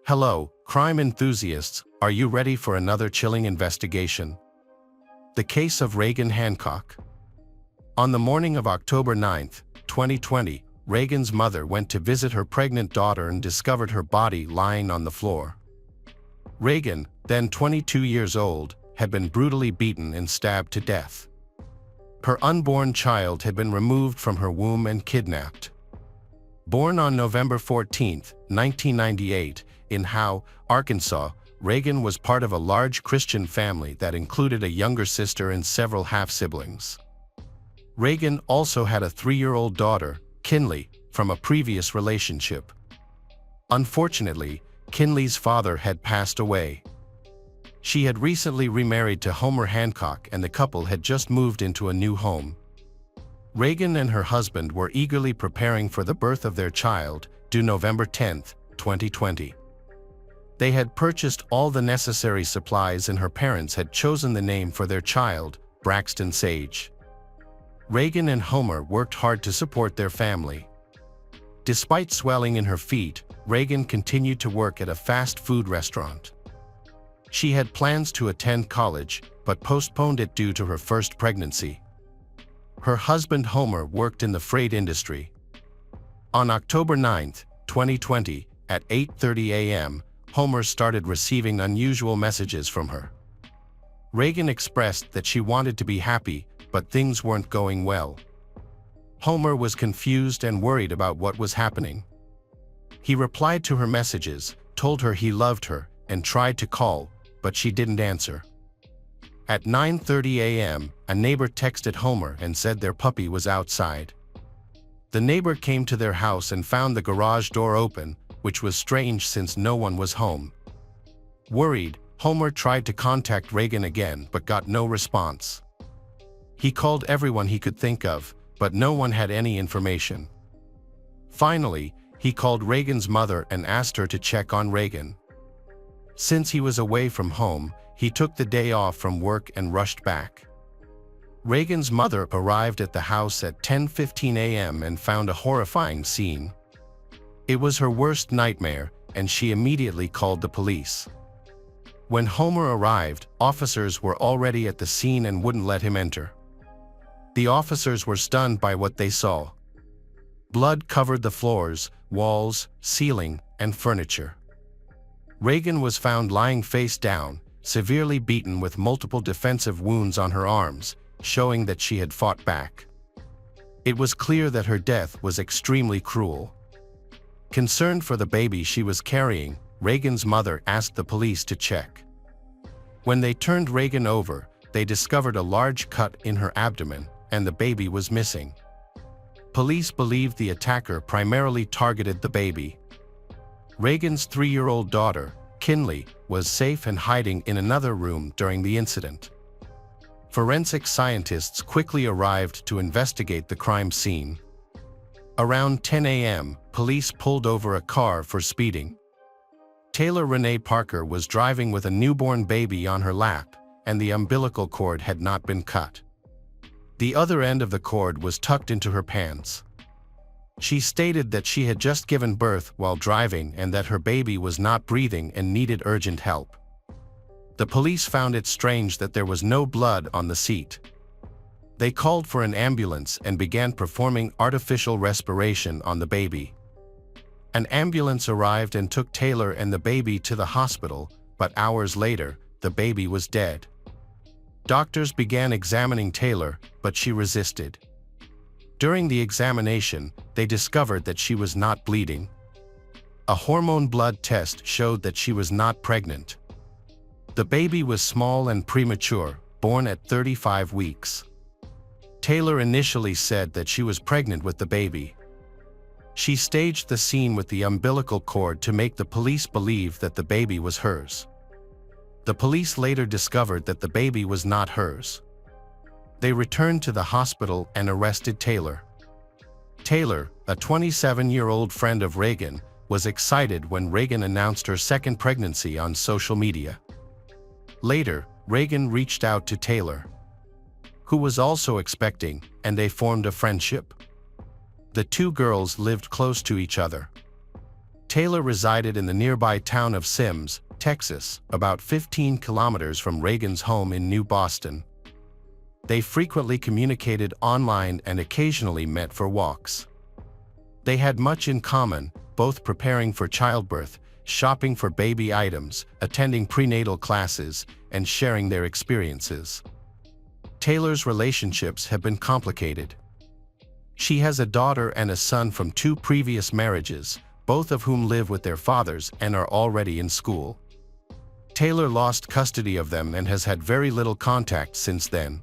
Hello, crime enthusiasts, are you ready for another chilling investigation? The case of Reagan Hancock. On the morning of October 9, 2020, Reagan's mother went to visit her pregnant daughter and discovered her body lying on the floor. Reagan, then 22 years old, had been brutally beaten and stabbed to death. Her unborn child had been removed from her womb and kidnapped. Born on November 14, 1998, in Howe, Arkansas, Reagan was part of a large Christian family that included a younger sister and several half-siblings. Reagan also had a 3-year-old daughter, Kinley, from a previous relationship. Unfortunately, Kinley's father had passed away. She had recently remarried to Homer Hancock and the couple had just moved into a new home. Reagan and her husband were eagerly preparing for the birth of their child, due November 10, 2020. They had purchased all the necessary supplies and her parents had chosen the name for their child, Braxton Sage. Reagan and Homer worked hard to support their family. Despite swelling in her feet, Reagan continued to work at a fast food restaurant. She had plans to attend college, but postponed it due to her first pregnancy. Her husband Homer worked in the freight industry. On October 9, 2020, at 8:30 a.m., Homer started receiving unusual messages from her. Reagan expressed that she wanted to be happy, but things weren't going well. Homer was confused and worried about what was happening. He replied to her messages, told her he loved her, and tried to call, but she didn't answer. At 9:30 a.m., a neighbor texted Homer and said their puppy was outside. The neighbor came to their house and found the garage door open, which was strange since no one was home. Worried, Homer tried to contact Reagan again but got no response. He called everyone he could think of, but no one had any information. Finally, he called Reagan's mother and asked her to check on Reagan. Since he was away from home, he took the day off from work and rushed back. Reagan's mother arrived at the house at 10:15 a.m. and found a horrifying scene. It was her worst nightmare, and she immediately called the police. When Homer arrived, officers were already at the scene and wouldn't let him enter. The officers were stunned by what they saw. Blood covered the floors, walls, ceiling, and furniture. Reagan was found lying face down, severely beaten with multiple defensive wounds on her arms, showing that she had fought back. It was clear that her death was extremely cruel. Concerned for the baby she was carrying, Reagan's mother asked the police to check. When they turned Reagan over, they discovered a large cut in her abdomen, and the baby was missing. Police believed the attacker primarily targeted the baby. Reagan's 3-year-old daughter, Kinley, was safe and hiding in another room during the incident. Forensic scientists quickly arrived to investigate the crime scene. Around 10 a.m., police pulled over a car for speeding. Taylor Rene Parker was driving with a newborn baby on her lap, and the umbilical cord had not been cut. The other end of the cord was tucked into her pants. She stated that she had just given birth while driving and that her baby was not breathing and needed urgent help. The police found it strange that there was no blood on the seat. They called for an ambulance and began performing artificial respiration on the baby. An ambulance arrived and took Taylor and the baby to the hospital, but hours later, the baby was dead. Doctors began examining Taylor, but she resisted. During the examination, they discovered that she was not bleeding. A hormone blood test showed that she was not pregnant. The baby was small and premature, born at 35 weeks. Taylor initially said that she was pregnant with the baby. She staged the scene with the umbilical cord to make the police believe that the baby was hers. The police later discovered that the baby was not hers. They returned to the hospital and arrested Taylor. Taylor, a 27-year-old friend of Reagan, was excited when Reagan announced her second pregnancy on social media. Later, Reagan reached out to Taylor, who was also expecting, and they formed a friendship. The two girls lived close to each other. Taylor resided in the nearby town of Sims, Texas, about 15 kilometers from Reagan's home in New Boston. They frequently communicated online and occasionally met for walks. They had much in common, both preparing for childbirth, shopping for baby items, attending prenatal classes, and sharing their experiences. Taylor's relationships have been complicated. She has a daughter and a son from 2 previous marriages, both of whom live with their fathers and are already in school. Taylor lost custody of them and has had very little contact since then.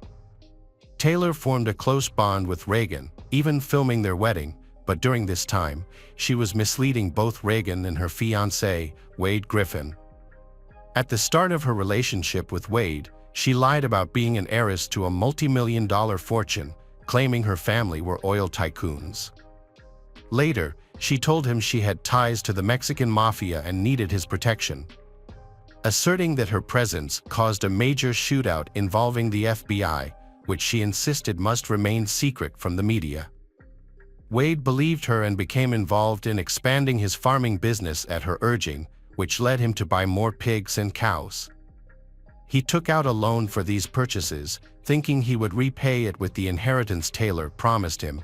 Taylor formed a close bond with Reagan, even filming their wedding, but during this time, she was misleading both Reagan and her fiancé, Wade Griffin. At the start of her relationship with Wade, she lied about being an heiress to a multi-million-dollar fortune, claiming her family were oil tycoons. Later, she told him she had ties to the Mexican mafia and needed his protection, asserting that her presence caused a major shootout involving the FBI, which she insisted must remain secret from the media. Wade believed her and became involved in expanding his farming business at her urging, which led him to buy more pigs and cows. He took out a loan for these purchases, thinking he would repay it with the inheritance Taylor promised him.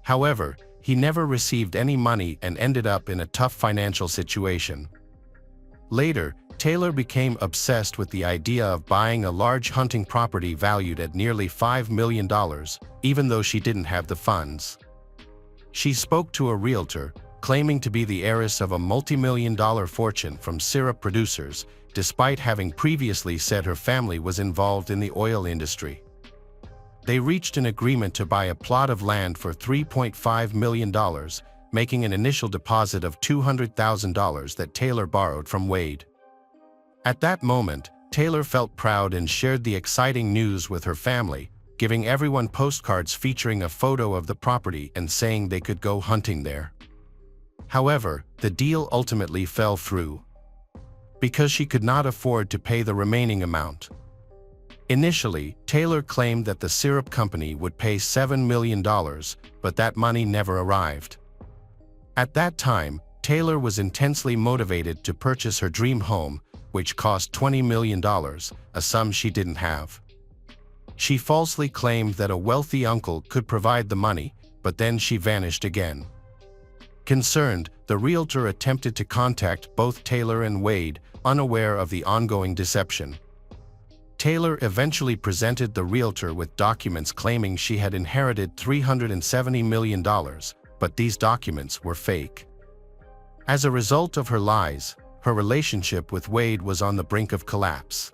However, he never received any money and ended up in a tough financial situation. Later, Taylor became obsessed with the idea of buying a large hunting property valued at nearly $5 million, even though she didn't have the funds. She spoke to a realtor, claiming to be the heiress of a multi-million-dollar fortune from syrup producers, despite having previously said her family was involved in the oil industry. They reached an agreement to buy a plot of land for $3.5 million, making an initial deposit of $200,000 that Taylor borrowed from Wade. At that moment, Taylor felt proud and shared the exciting news with her family, giving everyone postcards featuring a photo of the property and saying they could go hunting there. However, the deal ultimately fell through, because she could not afford to pay the remaining amount. Initially, Taylor claimed that the syrup company would pay $7 million, but that money never arrived. At that time, Taylor was intensely motivated to purchase her dream home, which cost $20 million, a sum she didn't have. She falsely claimed that a wealthy uncle could provide the money, but then she vanished again. Concerned, the realtor attempted to contact both Taylor and Wade, unaware of the ongoing deception. Taylor eventually presented the realtor with documents claiming she had inherited $370 million, but these documents were fake. As a result of her lies, her relationship with Wade was on the brink of collapse.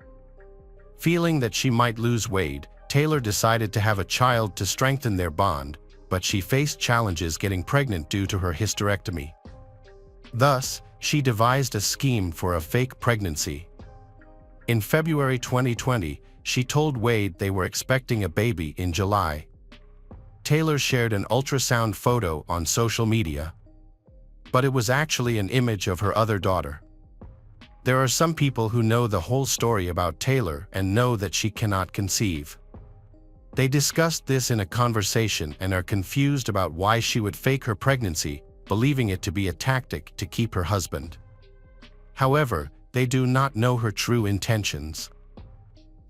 Feeling that she might lose Wade, Taylor decided to have a child to strengthen their bond, but she faced challenges getting pregnant due to her hysterectomy. Thus, she devised a scheme for a fake pregnancy. In February 2020, she told Wade they were expecting a baby in July. Taylor shared an ultrasound photo on social media, but it was actually an image of her other daughter. There are some people who know the whole story about Taylor and know that she cannot conceive. They discussed this in a conversation and are confused about why she would fake her pregnancy, believing it to be a tactic to keep her husband. However, they do not know her true intentions.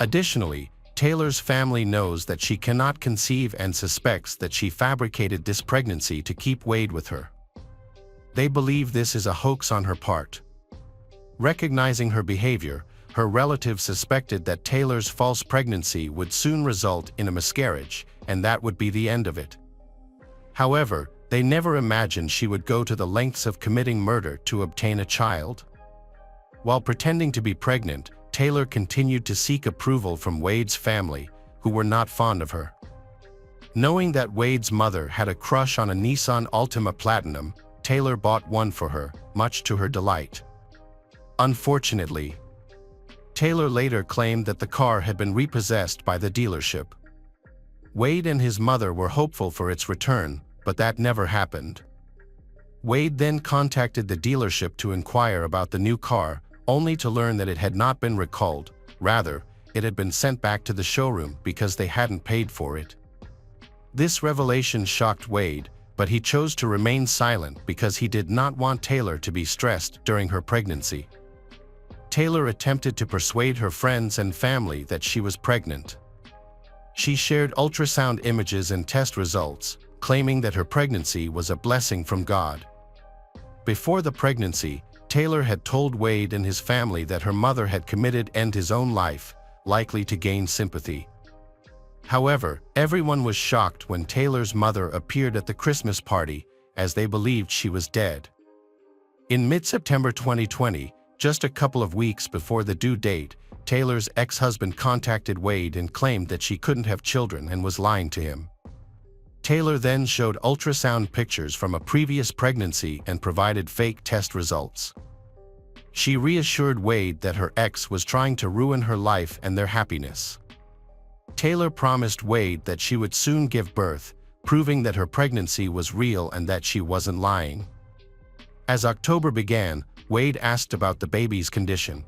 Additionally, Taylor's family knows that she cannot conceive and suspects that she fabricated this pregnancy to keep Wade with her. They believe this is a hoax on her part. Recognizing her behavior, her relatives suspected that Taylor's false pregnancy would soon result in a miscarriage, and that would be the end of it. However, they never imagined she would go to the lengths of committing murder to obtain a child. While pretending to be pregnant, Taylor continued to seek approval from Wade's family, who were not fond of her. Knowing that Wade's mother had a crush on a Nissan Altima Platinum, Taylor bought one for her, much to her delight. Unfortunately, Taylor later claimed that the car had been repossessed by the dealership. Wade and his mother were hopeful for its return, but that never happened. Wade then contacted the dealership to inquire about the new car, only to learn that it had not been recalled. Rather, it had been sent back to the showroom because they hadn't paid for it. This revelation shocked Wade, but he chose to remain silent because he did not want Taylor to be stressed during her pregnancy. Taylor attempted to persuade her friends and family that she was pregnant. She shared ultrasound images and test results, claiming that her pregnancy was a blessing from God. Before the pregnancy, Taylor had told Wade and his family that her mother had committed to end his own life, likely to gain sympathy. However, everyone was shocked when Taylor's mother appeared at the Christmas party, as they believed she was dead. In mid-September 2020, just a couple of weeks before the due date, Taylor's ex-husband contacted Wade and claimed that she couldn't have children and was lying to him. Taylor then showed ultrasound pictures from a previous pregnancy and provided fake test results. She reassured Wade that her ex was trying to ruin her life and their happiness. Taylor promised Wade that she would soon give birth, proving that her pregnancy was real and that she wasn't lying. As October began, Wade asked about the baby's condition.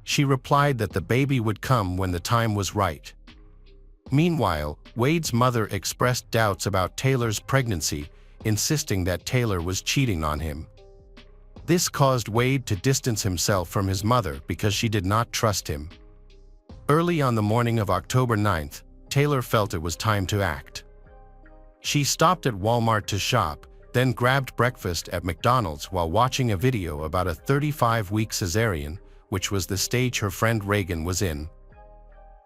She replied that the baby would come when the time was right. Meanwhile, Wade's mother expressed doubts about Taylor's pregnancy, insisting that Taylor was cheating on him. This caused Wade to distance himself from his mother because she did not trust him. Early on the morning of October 9th, Taylor felt it was time to act. She stopped at Walmart to shop, then grabbed breakfast at McDonald's while watching a video about a 35-week cesarean, which was the stage her friend Reagan was in.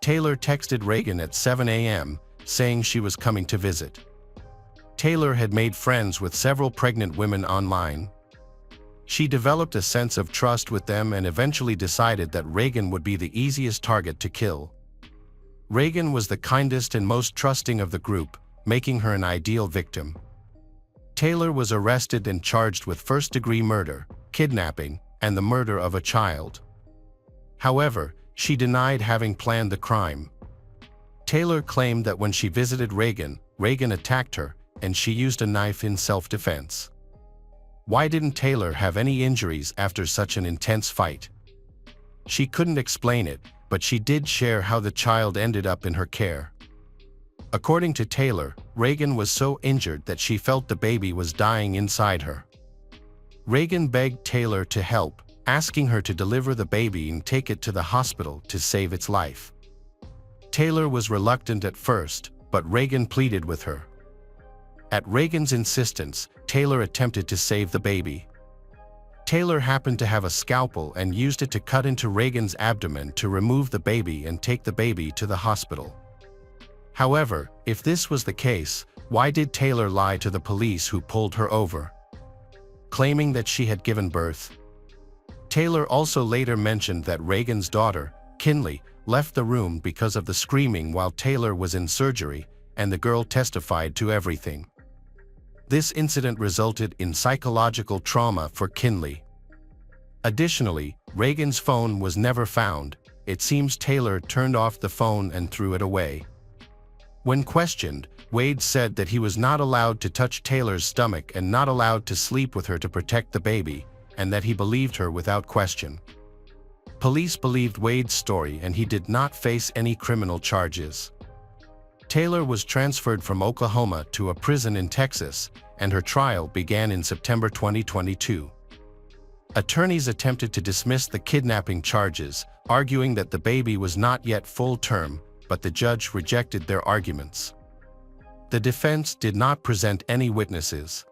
Taylor texted Reagan at 7 a.m., saying she was coming to visit. Taylor had made friends with several pregnant women online. She developed a sense of trust with them and eventually decided that Reagan would be the easiest target to kill. Reagan was the kindest and most trusting of the group, making her an ideal victim. Taylor was arrested and charged with first-degree murder, kidnapping, and the murder of a child. However, she denied having planned the crime. Taylor claimed that when she visited Reagan, Reagan attacked her, and she used a knife in self-defense. Why didn't Taylor have any injuries after such an intense fight? She couldn't explain it, but she did share how the child ended up in her care. According to Taylor, Reagan was so injured that she felt the baby was dying inside her. Reagan begged Taylor to help, asking her to deliver the baby and take it to the hospital to save its life. Taylor was reluctant at first, but Reagan pleaded with her. At Reagan's insistence, Taylor attempted to save the baby. Taylor happened to have a scalpel and used it to cut into Reagan's abdomen to remove the baby and take the baby to the hospital. However, if this was the case, why did Taylor lie to the police who pulled her over, claiming that she had given birth? Taylor also later mentioned that Reagan's daughter, Kinley, left the room because of the screaming while Taylor was in surgery, and the girl testified to everything. This incident resulted in psychological trauma for Kinley. Additionally, Reagan's phone was never found. It seems Taylor turned off the phone and threw it away. When questioned, Wade said that he was not allowed to touch Taylor's stomach and not allowed to sleep with her to protect the baby, and that he believed her without question. Police believed Wade's story and he did not face any criminal charges. Taylor was transferred from Oklahoma to a prison in Texas, and her trial began in September 2022. Attorneys attempted to dismiss the kidnapping charges, arguing that the baby was not yet full-term, but the judge rejected their arguments. The defense did not present any witnesses.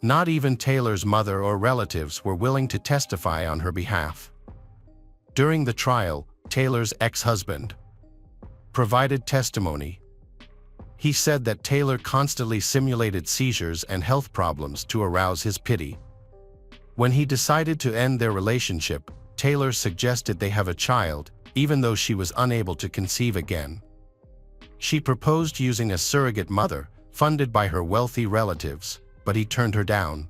Not even Taylor's mother or relatives were willing to testify on her behalf. During the trial, Taylor's ex-husband provided testimony. He said that Taylor constantly simulated seizures and health problems to arouse his pity. When he decided to end their relationship, Taylor suggested they have a child, even though she was unable to conceive again. She proposed using a surrogate mother, funded by her wealthy relatives, but he turned her down.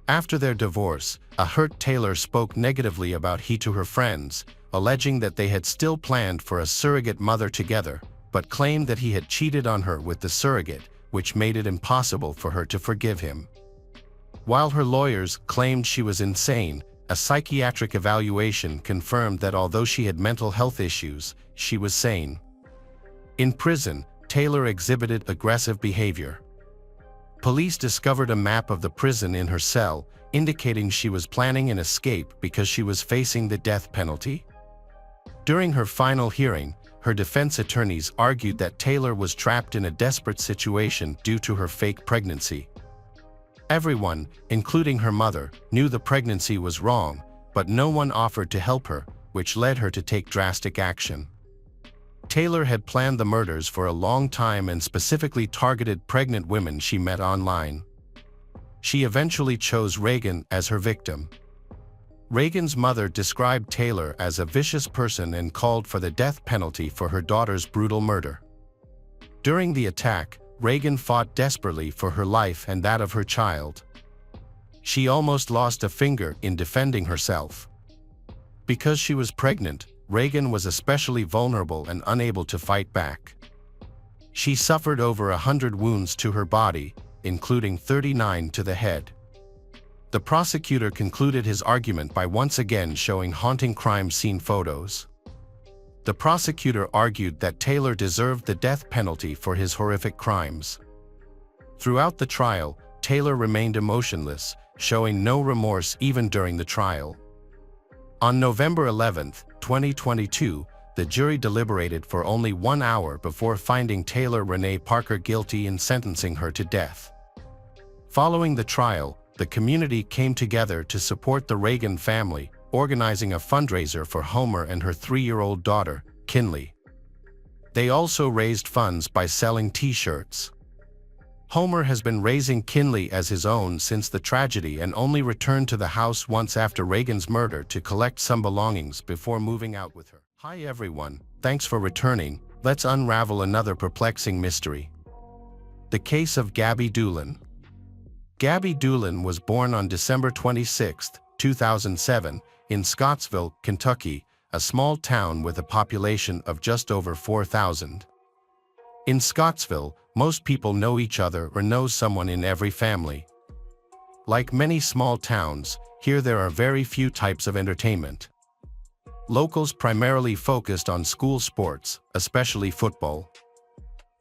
After their divorce, a hurt Taylor spoke negatively about he to her friends, alleging that they had still planned for a surrogate mother together, but claimed that he had cheated on her with the surrogate, which made it impossible for her to forgive him. While her lawyers claimed she was insane, a psychiatric evaluation confirmed that although she had mental health issues, she was sane. In prison, Taylor exhibited aggressive behavior. Police discovered a map of the prison in her cell, indicating she was planning an escape because she was facing the death penalty. During her final hearing, her defense attorneys argued that Taylor was trapped in a desperate situation due to her fake pregnancy. Everyone, including her mother, knew the pregnancy was wrong, but no one offered to help her, which led her to take drastic action. Taylor had planned the murders for a long time and specifically targeted pregnant women she met online. She eventually chose Reagan as her victim. Reagan's mother described Taylor as a vicious person and called for the death penalty for her daughter's brutal murder. During the attack, Reagan fought desperately for her life and that of her child. She almost lost a finger in defending herself. Because she was pregnant, Reagan was especially vulnerable and unable to fight back. She suffered over 100 wounds to her body, including 39 to the head. The prosecutor concluded his argument by once again showing haunting crime scene photos. The prosecutor argued that Taylor deserved the death penalty for his horrific crimes. Throughout the trial, Taylor remained emotionless, showing no remorse even during the trial. On November 11, 2022, the jury deliberated for only 1 hour before finding Taylor Rene Parker guilty and sentencing her to death. Following the trial, the community came together to support the Reagan family, organizing a fundraiser for Homer and her 3-year-old daughter, Kinley. They also raised funds by selling T-shirts. Homer has been raising Kinley as his own since the tragedy and only returned to the house once after Reagan's murder to collect some belongings before moving out with her. Hi everyone, thanks for returning. Let's unravel another perplexing mystery. The case of Gabby Doolin. Gabby Doolin was born on December 26, 2007, in Scottsville, Kentucky, a small town with a population of just over 4,000. In Scottsville, most people know each other or know someone in every family. Like many small towns, here there are very few types of entertainment. Locals primarily focused on school sports, especially football.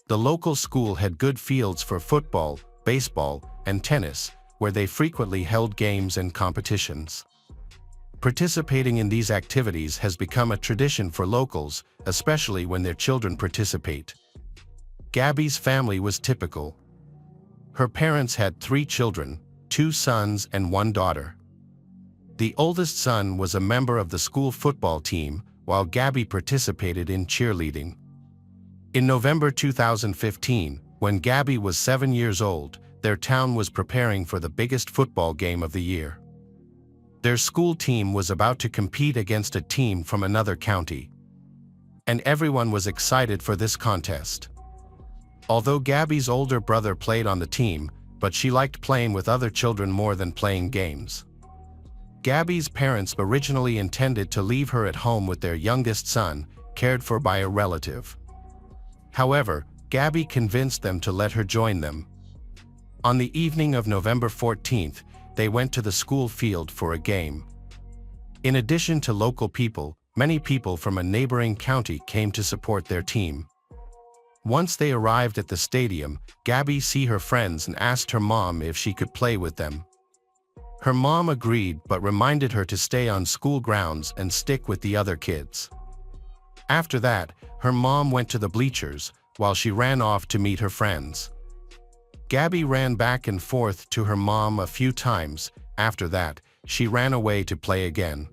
The local school had good fields for football, baseball, and tennis, where they frequently held games and competitions. Participating in these activities has become a tradition for locals, especially when their children participate. Gabby's family was typical. Her parents had 3 children, 2 sons and 1 daughter. The oldest son was a member of the school football team, while Gabby participated in cheerleading. In November 2015, when Gabby was 7 years old, their town was preparing for the biggest football game of the year. Their school team was about to compete against a team from another county. And everyone was excited for this contest. Although Gabby's older brother played on the team, but she liked playing with other children more than playing games. Gabby's parents originally intended to leave her at home with their youngest son, cared for by a relative. However, Gabby convinced them to let her join them. On the evening of November 14th, they went to the school field for a game. In addition to local people, many people from a neighboring county came to support their team. Once they arrived at the stadium, Gabby saw her friends and asked her mom if she could play with them. Her mom agreed but reminded her to stay on school grounds and stick with the other kids. After that, her mom went to the bleachers, while she ran off to meet her friends. Gabby ran back and forth to her mom a few times. After that, she ran away to play again.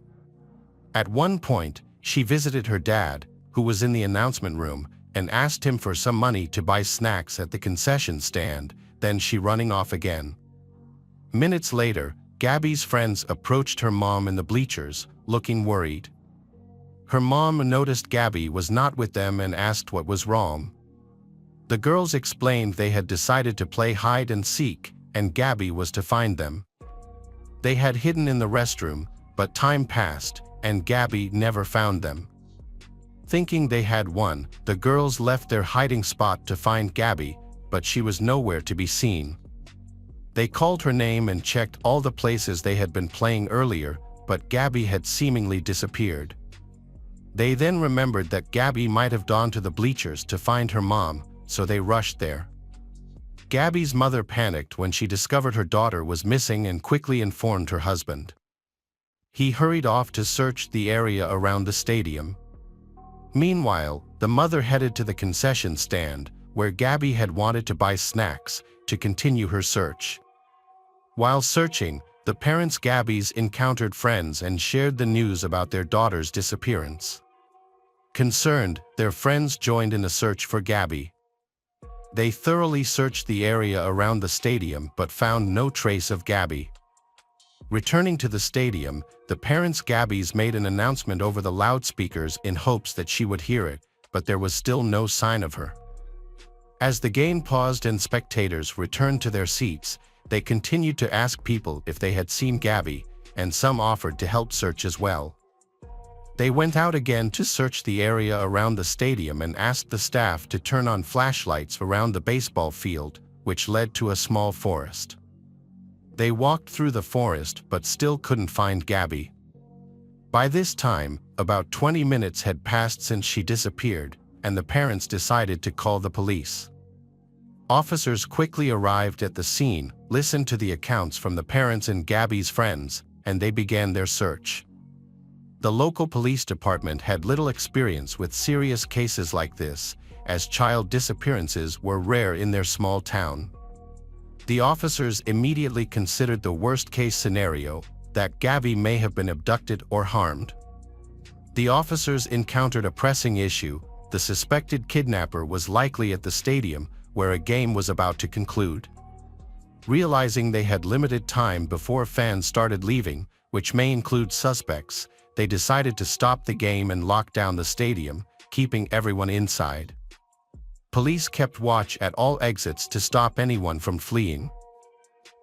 At one point, she visited her dad, who was in the announcement room, and asked him for some money to buy snacks at the concession stand, then she running off again. Minutes later, Gabby's friends approached her mom in the bleachers, looking worried. Her mom noticed Gabby was not with them and asked what was wrong. The girls explained they had decided to play hide and seek, and Gabby was to find them. They had hidden in the restroom, but time passed, and Gabby never found them. Thinking they had won, the girls left their hiding spot to find Gabby, but she was nowhere to be seen. They called her name and checked all the places they had been playing earlier, but Gabby had seemingly disappeared. They then remembered that Gabby might have gone to the bleachers to find her mom, so they rushed there. Gabby's mother panicked when she discovered her daughter was missing and quickly informed her husband. He hurried off to search the area around the stadium. Meanwhile, the mother headed to the concession stand, where Gabby had wanted to buy snacks, to continue her search. While searching, the parents Gabby's encountered friends and shared the news about their daughter's disappearance. Concerned, their friends joined in a search for Gabby. They thoroughly searched the area around the stadium but found no trace of Gabby. Returning to the stadium, the parents Gabby's made an announcement over the loudspeakers in hopes that she would hear it, but there was still no sign of her. As the game paused and spectators returned to their seats, they continued to ask people if they had seen Gabby, and some offered to help search as well. They went out again to search the area around the stadium and asked the staff to turn on flashlights around the baseball field, which led to a small forest. They walked through the forest but still couldn't find Gabby. By this time, about 20 minutes had passed since she disappeared, and the parents decided to call the police. Officers quickly arrived at the scene, listened to the accounts from the parents and Gabby's friends, and they began their search. The local police department had little experience with serious cases like this, as child disappearances were rare in their small town. The officers immediately considered the worst-case scenario, that Gabby may have been abducted or harmed. The officers encountered a pressing issue: the suspected kidnapper was likely at the stadium, where a game was about to conclude. Realizing they had limited time before fans started leaving, which may include suspects, they decided to stop the game and lock down the stadium, keeping everyone inside. Police kept watch at all exits to stop anyone from fleeing.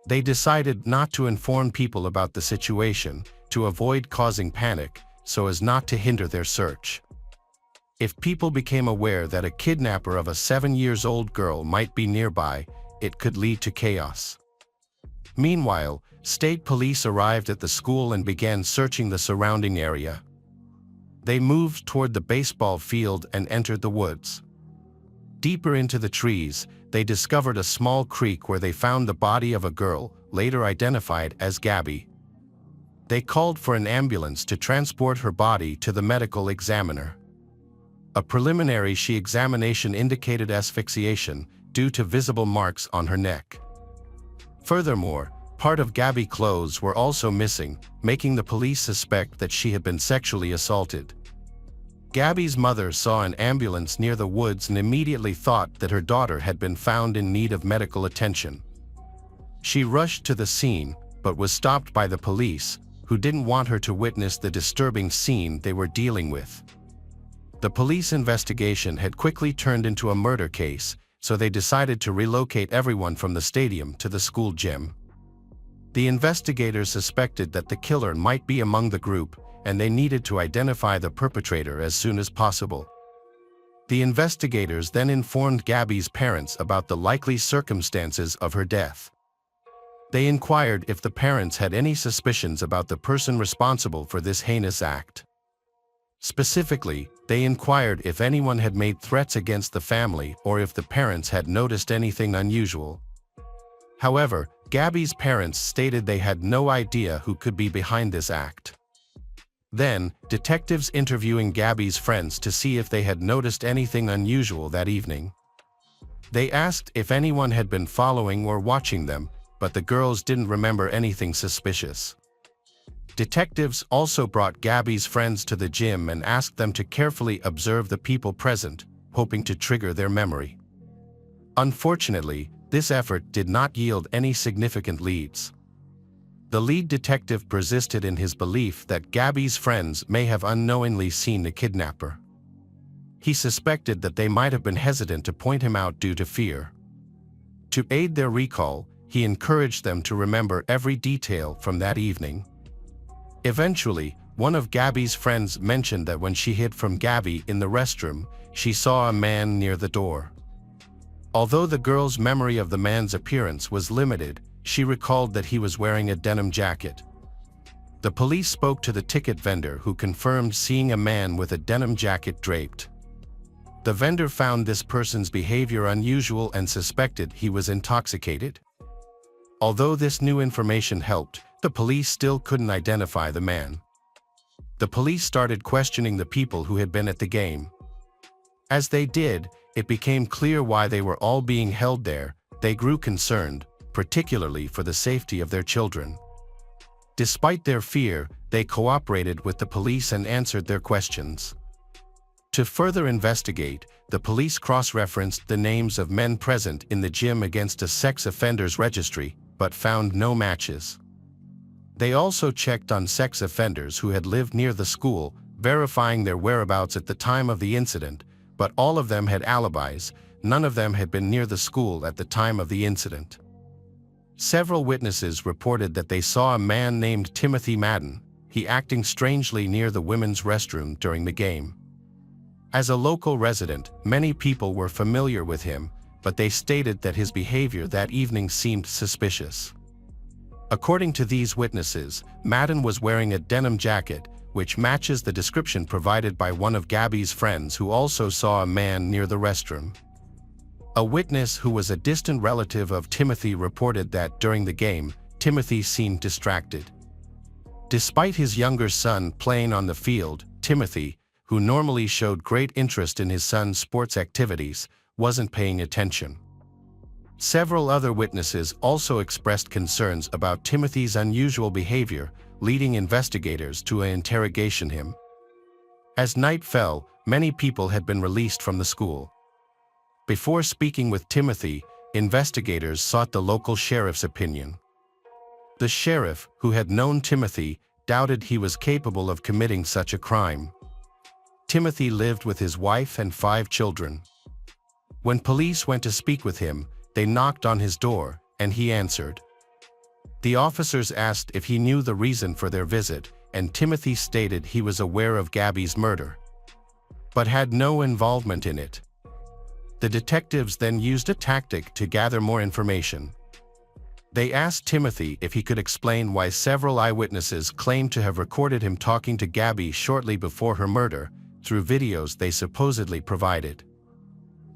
They decided not to inform people about the situation, to avoid causing panic, so as not to hinder their search. If people became aware that a kidnapper of a 7-year-old girl might be nearby, it could lead to chaos. Meanwhile, state police arrived at the school and began searching the surrounding area. They moved toward the baseball field and entered the woods. Deeper into the trees, they discovered a small creek where they found the body of a girl, later identified as Gabby. They called for an ambulance to transport her body to the medical examiner. A preliminary examination indicated asphyxiation due to visible marks on her neck. Furthermore, part of Gabby's clothes were also missing, making the police suspect that she had been sexually assaulted. Gabby's mother saw an ambulance near the woods and immediately thought that her daughter had been found in need of medical attention. She rushed to the scene, but was stopped by the police, who didn't want her to witness the disturbing scene they were dealing with. The police investigation had quickly turned into a murder case, so they decided to relocate everyone from the stadium to the school gym. The investigators suspected that the killer might be among the group, and they needed to identify the perpetrator as soon as possible. The investigators then informed Gabby's parents about the likely circumstances of her death. They inquired if the parents had any suspicions about the person responsible for this heinous act. Specifically, they inquired if anyone had made threats against the family or if the parents had noticed anything unusual. However, Gabby's parents stated they had no idea who could be behind this act. Then, detectives interviewing Gabby's friends to see if they had noticed anything unusual that evening. They asked if anyone had been following or watching them, but the girls didn't remember anything suspicious. Detectives also brought Gabby's friends to the gym and asked them to carefully observe the people present, hoping to trigger their memory. Unfortunately, this effort did not yield any significant leads. The lead detective persisted in his belief that Gabby's friends may have unknowingly seen the kidnapper. He suspected that they might have been hesitant to point him out due to fear. To aid their recall, he encouraged them to remember every detail from that evening. Eventually, one of Gabby's friends mentioned that when she hid from Gabby in the restroom, she saw a man near the door. Although the girl's memory of the man's appearance was limited, she recalled that he was wearing a denim jacket. The police spoke to the ticket vendor, who confirmed seeing a man with a denim jacket draped. The vendor found this person's behavior unusual and suspected he was intoxicated. Although this new information helped, the police still couldn't identify the man. The police started questioning the people who had been at the game. As they did, it became clear why they were all being held there. They grew concerned, particularly for the safety of their children. Despite their fear, they cooperated with the police and answered their questions. To further investigate, the police cross-referenced the names of men present in the gym against a sex offenders registry, but found no matches. They also checked on sex offenders who had lived near the school, verifying their whereabouts at the time of the incident, but all of them had alibis. None of them had been near the school at the time of the incident. Several witnesses reported that they saw a man named Timothy Madden. He acting strangely near the women's restroom during the game. As a local resident, many people were familiar with him, but they stated that his behavior that evening seemed suspicious. According to these witnesses, Madden was wearing a denim jacket, which matches the description provided by one of Gabby's friends who also saw a man near the restroom. A witness who was a distant relative of Timothy reported that during the game, Timothy seemed distracted. Despite his younger son playing on the field, Timothy, who normally showed great interest in his son's sports activities, wasn't paying attention. Several other witnesses also expressed concerns about Timothy's unusual behavior, leading investigators to interrogate him. As night fell, many people had been released from the school. Before speaking with Timothy, investigators sought the local sheriff's opinion. The sheriff, who had known Timothy, doubted he was capable of committing such a crime. Timothy lived with his wife and 5 children. When police went to speak with him, they knocked on his door, and he answered. The officers asked if he knew the reason for their visit, and Timothy stated he was aware of Gabby's murder, but had no involvement in it. The detectives then used a tactic to gather more information. They asked Timothy if he could explain why several eyewitnesses claimed to have recorded him talking to Gabby shortly before her murder, through videos they supposedly provided.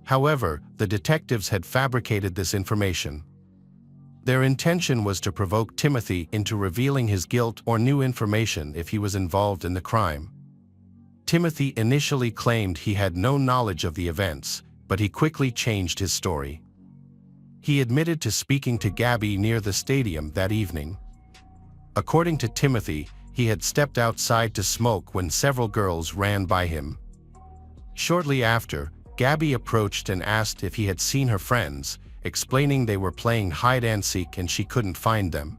However, the detectives had fabricated this information. Their intention was to provoke Timothy into revealing his guilt or new information if he was involved in the crime. Timothy initially claimed he had no knowledge of the events, but he quickly changed his story. He admitted to speaking to Gabby near the stadium that evening. According to Timothy, he had stepped outside to smoke when several girls ran by him. Shortly after, Gabby approached and asked if he had seen her friends, explaining they were playing hide-and-seek and she couldn't find them.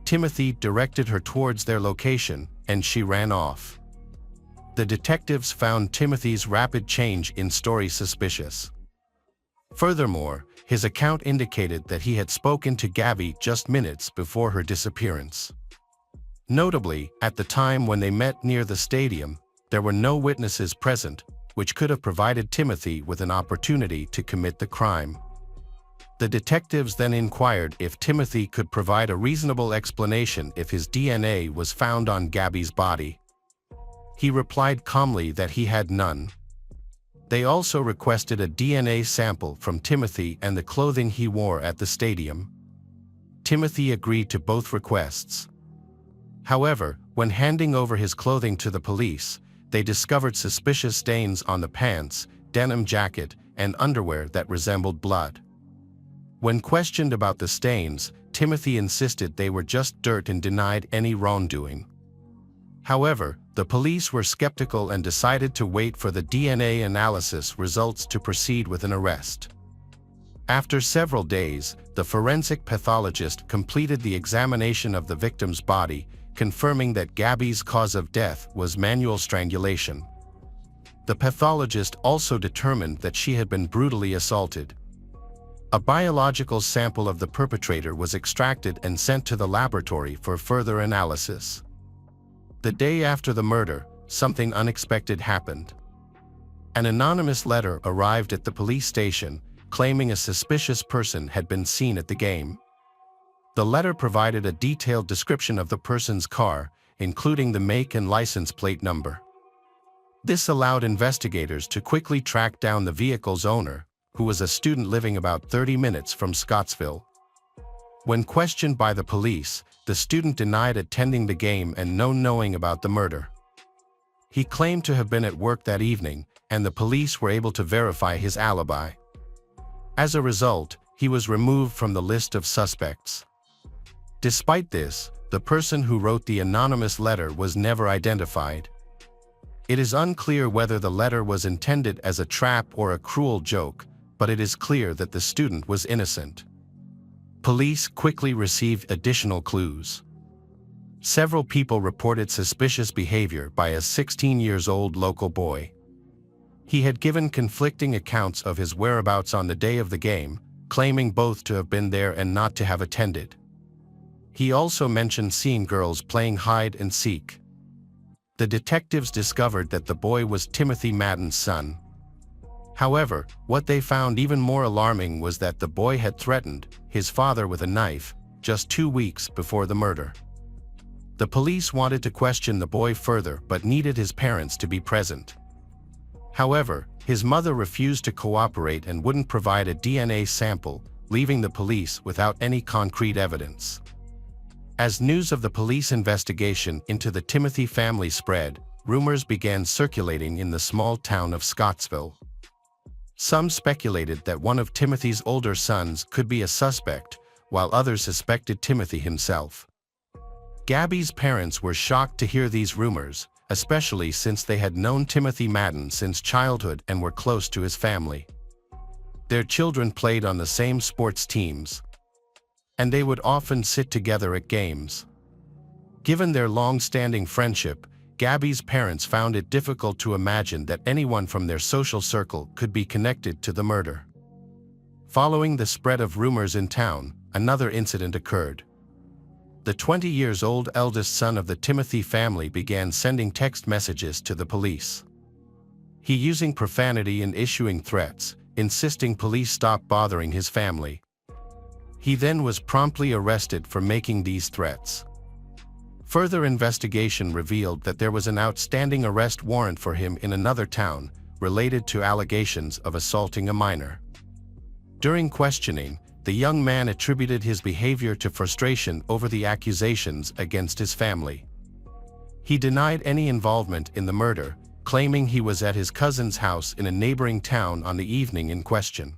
Timothy directed her towards their location, and she ran off. The detectives found Timothy's rapid change in story suspicious. Furthermore, his account indicated that he had spoken to Gabby just minutes before her disappearance. Notably, at the time when they met near the stadium, there were no witnesses present, which could have provided Timothy with an opportunity to commit the crime. The detectives then inquired if Timothy could provide a reasonable explanation if his DNA was found on Gabby's body. He replied calmly that he had none. They also requested a DNA sample from Timothy and the clothing he wore at the stadium. Timothy agreed to both requests. However, when handing over his clothing to the police, they discovered suspicious stains on the pants, denim jacket, and underwear that resembled blood. When questioned about the stains, Timothy insisted they were just dirt and denied any wrongdoing. However, the police were skeptical and decided to wait for the DNA analysis results to proceed with an arrest. After several days, the forensic pathologist completed the examination of the victim's body, confirming that Gabby's cause of death was manual strangulation. The pathologist also determined that she had been brutally assaulted. A biological sample of the perpetrator was extracted and sent to the laboratory for further analysis. The day after the murder, something unexpected happened. An anonymous letter arrived at the police station, claiming a suspicious person had been seen at the game. The letter provided a detailed description of the person's car, including the make and license plate number. This allowed investigators to quickly track down the vehicle's owner, who was a student living about 30 minutes from Scottsville. When questioned by the police, the student denied attending the game and knowing about the murder. He claimed to have been at work that evening, and the police were able to verify his alibi. As a result, he was removed from the list of suspects. Despite this, the person who wrote the anonymous letter was never identified. It is unclear whether the letter was intended as a trap or a cruel joke, but it is clear that the student was innocent. Police quickly received additional clues. Several people reported suspicious behavior by a 16-year-old local boy. He had given conflicting accounts of his whereabouts on the day of the game, claiming both to have been there and not to have attended. He also mentioned seeing girls playing hide and seek. The detectives discovered that the boy was Timothy Madden's son. However, what they found even more alarming was that the boy had threatened his father with a knife just 2 weeks before the murder. The police wanted to question the boy further but needed his parents to be present. However, his mother refused to cooperate and wouldn't provide a DNA sample, leaving the police without any concrete evidence. As news of the police investigation into the Timothy family spread, rumors began circulating in the small town of Scottsville. Some speculated that one of Timothy's older sons could be a suspect, while others suspected Timothy himself. Gabby's parents were shocked to hear these rumors, especially since they had known Timothy Madden since childhood and were close to his family. Their children played on the same sports teams, and they would often sit together at games. Given their long-standing friendship, Gabby's parents found it difficult to imagine that anyone from their social circle could be connected to the murder. Following the spread of rumors in town, another incident occurred. The 20-year-old eldest son of the Timothy family began sending text messages to the police. He using profanity and issuing threats, insisting police stop bothering his family. He then was promptly arrested for making these threats. Further investigation revealed that there was an outstanding arrest warrant for him in another town, related to allegations of assaulting a minor. During questioning, the young man attributed his behavior to frustration over the accusations against his family. He denied any involvement in the murder, claiming he was at his cousin's house in a neighboring town on the evening in question.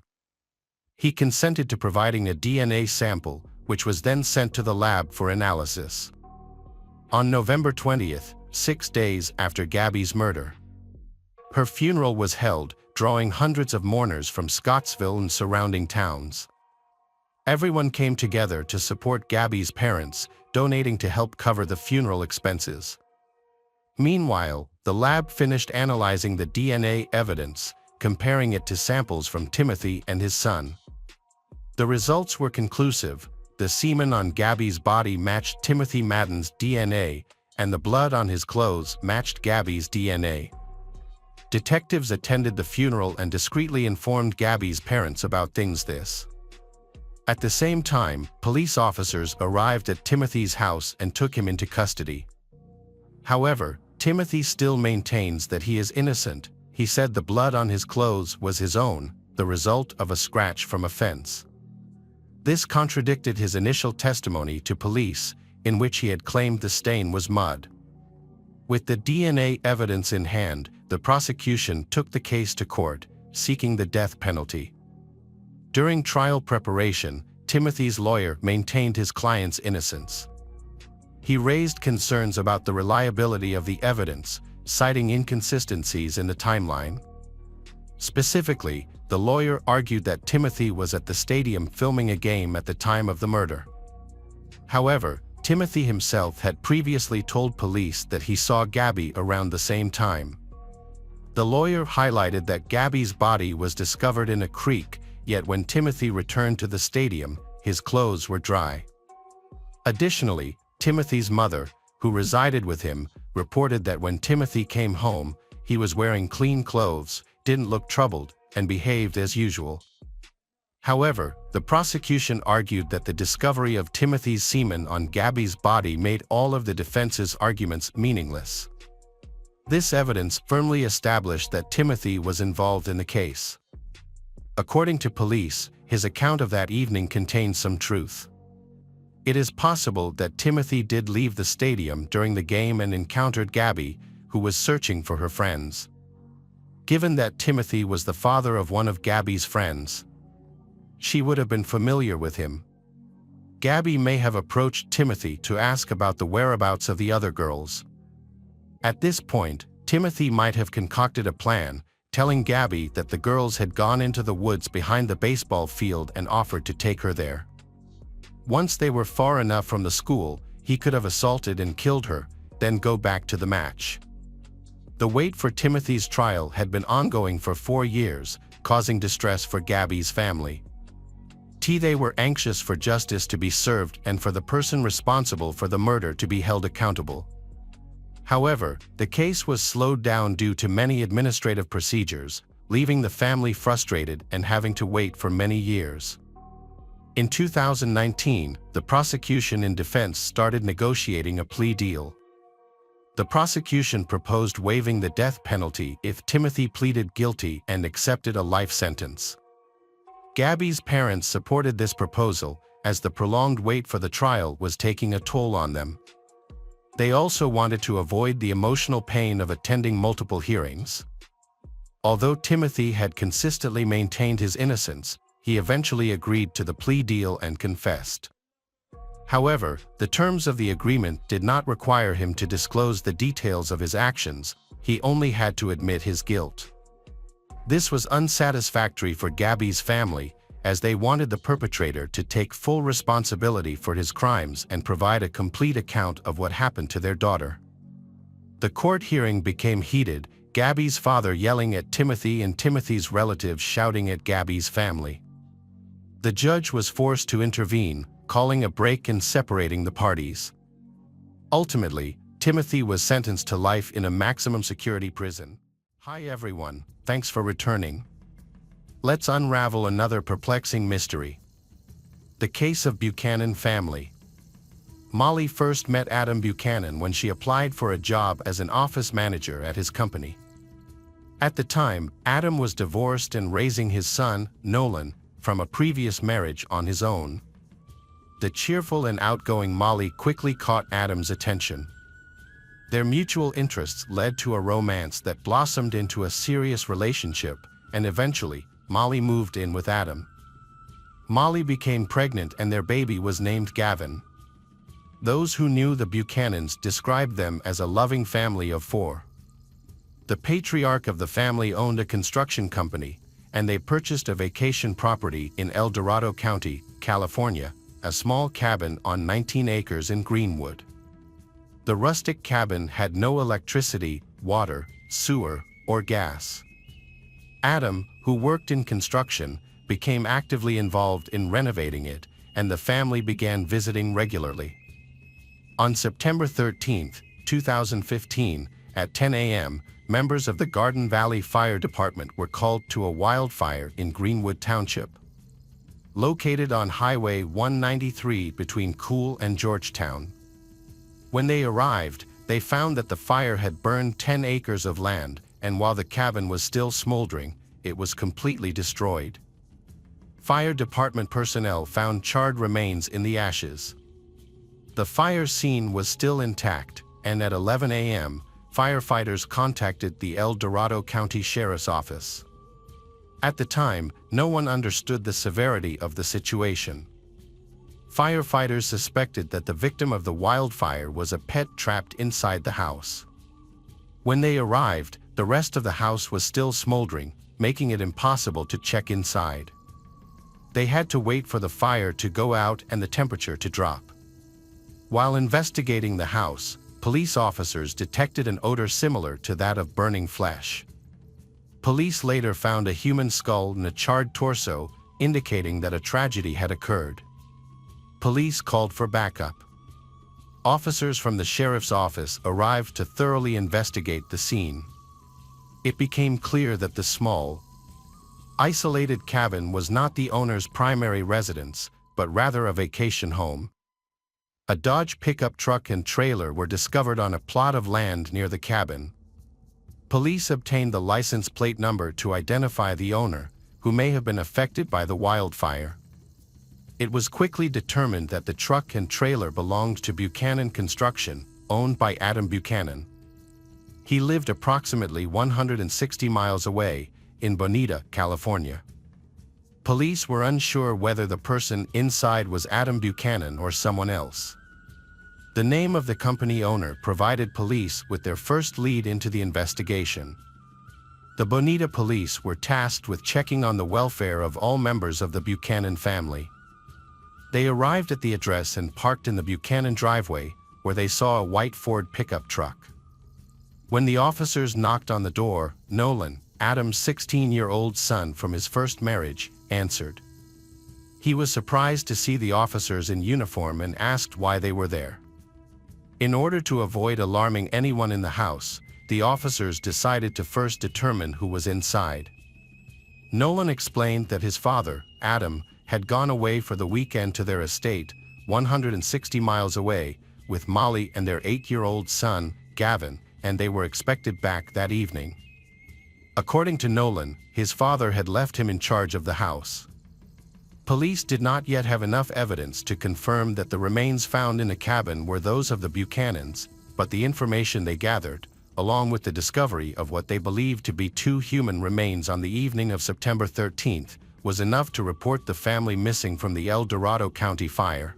He consented to providing a DNA sample, which was then sent to the lab for analysis. On November 20th, 6 days after Gabby's murder, her funeral was held, drawing hundreds of mourners from Scottsville and surrounding towns. Everyone came together to support Gabby's parents, donating to help cover the funeral expenses. Meanwhile, the lab finished analyzing the DNA evidence, comparing it to samples from Timothy and his son. The results were conclusive. The semen on Gabby's body matched Timothy Madden's DNA, and the blood on his clothes matched Gabby's DNA. Detectives attended the funeral and discreetly informed Gabby's parents about this. At the same time, police officers arrived at Timothy's house and took him into custody. However, Timothy still maintains that he is innocent. He said the blood on his clothes was his own, the result of a scratch from a fence. This contradicted his initial testimony to police, in which he had claimed the stain was mud. With the DNA evidence in hand, the prosecution took the case to court, seeking the death penalty. During trial preparation, Timothy's lawyer maintained his client's innocence. He raised concerns about the reliability of the evidence, citing inconsistencies in the timeline. Specifically, the lawyer argued that Timothy was at the stadium filming a game at the time of the murder. However, Timothy himself had previously told police that he saw Gabby around the same time. The lawyer highlighted that Gabby's body was discovered in a creek, yet when Timothy returned to the stadium, his clothes were dry. Additionally, Timothy's mother, who resided with him, reported that when Timothy came home, he was wearing clean clothes, didn't look troubled, and behaved as usual. However, the prosecution argued that the discovery of Timothy's semen on Gabby's body made all of the defense's arguments meaningless. This evidence firmly established that Timothy was involved in the case. According to police, his account of that evening contained some truth. It is possible that Timothy did leave the stadium during the game and encountered Gabby, who was searching for her friends. Given that Timothy was the father of one of Gabby's friends, she would have been familiar with him. Gabby may have approached Timothy to ask about the whereabouts of the other girls. At this point, Timothy might have concocted a plan, telling Gabby that the girls had gone into the woods behind the baseball field and offered to take her there. Once they were far enough from the school, he could have assaulted and killed her, then go back to the match. The wait for Timothy's trial had been ongoing for 4 years, causing distress for Gabby's family. They were anxious for justice to be served and for the person responsible for the murder to be held accountable. However, the case was slowed down due to many administrative procedures, leaving the family frustrated and having to wait for many years. In 2019, the prosecution and defense started negotiating a plea deal. The prosecution proposed waiving the death penalty if Timothy pleaded guilty and accepted a life sentence. Gabby's parents supported this proposal, as the prolonged wait for the trial was taking a toll on them. They also wanted to avoid the emotional pain of attending multiple hearings. Although Timothy had consistently maintained his innocence, he eventually agreed to the plea deal and confessed. However, the terms of the agreement did not require him to disclose the details of his actions, he only had to admit his guilt. This was unsatisfactory for Gabby's family, as they wanted the perpetrator to take full responsibility for his crimes and provide a complete account of what happened to their daughter. The court hearing became heated, Gabby's father yelling at Timothy and Timothy's relatives shouting at Gabby's family. The judge was forced to intervene, calling a break and separating the parties. Ultimately, Timothy was sentenced to life in a maximum security prison. Hi everyone, thanks for returning. Let's unravel another perplexing mystery. The case of Buchanan family. Molly first met Adam Buchanan when she applied for a job as an office manager at his company. At the time, Adam was divorced and raising his son, Nolan, from a previous marriage on his own. The cheerful and outgoing Molly quickly caught Adam's attention. Their mutual interests led to a romance that blossomed into a serious relationship, and eventually, Molly moved in with Adam. Molly became pregnant and their baby was named Gavin. Those who knew the Buchanans described them as a loving family of 4. The patriarch of the family owned a construction company, and they purchased a vacation property in El Dorado County, California, a small cabin on 19 acres in Greenwood. The rustic cabin had no electricity, water, sewer, or gas. Adam, who worked in construction, became actively involved in renovating it, and the family began visiting regularly. On September 13, 2015, at 10 a.m., members of the Garden Valley Fire Department were called to a wildfire in Greenwood Township, located on Highway 193 between Cool and Georgetown. When they arrived, they found that the fire had burned 10 acres of land, and while the cabin was still smoldering, it was completely destroyed. Fire department personnel found charred remains in the ashes. The fire scene was still intact, and at 11 a.m., firefighters contacted the El Dorado County Sheriff's Office. At the time, no one understood the severity of the situation. Firefighters suspected that the victim of the wildfire was a pet trapped inside the house. When they arrived, the rest of the house was still smoldering, making it impossible to check inside. They had to wait for the fire to go out and the temperature to drop. While investigating the house, police officers detected an odor similar to that of burning flesh. Police later found a human skull and a charred torso, indicating that a tragedy had occurred. Police called for backup. Officers from the sheriff's office arrived to thoroughly investigate the scene. It became clear that the small, isolated cabin was not the owner's primary residence, but rather a vacation home. A Dodge pickup truck and trailer were discovered on a plot of land near the cabin. Police obtained the license plate number to identify the owner, who may have been affected by the wildfire. It was quickly determined that the truck and trailer belonged to Buchanan Construction, owned by Adam Buchanan. He lived approximately 160 miles away, in Bonita, California. Police were unsure whether the person inside was Adam Buchanan or someone else. The name of the company owner provided police with their first lead into the investigation. The Bonita police were tasked with checking on the welfare of all members of the Buchanan family. They arrived at the address and parked in the Buchanan driveway, where they saw a white Ford pickup truck. When the officers knocked on the door, Nolan, Adam's 16-year-old son from his first marriage, answered. He was surprised to see the officers in uniform and asked why they were there. In order to avoid alarming anyone in the house, the officers decided to first determine who was inside. Nolan explained that his father, Adam, had gone away for the weekend to their estate, 160 miles away, with Molly and their 8-year-old son, Gavin, and they were expected back that evening. According to Nolan, his father had left him in charge of the house. Police did not yet have enough evidence to confirm that the remains found in the cabin were those of the Buchanans, but the information they gathered, along with the discovery of what they believed to be 2 human remains on the evening of September 13th, was enough to report the family missing from the El Dorado County fire.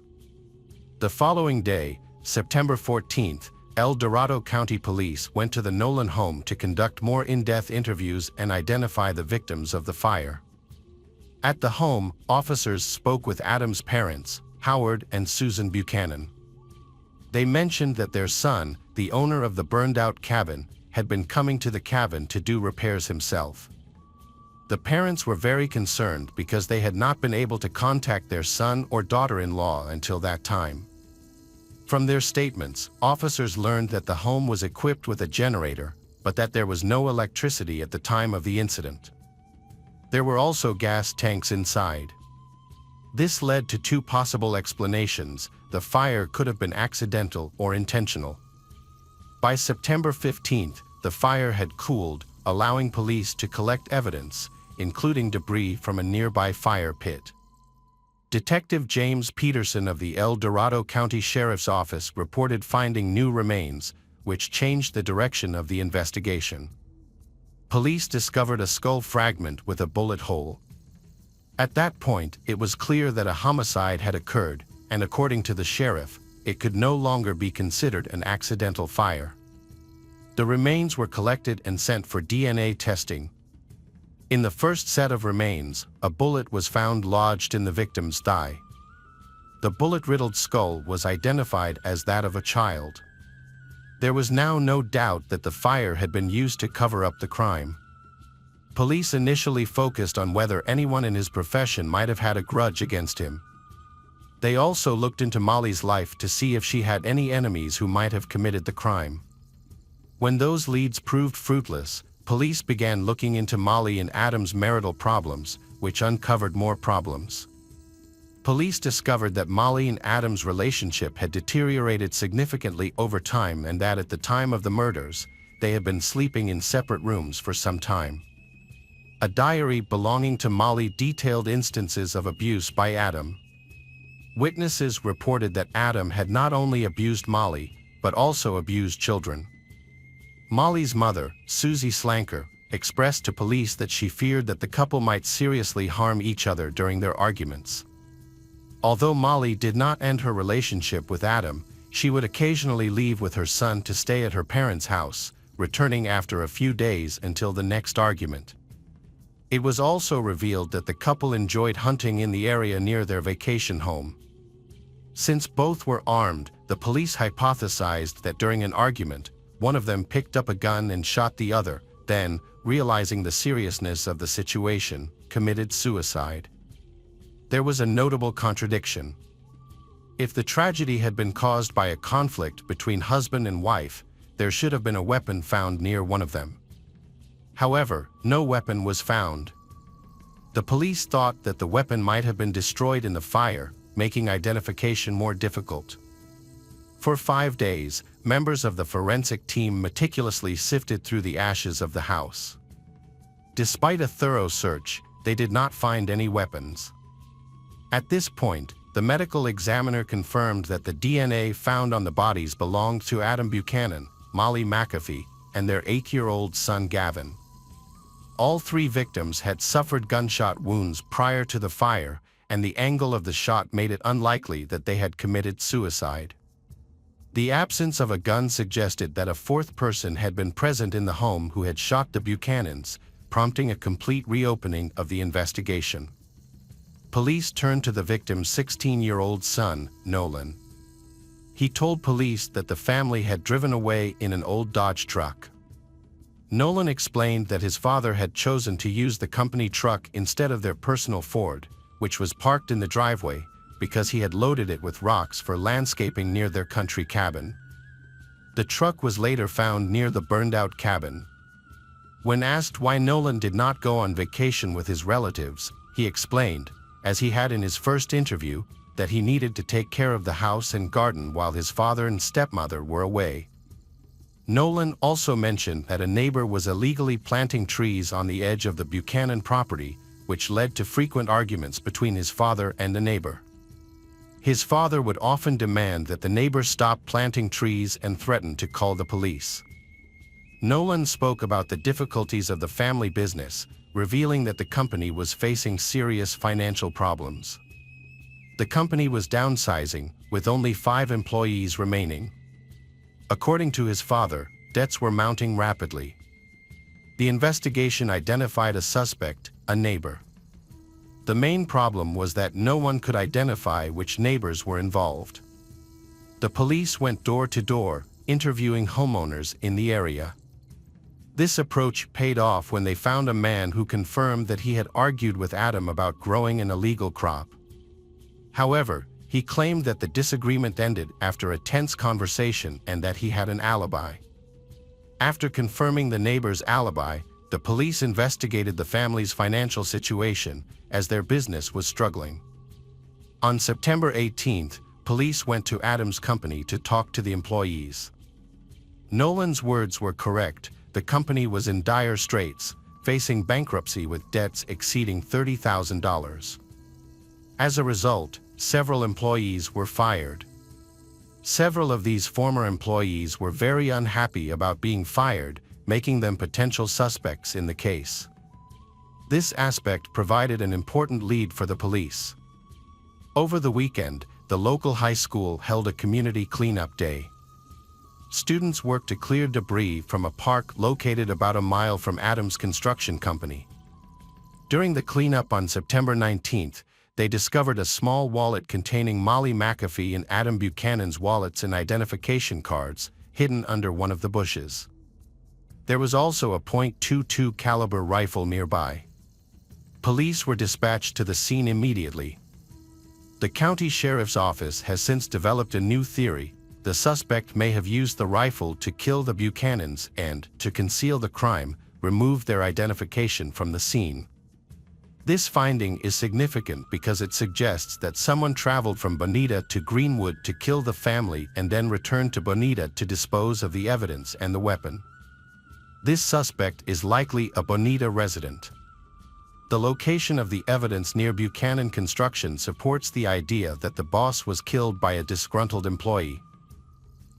The following day, September 14th, El Dorado County Police went to the Nolan home to conduct more in-depth interviews and identify the victims of the fire. At the home, officers spoke with Adam's parents, Howard and Susan Buchanan. They mentioned that their son, the owner of the burned-out cabin, had been coming to the cabin to do repairs himself. The parents were very concerned because they had not been able to contact their son or daughter-in-law until that time. From their statements, officers learned that the home was equipped with a generator, but that there was no electricity at the time of the incident. There were also gas tanks inside. This led to 2 possible explanations: the fire could have been accidental or intentional. By September 15th, the fire had cooled, allowing police to collect evidence, including debris from a nearby fire pit. Detective James Peterson of the El Dorado County Sheriff's Office reported finding new remains, which changed the direction of the investigation. Police discovered a skull fragment with a bullet hole. At that point, it was clear that a homicide had occurred, and according to the sheriff, it could no longer be considered an accidental fire. The remains were collected and sent for DNA testing. In the first set of remains, a bullet was found lodged in the victim's thigh. The bullet-riddled skull was identified as that of a child. There was now no doubt that the fire had been used to cover up the crime. Police initially focused on whether anyone in his profession might have had a grudge against him. They also looked into Molly's life to see if she had any enemies who might have committed the crime. When those leads proved fruitless, police began looking into Molly and Adam's marital problems, which uncovered more problems. Police discovered that Molly and Adam's relationship had deteriorated significantly over time and that at the time of the murders, they had been sleeping in separate rooms for some time. A diary belonging to Molly detailed instances of abuse by Adam. Witnesses reported that Adam had not only abused Molly, but also abused children. Molly's mother, Susie Slanker, expressed to police that she feared that the couple might seriously harm each other during their arguments. Although Molly did not end her relationship with Adam, she would occasionally leave with her son to stay at her parents' house, returning after a few days until the next argument. It was also revealed that the couple enjoyed hunting in the area near their vacation home. Since both were armed, the police hypothesized that during an argument, one of them picked up a gun and shot the other, then, realizing the seriousness of the situation, committed suicide. There was a notable contradiction. If the tragedy had been caused by a conflict between husband and wife, there should have been a weapon found near one of them. However, no weapon was found. The police thought that the weapon might have been destroyed in the fire, making identification more difficult. For 5 days, members of the forensic team meticulously sifted through the ashes of the house. Despite a thorough search, they did not find any weapons. At this point, the medical examiner confirmed that the DNA found on the bodies belonged to Adam Buchanan, Molly McAfee, and their 8-year-old son Gavin. All 3 victims had suffered gunshot wounds prior to the fire, and the angle of the shot made it unlikely that they had committed suicide. The absence of a gun suggested that a 4th person had been present in the home who had shot the Buchanans, prompting a complete reopening of the investigation. Police turned to the victim's 16-year-old son, Nolan. He told police that the family had driven away in an old Dodge truck. Nolan explained that his father had chosen to use the company truck instead of their personal Ford, which was parked in the driveway, because he had loaded it with rocks for landscaping near their country cabin. The truck was later found near the burned-out cabin. When asked why Nolan did not go on vacation with his relatives, he explained, as he had in his first interview, that he needed to take care of the house and garden while his father and stepmother were away. Nolan also mentioned that a neighbor was illegally planting trees on the edge of the Buchanan property, which led to frequent arguments between his father and the neighbor. His father would often demand that the neighbor stop planting trees and threaten to call the police. Nolan spoke about the difficulties of the family business, revealing that the company was facing serious financial problems. The company was downsizing, with only 5 employees remaining. According to his father, debts were mounting rapidly. The investigation identified a suspect, a neighbor. The main problem was that no one could identify which neighbors were involved. The police went door to door, interviewing homeowners in the area. This approach paid off when they found a man who confirmed that he had argued with Adam about growing an illegal crop. However, he claimed that the disagreement ended after a tense conversation and that he had an alibi. After confirming the neighbor's alibi, the police investigated the family's financial situation, as their business was struggling. On September 18th, police went to Adam's company to talk to the employees. Nolan's words were correct. The company was in dire straits, facing bankruptcy with debts exceeding $30,000. As a result, several employees were fired. Several of these former employees were very unhappy about being fired, making them potential suspects in the case. This aspect provided an important lead for the police. Over the weekend, the local high school held a community cleanup day. Students worked to clear debris from a park located about a mile from Adam's construction company. During the cleanup on September 19th, they discovered a small wallet containing Molly McAfee and Adam Buchanan's wallets and identification cards, hidden under one of the bushes. There was also a .22 caliber rifle nearby. Police were dispatched to the scene immediately. The county sheriff's office has since developed a new theory. The suspect may have used the rifle to kill the Buchanans and, to conceal the crime, remove their identification from the scene. This finding is significant because it suggests that someone traveled from Bonita to Greenwood to kill the family and then returned to Bonita to dispose of the evidence and the weapon. This suspect is likely a Bonita resident. The location of the evidence near Buchanan Construction supports the idea that the boss was killed by a disgruntled employee.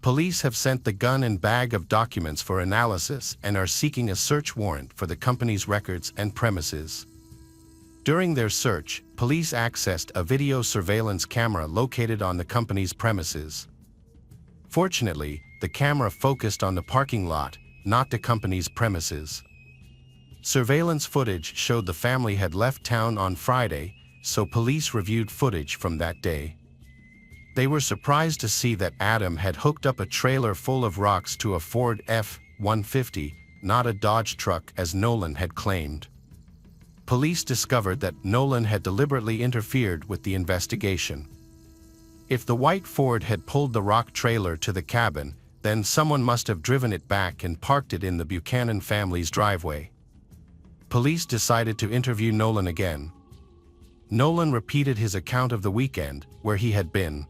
Police have sent the gun and bag of documents for analysis and are seeking a search warrant for the company's records and premises. During their search, police accessed a video surveillance camera located on the company's premises. Fortunately, the camera focused on the parking lot, not the company's premises. Surveillance footage showed the family had left town on Friday, so police reviewed footage from that day. They were surprised to see that Adam had hooked up a trailer full of rocks to a Ford F-150, not a Dodge truck as Nolan had claimed. Police discovered that Nolan had deliberately interfered with the investigation. If the white Ford had pulled the rock trailer to the cabin, then someone must have driven it back and parked it in the Buchanan family's driveway. Police decided to interview Nolan again. Nolan repeated his account of the weekend, where he had been.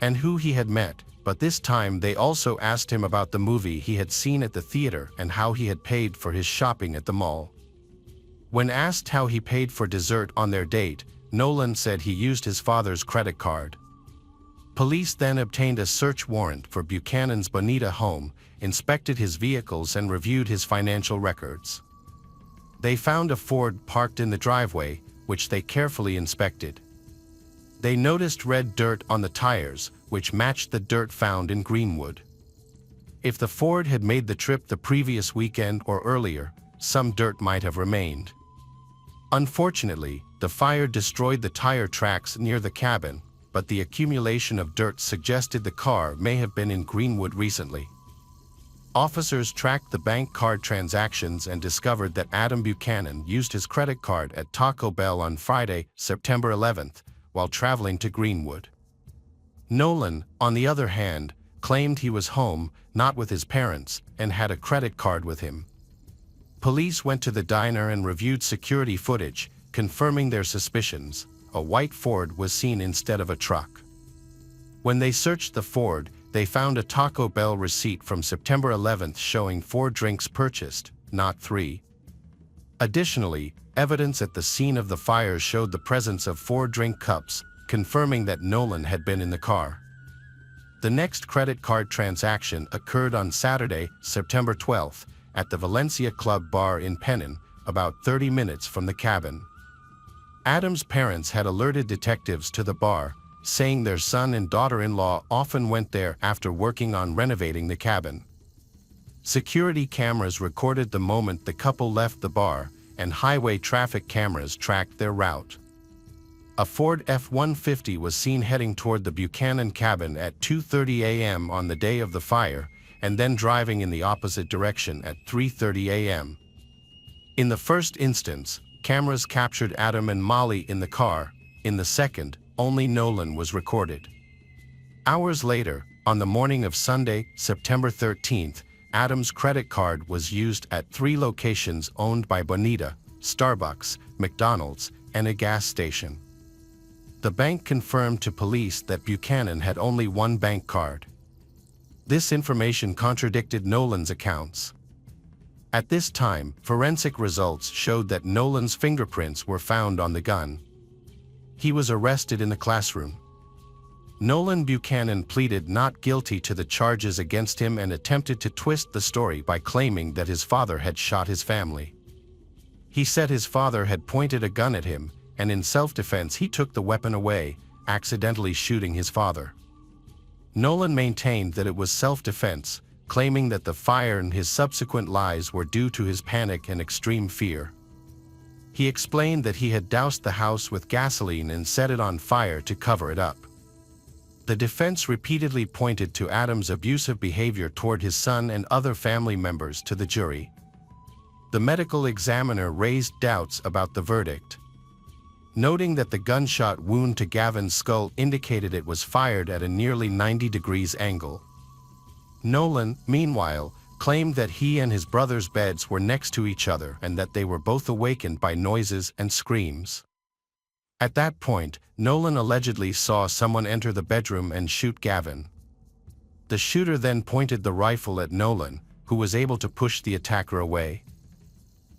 and who he had met, but this time they also asked him about the movie he had seen at the theater and how he had paid for his shopping at the mall. When asked how he paid for dessert on their date, Nolan said he used his father's credit card. Police then obtained a search warrant for Buchanan's Bonita home, inspected his vehicles and reviewed his financial records. They found a Ford parked in the driveway, which they carefully inspected. They noticed red dirt on the tires, which matched the dirt found in Greenwood. If the Ford had made the trip the previous weekend or earlier, some dirt might have remained. Unfortunately, the fire destroyed the tire tracks near the cabin, but the accumulation of dirt suggested the car may have been in Greenwood recently. Officers tracked the bank card transactions and discovered that Adam Buchanan used his credit card at Taco Bell on Friday, September 11th, while traveling to Greenwood. Nolan, on the other hand, claimed he was home, not with his parents, and had a credit card with him. Police went to the diner and reviewed security footage, confirming their suspicions. A white Ford was seen instead of a truck. When they searched the Ford, they found a Taco Bell receipt from September 11th showing 4 drinks purchased, not 3. Additionally, evidence at the scene of the fire showed the presence of 4 drink cups, confirming that Nolan had been in the car. The next credit card transaction occurred on Saturday, September 12th, at the Valencia Club Bar in Pennon, about 30 minutes from the cabin. Adam's parents had alerted detectives to the bar, saying their son and daughter-in-law often went there after working on renovating the cabin. Security cameras recorded the moment the couple left the bar, and highway traffic cameras tracked their route. A Ford F-150 was seen heading toward the Buchanan cabin at 2:30 a.m. on the day of the fire, and then driving in the opposite direction at 3:30 a.m. In the first instance, cameras captured Adam and Molly in the car. In the second, only Nolan was recorded. Hours later, on the morning of Sunday, September 13th, Adam's credit card was used at 3 locations owned by Bonita, Starbucks, McDonald's, and a gas station. The bank confirmed to police that Buchanan had only 1 bank card. This information contradicted Nolan's accounts. At this time, forensic results showed that Nolan's fingerprints were found on the gun. He was arrested in the classroom. Nolan Buchanan pleaded not guilty to the charges against him and attempted to twist the story by claiming that his father had shot his family. He said his father had pointed a gun at him, and in self-defense he took the weapon away, accidentally shooting his father. Nolan maintained that it was self-defense, claiming that the fire and his subsequent lies were due to his panic and extreme fear. He explained that he had doused the house with gasoline and set it on fire to cover it up. The defense repeatedly pointed to Adam's abusive behavior toward his son and other family members to the jury. The medical examiner raised doubts about the verdict, noting that the gunshot wound to Gavin's skull indicated it was fired at a nearly 90 degrees angle. Nolan, meanwhile, claimed that he and his brother's beds were next to each other and that they were both awakened by noises and screams. At that point, Nolan allegedly saw someone enter the bedroom and shoot Gavin. The shooter then pointed the rifle at Nolan, who was able to push the attacker away.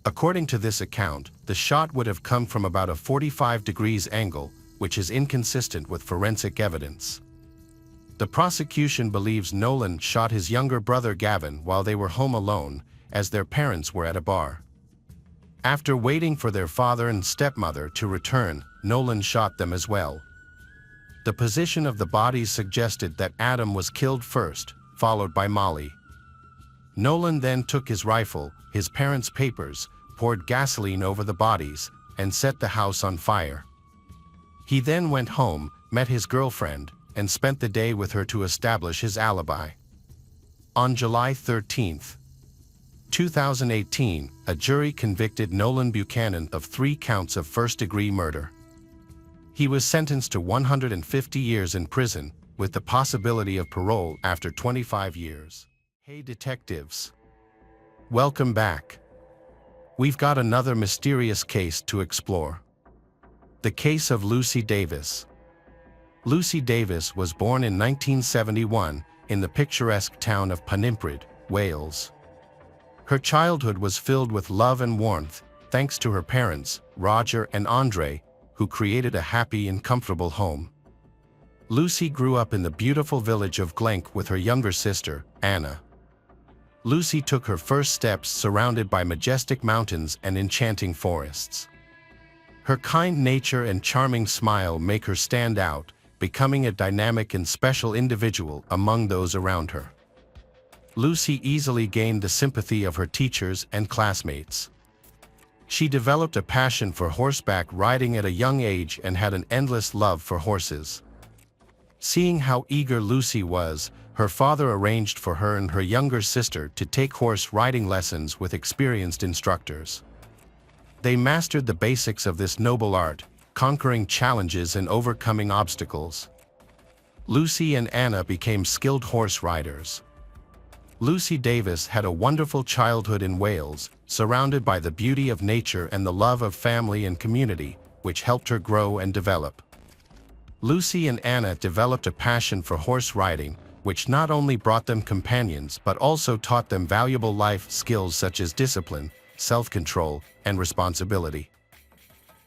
According to this account, the shot would have come from about a 45 degrees angle, which is inconsistent with forensic evidence. The prosecution believes Nolan shot his younger brother Gavin while they were home alone, as their parents were at a bar. After waiting for their father and stepmother to return, Nolan shot them as well. The position of the bodies suggested that Adam was killed first, followed by Molly. Nolan then took his rifle, his parents' papers, poured gasoline over the bodies, and set the house on fire. He then went home, met his girlfriend, and spent the day with her to establish his alibi. On July 13, 2018, a jury convicted Nolan Buchanan of 3 counts of first-degree murder. He was sentenced to 150 years in prison, with the possibility of parole after 25 years. Hey detectives! Welcome back. We've got another mysterious case to explore. The case of Lucy Davis. Lucy Davis was born in 1971 in the picturesque town of Penympryd, Wales. Her childhood was filled with love and warmth, thanks to her parents, Roger and Andre, who created a happy and comfortable home. Lucy grew up in the beautiful village of Glenk with her younger sister, Anna. Lucy took her first steps surrounded by majestic mountains and enchanting forests. Her kind nature and charming smile make her stand out, becoming a dynamic and special individual among those around her. Lucy easily gained the sympathy of her teachers and classmates. She developed a passion for horseback riding at a young age and had an endless love for horses. Seeing how eager Lucy was, her father arranged for her and her younger sister to take horse riding lessons with experienced instructors. They mastered the basics of this noble art, conquering challenges and overcoming obstacles. Lucy and Anna became skilled horse riders. Lucy Davis had a wonderful childhood in Wales, surrounded by the beauty of nature and the love of family and community, which helped her grow and develop. Lucy and Anna developed a passion for horse riding, which not only brought them companions but also taught them valuable life skills such as discipline, self-control, and responsibility.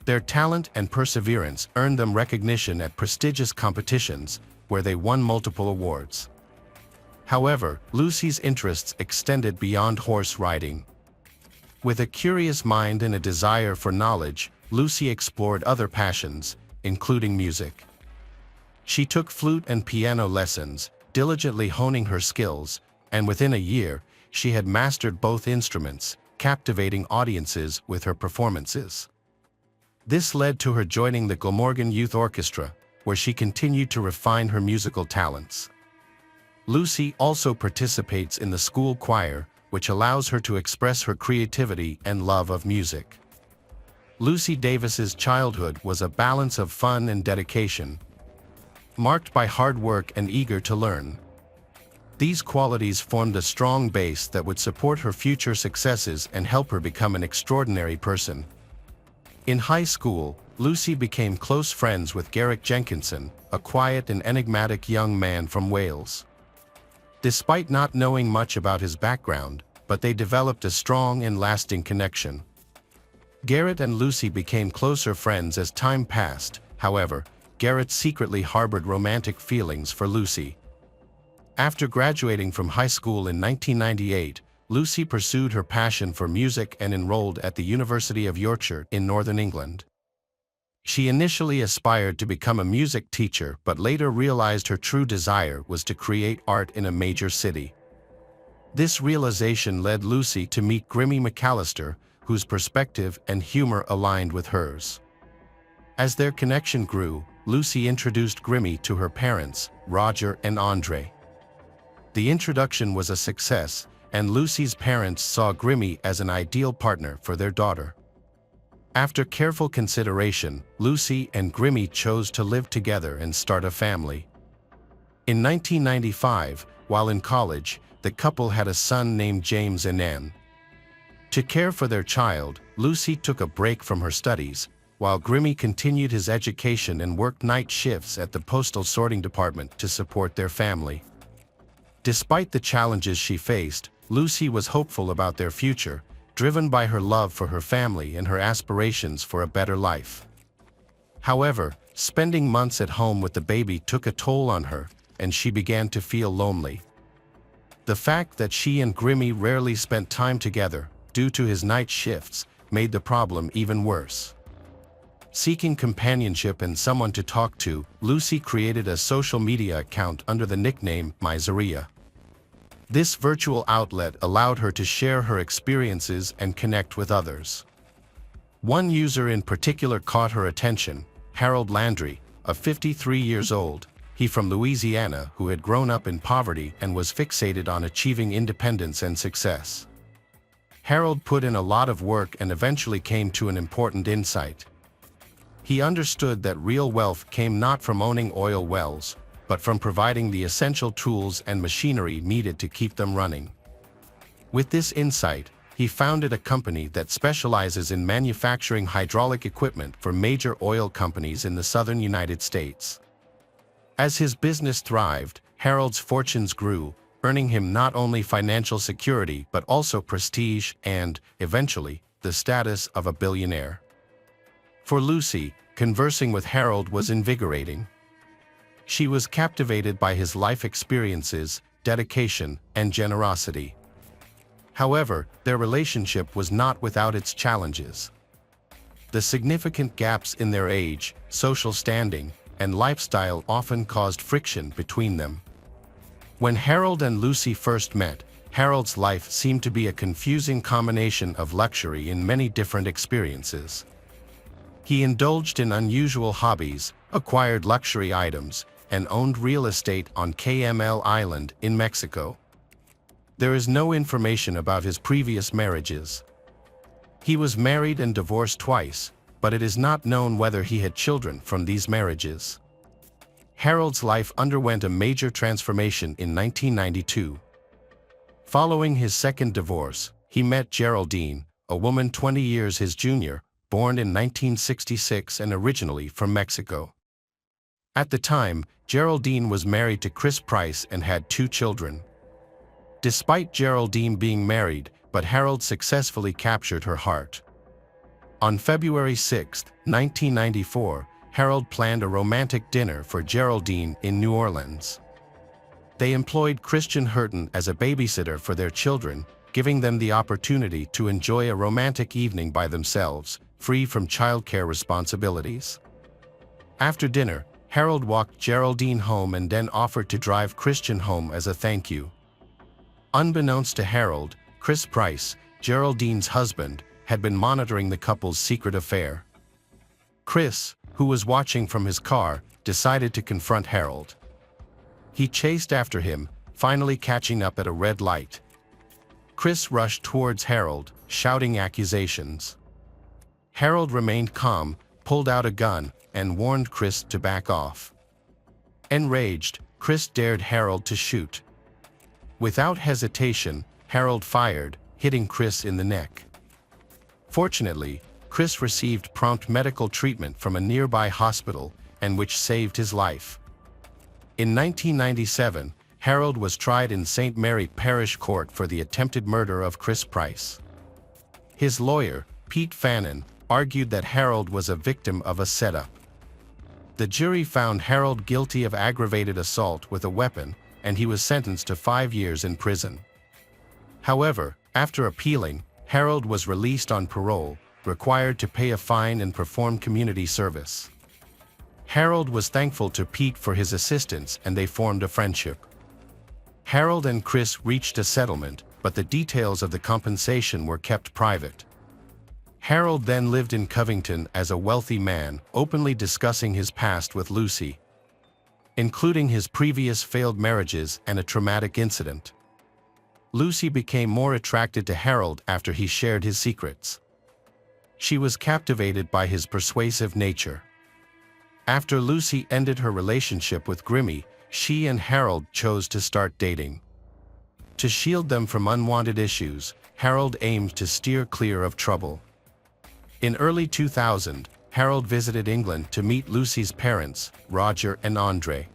Their talent and perseverance earned them recognition at prestigious competitions, where they won multiple awards. However, Lucy's interests extended beyond horse riding. With a curious mind and a desire for knowledge, Lucy explored other passions, including music. She took flute and piano lessons, diligently honing her skills, and within a year, she had mastered both instruments, captivating audiences with her performances. This led to her joining the Glamorgan Youth Orchestra, where she continued to refine her musical talents. Lucy also participates in the school choir, which allows her to express her creativity and love of music. Lucy Davis's childhood was a balance of fun and dedication, marked by hard work and eager to learn. These qualities formed a strong base that would support her future successes and help her become an extraordinary person. In high school, Lucy became close friends with Garrick Jenkinson, a quiet and enigmatic young man from Wales. Despite not knowing much about his background, but they developed a strong and lasting connection. Garrett and Lucy became closer friends as time passed. However, Garrett secretly harbored romantic feelings for Lucy. After graduating from high school in 1998, Lucy pursued her passion for music and enrolled at the University of Yorkshire in Northern England. She initially aspired to become a music teacher but later realized her true desire was to create art in a major city. This realization led Lucy to meet Grimmy McAllister, whose perspective and humor aligned with hers. As their connection grew, Lucy introduced Grimmy to her parents, Roger and Andre. The introduction was a success, and Lucy's parents saw Grimmy as an ideal partner for their daughter. After careful consideration, Lucy and Grimmy chose to live together and start a family. In 1995, while in college, the couple had a son named James and Anne. To care for their child, Lucy took a break from her studies, while Grimmy continued his education and worked night shifts at the postal sorting department to support their family. Despite the challenges she faced, Lucy was hopeful about their future, driven by her love for her family and her aspirations for a better life. However, spending months at home with the baby took a toll on her, and she began to feel lonely. The fact that she and Grimmy rarely spent time together, due to his night shifts, made the problem even worse. Seeking companionship and someone to talk to, Lucy created a social media account under the nickname Miseria. This virtual outlet allowed her to share her experiences and connect with others. One user in particular caught her attention, Harold Landry, a 53 years old, he from Louisiana who had grown up in poverty and was fixated on achieving independence and success. Harold put in a lot of work and eventually came to an important insight. He understood that real wealth came not from owning oil wells, but from providing the essential tools and machinery needed to keep them running. With this insight, he founded a company that specializes in manufacturing hydraulic equipment for major oil companies in the southern United States. As his business thrived, Harold's fortunes grew, earning him not only financial security but also prestige and, eventually, the status of a billionaire. For Lucy, conversing with Harold was invigorating. She was captivated by his life experiences, dedication, and generosity. However, their relationship was not without its challenges. The significant gaps in their age, social standing, and lifestyle often caused friction between them. When Harold and Lucy first met, Harold's life seemed to be a confusing combination of luxury in many different experiences. He indulged in unusual hobbies, acquired luxury items, and owned real estate on KML Island in Mexico. There is no information about his previous marriages. He was married and divorced twice, but it is not known whether he had children from these marriages. Harold's life underwent a major transformation in 1992. Following his second divorce, he met Geraldine, a woman 20 years his junior, born in 1966 and originally from Mexico. At the time, Geraldine was married to Chris Price and had 2 children. Despite Geraldine being married, but Harold successfully captured her heart. On February 6, 1994, Harold planned a romantic dinner for Geraldine in New Orleans. They employed Christian Hurton as a babysitter for their children, giving them the opportunity to enjoy a romantic evening by themselves, free from childcare responsibilities. After dinner, Harold walked Geraldine home and then offered to drive Christian home as a thank you. Unbeknownst to Harold, Chris Price, Geraldine's husband, had been monitoring the couple's secret affair. Chris, who was watching from his car, decided to confront Harold. He chased after him, finally catching up at a red light. Chris rushed towards Harold, shouting accusations. Harold remained calm, pulled out a gun, and warned Chris to back off. Enraged, Chris dared Harold to shoot. Without hesitation, Harold fired, hitting Chris in the neck. Fortunately, Chris received prompt medical treatment from a nearby hospital, and which saved his life. In 1997, Harold was tried in St. Mary Parish Court for the attempted murder of Chris Price. His lawyer, Pete Fannin, argued that Harold was a victim of a setup. The jury found Harold guilty of aggravated assault with a weapon, and he was sentenced to 5 years in prison. However, after appealing, Harold was released on parole, required to pay a fine and perform community service. Harold was thankful to Pete for his assistance and they formed a friendship. Harold and Chris reached a settlement, but the details of the compensation were kept private. Harold then lived in Covington as a wealthy man, openly discussing his past with Lucy, including his previous failed marriages and a traumatic incident. Lucy became more attracted to Harold after he shared his secrets. She was captivated by his persuasive nature. After Lucy ended her relationship with Grimmy, she and Harold chose to start dating. To shield them from unwanted issues, Harold aimed to steer clear of trouble. In early 2000, Harold visited England to meet Lucy's parents, Roger and Andre.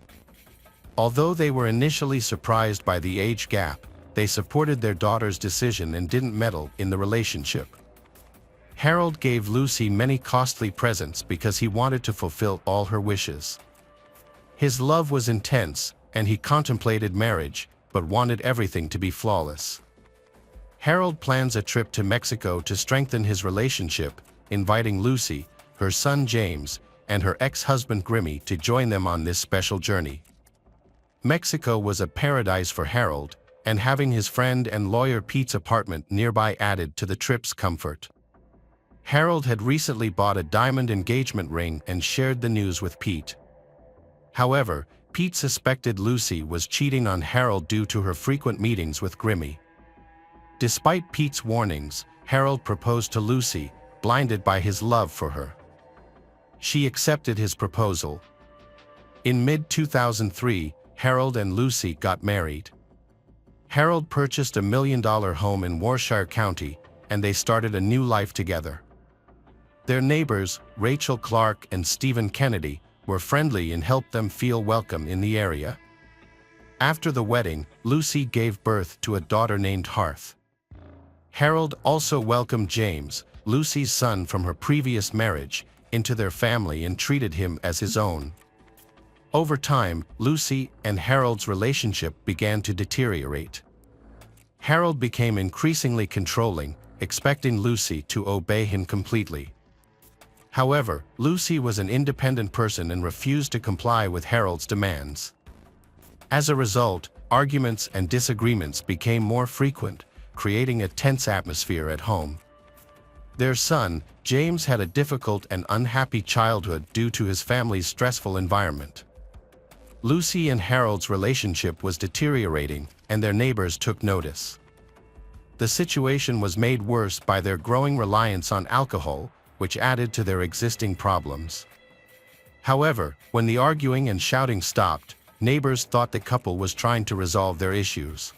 Although they were initially surprised by the age gap, they supported their daughter's decision and didn't meddle in the relationship. Harold gave Lucy many costly presents because he wanted to fulfill all her wishes. His love was intense, and he contemplated marriage, but wanted everything to be flawless. Harold plans a trip to Mexico to strengthen his relationship, inviting Lucy, her son James, and her ex-husband Grimmy to join them on this special journey. Mexico was a paradise for Harold, and having his friend and lawyer Pete's apartment nearby added to the trip's comfort. Harold had recently bought a diamond engagement ring and shared the news with Pete. However, Pete suspected Lucy was cheating on Harold due to her frequent meetings with Grimmy. Despite Pete's warnings, Harold proposed to Lucy, blinded by his love for her. She accepted his proposal. In mid-2003, Harold and Lucy got married. Harold purchased $1 million home in Warshire County, and they started a new life together. Their neighbors, Rachel Clark and Stephen Kennedy, were friendly and helped them feel welcome in the area. After the wedding, Lucy gave birth to a daughter named Harth. Harold also welcomed James, Lucy's son from her previous marriage, into their family and treated him as his own. Over time, Lucy and Harold's relationship began to deteriorate. Harold became increasingly controlling, expecting Lucy to obey him completely. However, Lucy was an independent person and refused to comply with Harold's demands. As a result, arguments and disagreements became more frequent, creating a tense atmosphere at home. Their son, James, had a difficult and unhappy childhood due to his family's stressful environment. Lucy and Harold's relationship was deteriorating, and their neighbors took notice. The situation was made worse by their growing reliance on alcohol, which added to their existing problems. However, when the arguing and shouting stopped, neighbors thought the couple was trying to resolve their issues.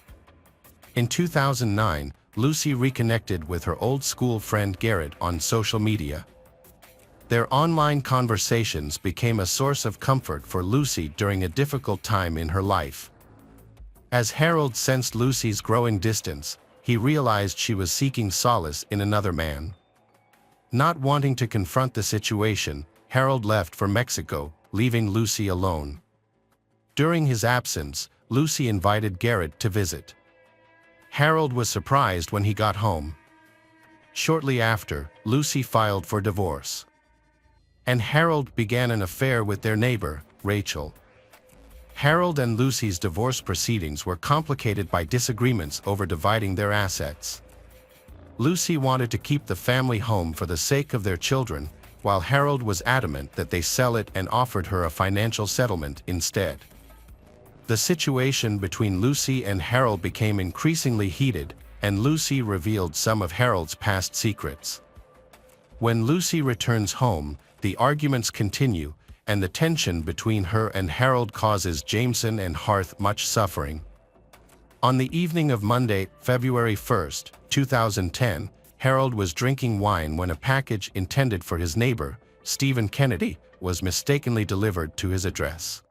In 2009, Lucy reconnected with her old school friend Garrett on social media. Their online conversations became a source of comfort for Lucy during a difficult time in her life. As Harold sensed Lucy's growing distance, he realized she was seeking solace in another man. Not wanting to confront the situation, Harold left for Mexico, leaving Lucy alone. During his absence, Lucy invited Garrett to visit. Harold was surprised when he got home. Shortly after, Lucy filed for divorce. And Harold began an affair with their neighbor, Rachel. Harold and Lucy's divorce proceedings were complicated by disagreements over dividing their assets. Lucy wanted to keep the family home for the sake of their children, while Harold was adamant that they sell it and offered her a financial settlement instead. The situation between Lucy and Harold became increasingly heated, and Lucy revealed some of Harold's past secrets. When Lucy returns home, the arguments continue, and the tension between her and Harold causes Jameson and Harth much suffering. On the evening of Monday, February 1, 2010, Harold was drinking wine when a package intended for his neighbor, Stephen Kennedy, was mistakenly delivered to his address.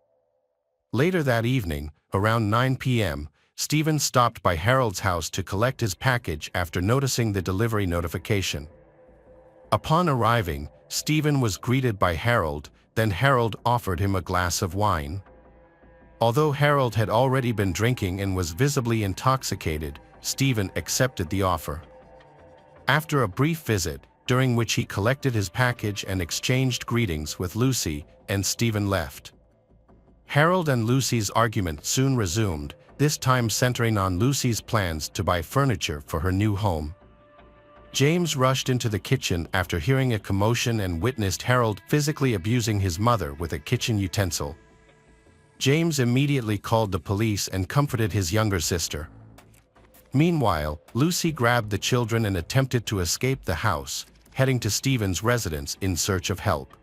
Later that evening, around 9 p.m., Stephen stopped by Harold's house to collect his package after noticing the delivery notification. Upon arriving, Stephen was greeted by Harold, then Harold offered him a glass of wine. Although Harold had already been drinking and was visibly intoxicated, Stephen accepted the offer. After a brief visit, during which he collected his package and exchanged greetings with Lucy, and Stephen left. Harold and Lucy's argument soon resumed, this time centering on Lucy's plans to buy furniture for her new home. James rushed into the kitchen after hearing a commotion and witnessed Harold physically abusing his mother with a kitchen utensil. James immediately called the police and comforted his younger sister. Meanwhile, Lucy grabbed the children and attempted to escape the house, heading to Stephen's residence in search of help.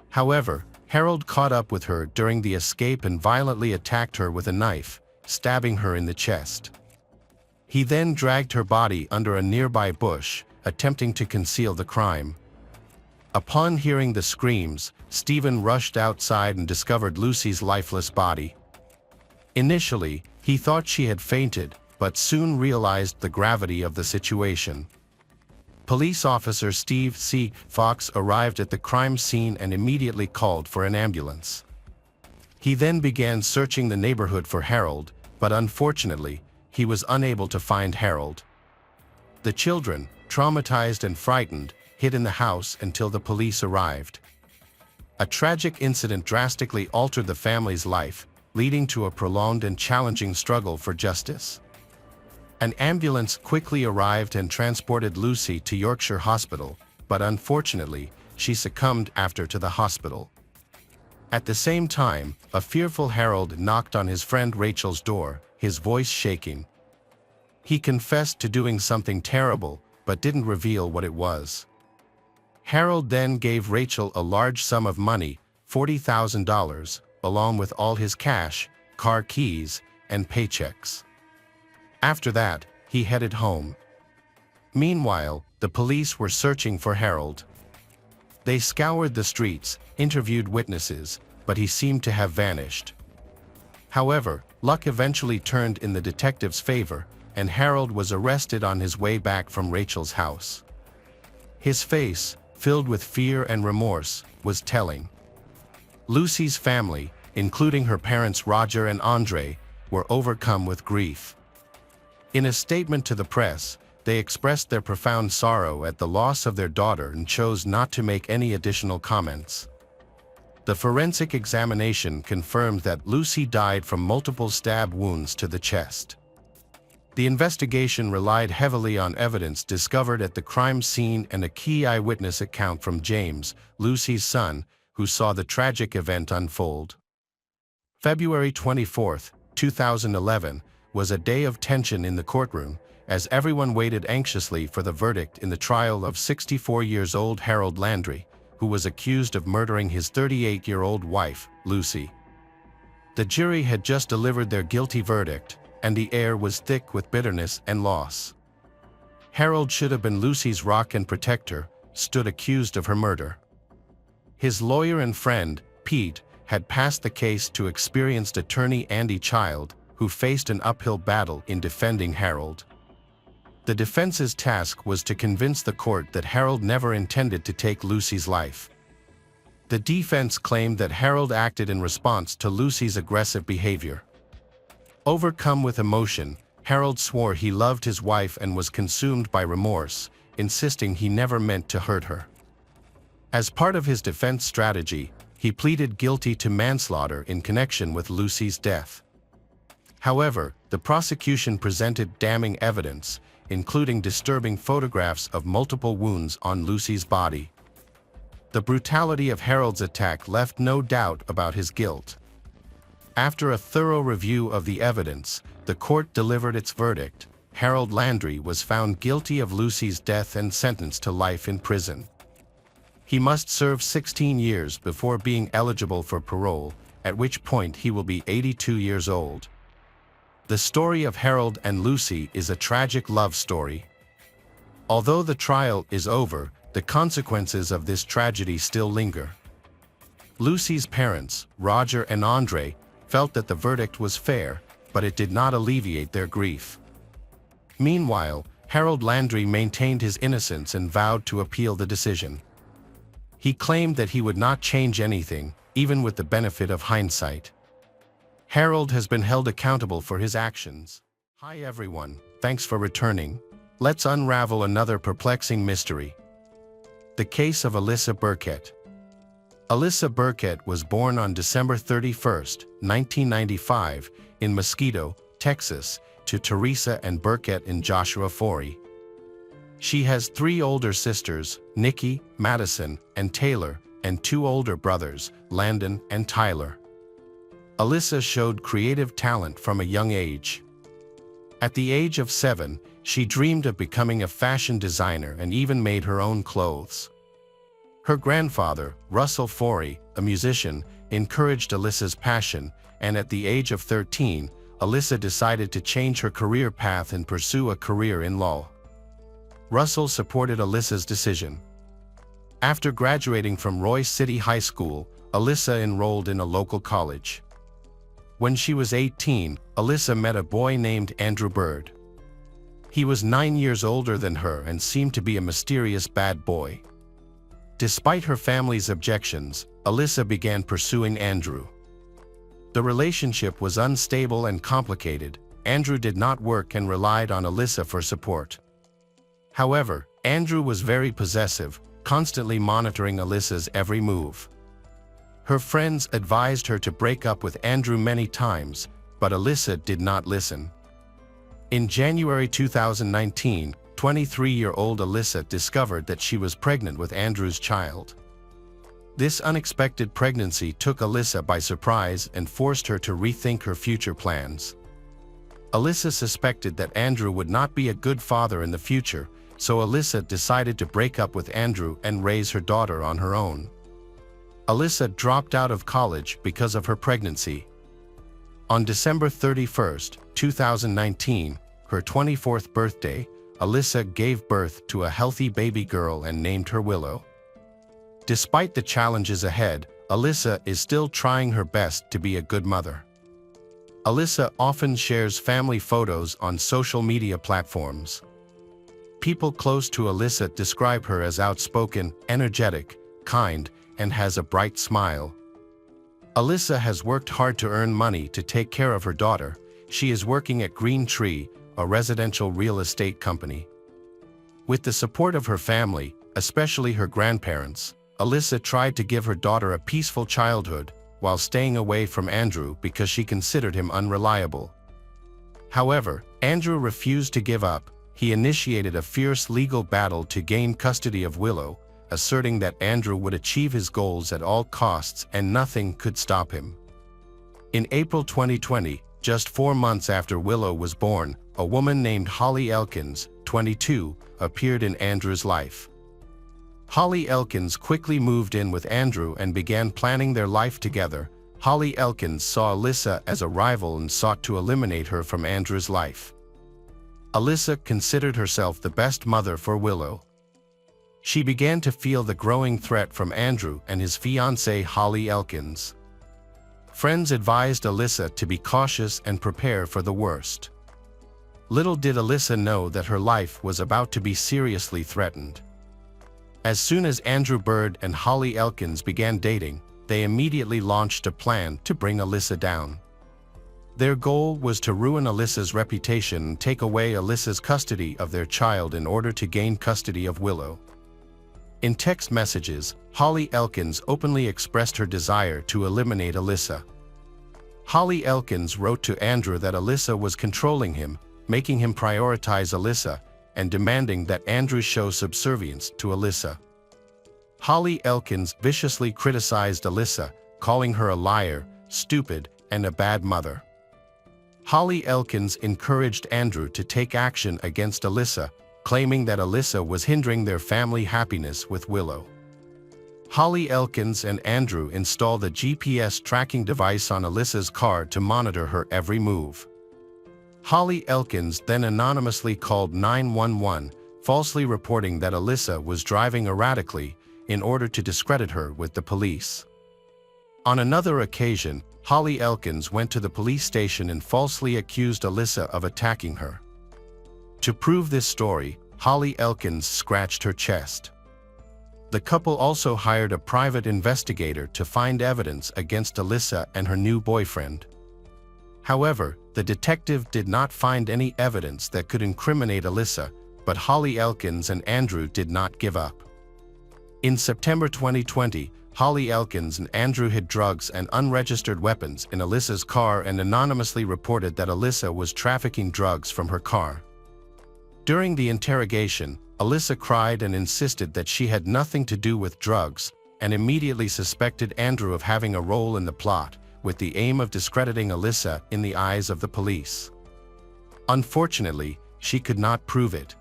However, Harold caught up with her during the escape and violently attacked her with a knife, stabbing her in the chest. He then dragged her body under a nearby bush, attempting to conceal the crime. Upon hearing the screams, Stephen rushed outside and discovered Lucy's lifeless body. Initially, he thought she had fainted, but soon realized the gravity of the situation. Police officer Steve C. Fox arrived at the crime scene and immediately called for an ambulance. He then began searching the neighborhood for Harold, but unfortunately, he was unable to find Harold. The children, traumatized and frightened, hid in the house until the police arrived. A tragic incident drastically altered the family's life, leading to a prolonged and challenging struggle for justice. An ambulance quickly arrived and transported Lucy to Yorkshire Hospital, but unfortunately, she succumbed after to the hospital. At the same time, a fearful Harold knocked on his friend Rachel's door, his voice shaking. He confessed to doing something terrible, but didn't reveal what it was. Harold then gave Rachel a large sum of money, $40,000, along with all his cash, car keys, and paychecks. After that, he headed home. Meanwhile, the police were searching for Harold. They scoured the streets, interviewed witnesses, but he seemed to have vanished. However, luck eventually turned in the detective's favor, and Harold was arrested on his way back from Rachel's house. His face, filled with fear and remorse, was telling. Lucy's family, including her parents Roger and Andre, were overcome with grief. In a statement to the press, they expressed their profound sorrow at the loss of their daughter and chose not to make any additional comments. The forensic examination confirmed that Lucy died from multiple stab wounds to the chest. The investigation relied heavily on evidence discovered at the crime scene and a key eyewitness account from James, Lucy's son, who saw the tragic event unfold. February 24, 2011, was a day of tension in the courtroom, as everyone waited anxiously for the verdict in the trial of 64-year-old Harold Landry, who was accused of murdering his 38-year-old wife, Lucy. The jury had just delivered their guilty verdict, and the air was thick with bitterness and loss. Harold should have been Lucy's rock and protector, stood accused of her murder. His lawyer and friend, Pete, had passed the case to experienced attorney Andy Child, who faced an uphill battle in defending Harold. The defense's task was to convince the court that Harold never intended to take Lucy's life. The defense claimed that Harold acted in response to Lucy's aggressive behavior. Overcome with emotion, Harold swore he loved his wife and was consumed by remorse, insisting he never meant to hurt her. As part of his defense strategy, he pleaded guilty to manslaughter in connection with Lucy's death. However, the prosecution presented damning evidence, including disturbing photographs of multiple wounds on Lucy's body. The brutality of Harold's attack left no doubt about his guilt. After a thorough review of the evidence, the court delivered its verdict. Harold Landry was found guilty of Lucy's death and sentenced to life in prison. He must serve 16 years before being eligible for parole, at which point he will be 82 years old. The story of Harold and Lucy is a tragic love story. Although the trial is over, the consequences of this tragedy still linger. Lucy's parents, Roger and Andre, felt that the verdict was fair, but it did not alleviate their grief. Meanwhile, Harold Landry maintained his innocence and vowed to appeal the decision. He claimed that he would not change anything, even with the benefit of hindsight. Harold has been held accountable for his actions. Hi everyone, thanks for returning. Let's unravel another perplexing mystery. The case of Alyssa Burkett. Alyssa Burkett was born on December 31, 1995, in Mosquito, Texas, to Teresa and Burkett and Joshua Forey. She has 3 older sisters, Nikki, Madison, and Taylor, and 2 older brothers, Landon and Tyler. Alyssa showed creative talent from a young age. At the age of 7, she dreamed of becoming a fashion designer and even made her own clothes. Her grandfather, Russell Forey, a musician, encouraged Alyssa's passion, and at the age of 13, Alyssa decided to change her career path and pursue a career in law. Russell supported Alyssa's decision. After graduating from Royce City High School, Alyssa enrolled in a local college. When she was 18, Alyssa met a boy named Andrew Bird. He was 9 years older than her and seemed to be a mysterious bad boy. Despite her family's objections, Alyssa began pursuing Andrew. The relationship was unstable and complicated. Andrew did not work and relied on Alyssa for support. However, Andrew was very possessive, constantly monitoring Alyssa's every move. Her friends advised her to break up with Andrew many times, but Alyssa did not listen. In January 2019, 23-year-old Alyssa discovered that she was pregnant with Andrew's child. This unexpected pregnancy took Alyssa by surprise and forced her to rethink her future plans. Alyssa suspected that Andrew would not be a good father in the future, so Alyssa decided to break up with Andrew and raise her daughter on her own. Alyssa dropped out of college because of her pregnancy. On December 31, 2019, her 24th birthday, Alyssa gave birth to a healthy baby girl and named her Willow. Despite the challenges ahead, Alyssa is still trying her best to be a good mother. Alyssa often shares family photos on social media platforms. People close to Alyssa describe her as outspoken, energetic, kind, and has a bright smile. Alyssa has worked hard to earn money to take care of her daughter. She is working at Green Tree, a residential real estate company. With the support of her family, especially her grandparents, Alyssa tried to give her daughter a peaceful childhood while staying away from Andrew because she considered him unreliable. However, Andrew refused to give up. He initiated a fierce legal battle to gain custody of Willow, asserting that Andrew would achieve his goals at all costs and nothing could stop him. In April 2020, just 4 months after Willow was born, a woman named Holly Elkins, 22, appeared in Andrew's life. Holly Elkins quickly moved in with Andrew and began planning their life together. Holly Elkins saw Alyssa as a rival and sought to eliminate her from Andrew's life. Alyssa considered herself the best mother for Willow. She began to feel the growing threat from Andrew and his fiancée Holly Elkins. Friends advised Alyssa to be cautious and prepare for the worst. Little did Alyssa know that her life was about to be seriously threatened. As soon as Andrew Bird and Holly Elkins began dating, they immediately launched a plan to bring Alyssa down. Their goal was to ruin Alyssa's reputation and take away Alyssa's custody of their child in order to gain custody of Willow. In text messages, Holly Elkins openly expressed her desire to eliminate Alyssa. Holly Elkins wrote to Andrew that Alyssa was controlling him, making him prioritize Alyssa, and demanding that Andrew show subservience to Alyssa. Holly Elkins viciously criticized Alyssa, calling her a liar, stupid, and a bad mother. Holly Elkins encouraged Andrew to take action against Alyssa, claiming that Alyssa was hindering their family happiness with Willow. Holly Elkins and Andrew installed a GPS tracking device on Alyssa's car to monitor her every move. Holly Elkins then anonymously called 911, falsely reporting that Alyssa was driving erratically in order to discredit her with the police. On another occasion, Holly Elkins went to the police station and falsely accused Alyssa of attacking her. To prove this story, Holly Elkins scratched her chest. The couple also hired a private investigator to find evidence against Alyssa and her new boyfriend. However, the detective did not find any evidence that could incriminate Alyssa, but Holly Elkins and Andrew did not give up. In September 2020, Holly Elkins and Andrew hid drugs and unregistered weapons in Alyssa's car and anonymously reported that Alyssa was trafficking drugs from her car. During the interrogation, Alyssa cried and insisted that she had nothing to do with drugs and immediately suspected Andrew of having a role in the plot, with the aim of discrediting Alyssa in the eyes of the police. Unfortunately, she could not prove it.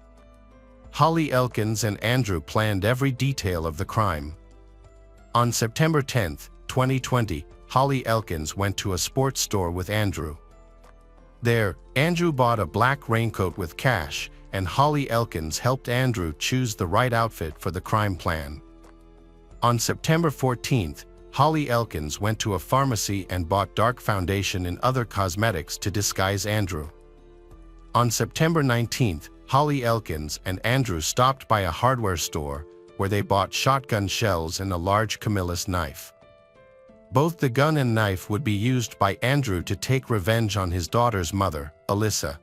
Holly Elkins and Andrew planned every detail of the crime. On September 10, 2020, Holly Elkins went to a sports store with Andrew. There, Andrew bought a black raincoat with cash, and Holly Elkins helped Andrew choose the right outfit for the crime plan. On September 14, Holly Elkins went to a pharmacy and bought dark foundation and other cosmetics to disguise Andrew. On September 19, Holly Elkins and Andrew stopped by a hardware store where they bought shotgun shells and a large Camillus knife. Both the gun and knife would be used by Andrew to take revenge on his daughter's mother, Alyssa.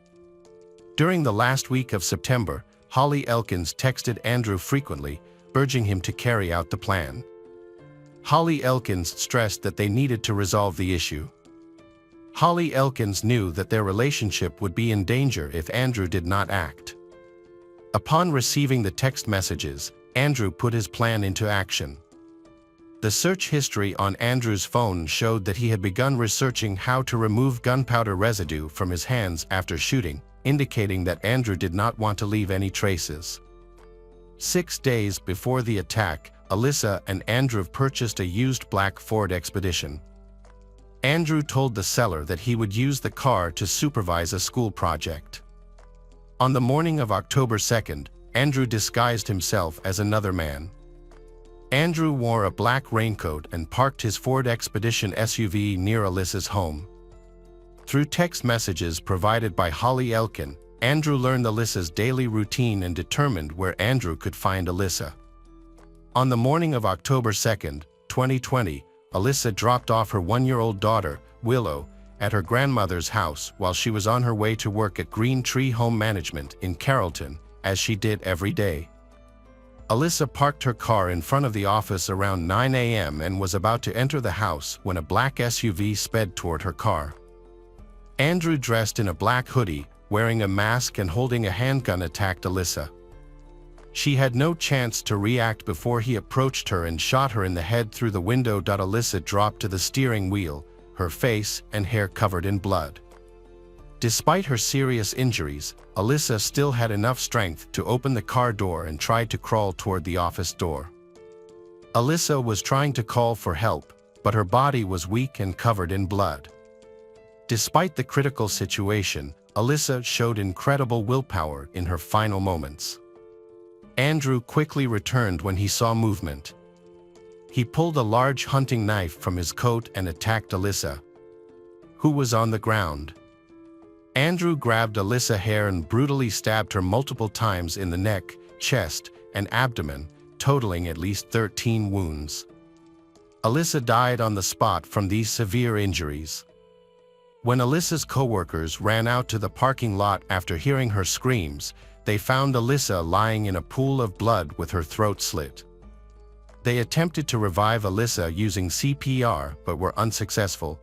During the last week of September, Holly Elkins texted Andrew frequently, urging him to carry out the plan. Holly Elkins stressed that they needed to resolve the issue. Holly Elkins knew that their relationship would be in danger if Andrew did not act. Upon receiving the text messages, Andrew put his plan into action. The search history on Andrew's phone showed that he had begun researching how to remove gunpowder residue from his hands after shooting, indicating that Andrew did not want to leave any traces. 6 days before the attack, Alyssa and Andrew purchased a used black Ford Expedition. Andrew told the seller that he would use the car to supervise a school project. On the morning of October 2nd, Andrew disguised himself as another man. Andrew wore a black raincoat and parked his Ford Expedition SUV near Alyssa's home. Through text messages provided by Holly Elkin, Andrew learned Alyssa's daily routine and determined where Andrew could find Alyssa. On the morning of October 2, 2020, Alyssa dropped off her one-year-old daughter, Willow, at her grandmother's house while she was on her way to work at Green Tree Home Management in Carrollton, as she did every day. Alyssa parked her car in front of the office around 9 a.m. and was about to enter the house when a black SUV sped toward her car. Andrew, dressed in a black hoodie, wearing a mask and holding a handgun, attacked Alyssa. She had no chance to react before he approached her and shot her in the head through the window. Alyssa dropped to the steering wheel, her face and hair covered in blood. Despite her serious injuries, Alyssa still had enough strength to open the car door and tried to crawl toward the office door. Alyssa was trying to call for help, but her body was weak and covered in blood. Despite the critical situation, Alyssa showed incredible willpower in her final moments. Andrew quickly returned when he saw movement. He pulled a large hunting knife from his coat and attacked Alyssa, who was on the ground. Andrew grabbed Alyssa's hair and brutally stabbed her multiple times in the neck, chest, and abdomen, totaling at least 13 wounds. Alyssa died on the spot from these severe injuries. When Alyssa's coworkers ran out to the parking lot after hearing her screams, they found Alyssa lying in a pool of blood with her throat slit. They attempted to revive Alyssa using CPR but were unsuccessful.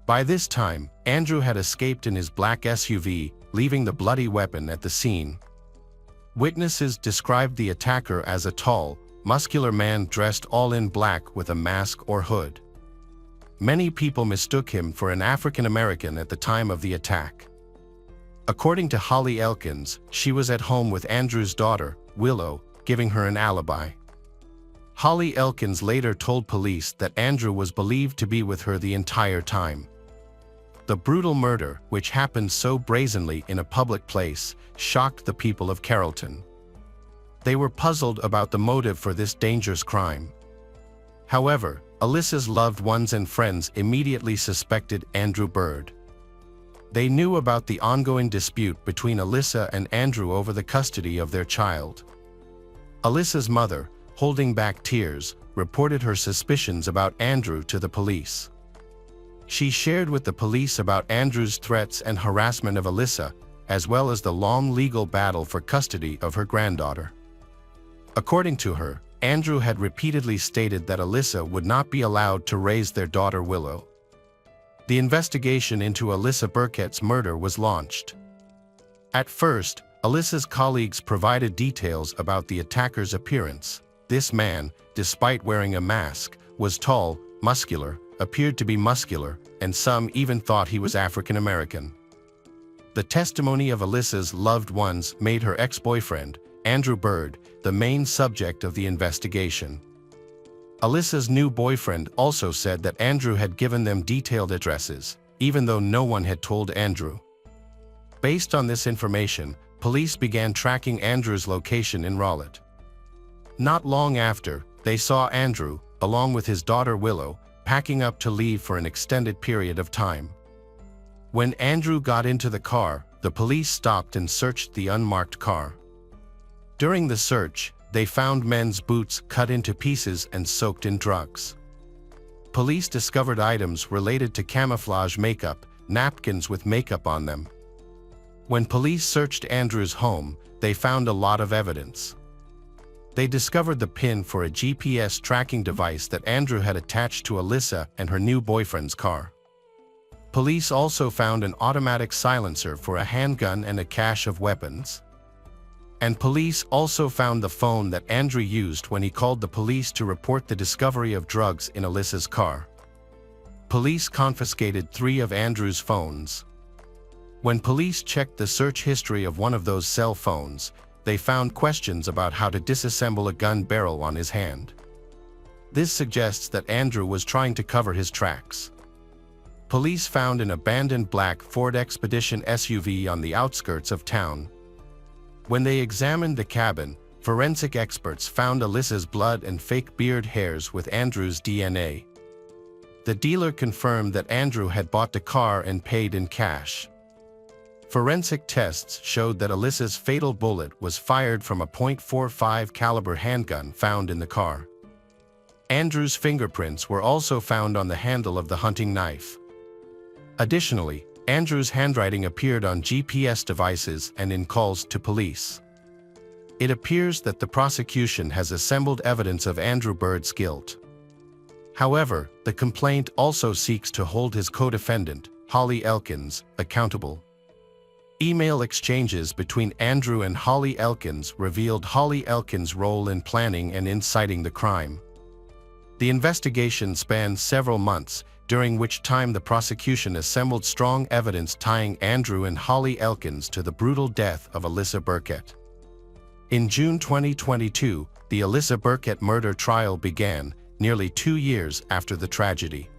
By this time, Andrew had escaped in his black SUV, leaving the bloody weapon at the scene. Witnesses described the attacker as a tall, muscular man dressed all in black with a mask or hood. Many people mistook him for an African American at the time of the attack. According to Holly Elkins, she was at home with Andrew's daughter, Willow, giving her an alibi. Holly Elkins later told police that Andrew was believed to be with her the entire time. The brutal murder, which happened so brazenly in a public place, shocked the people of Carrollton. They were puzzled about the motive for this dangerous crime. However, Alyssa's loved ones and friends immediately suspected Andrew Bird. They knew about the ongoing dispute between Alyssa and Andrew over the custody of their child. Alyssa's mother, holding back tears, reported her suspicions about Andrew to the police. She shared with the police about Andrew's threats and harassment of Alyssa, as well as the long legal battle for custody of her granddaughter. According to her, Andrew had repeatedly stated that Alyssa would not be allowed to raise their daughter Willow. The investigation into Alyssa Burkett's murder was launched. At first, Alyssa's colleagues provided details about the attacker's appearance. This man, despite wearing a mask, was tall, muscular, appeared to be muscular, and some even thought he was African American. The testimony of Alyssa's loved ones made her ex-boyfriend, Andrew Bird, the main subject of the investigation. Alyssa's new boyfriend also said that Andrew had given them detailed addresses, even though no one had told Andrew. Based on this information, police began tracking Andrew's location in Rowlett. Not long after, they saw Andrew, along with his daughter Willow, packing up to leave for an extended period of time. When Andrew got into the car, the police stopped and searched the unmarked car. During the search, they found men's boots cut into pieces and soaked in drugs. Police discovered items related to camouflage makeup, napkins with makeup on them. When police searched Andrew's home, they found a lot of evidence. They discovered the pin for a GPS tracking device that Andrew had attached to Alyssa and her new boyfriend's car. Police also found an automatic silencer for a handgun and a cache of weapons. And police also found the phone that Andrew used when he called the police to report the discovery of drugs in Alyssa's car. Police confiscated 3 of Andrew's phones. When police checked the search history of one of those cell phones, they found questions about how to disassemble a gun barrel on his hand. This suggests that Andrew was trying to cover his tracks. Police found an abandoned black Ford Expedition SUV on the outskirts of town. When they examined the cabin, forensic experts found Alyssa's blood and fake beard hairs with Andrew's DNA. The dealer confirmed that Andrew had bought the car and paid in cash. Forensic tests showed that Alyssa's fatal bullet was fired from a .45 caliber handgun found in the car. Andrew's fingerprints were also found on the handle of the hunting knife. Additionally, Andrew's handwriting appeared on GPS devices and in calls to police. It appears that the prosecution has assembled evidence of Andrew Bird's guilt. However, the complaint also seeks to hold his co-defendant, Holly Elkins, accountable. Email exchanges between Andrew and Holly Elkins revealed Holly Elkins' role in planning and inciting the crime. The investigation spanned several months, during which time the prosecution assembled strong evidence tying Andrew and Holly Elkins to the brutal death of Alyssa Burkett. In June 2022, the Alyssa Burkett murder trial began, nearly 2 years after the tragedy.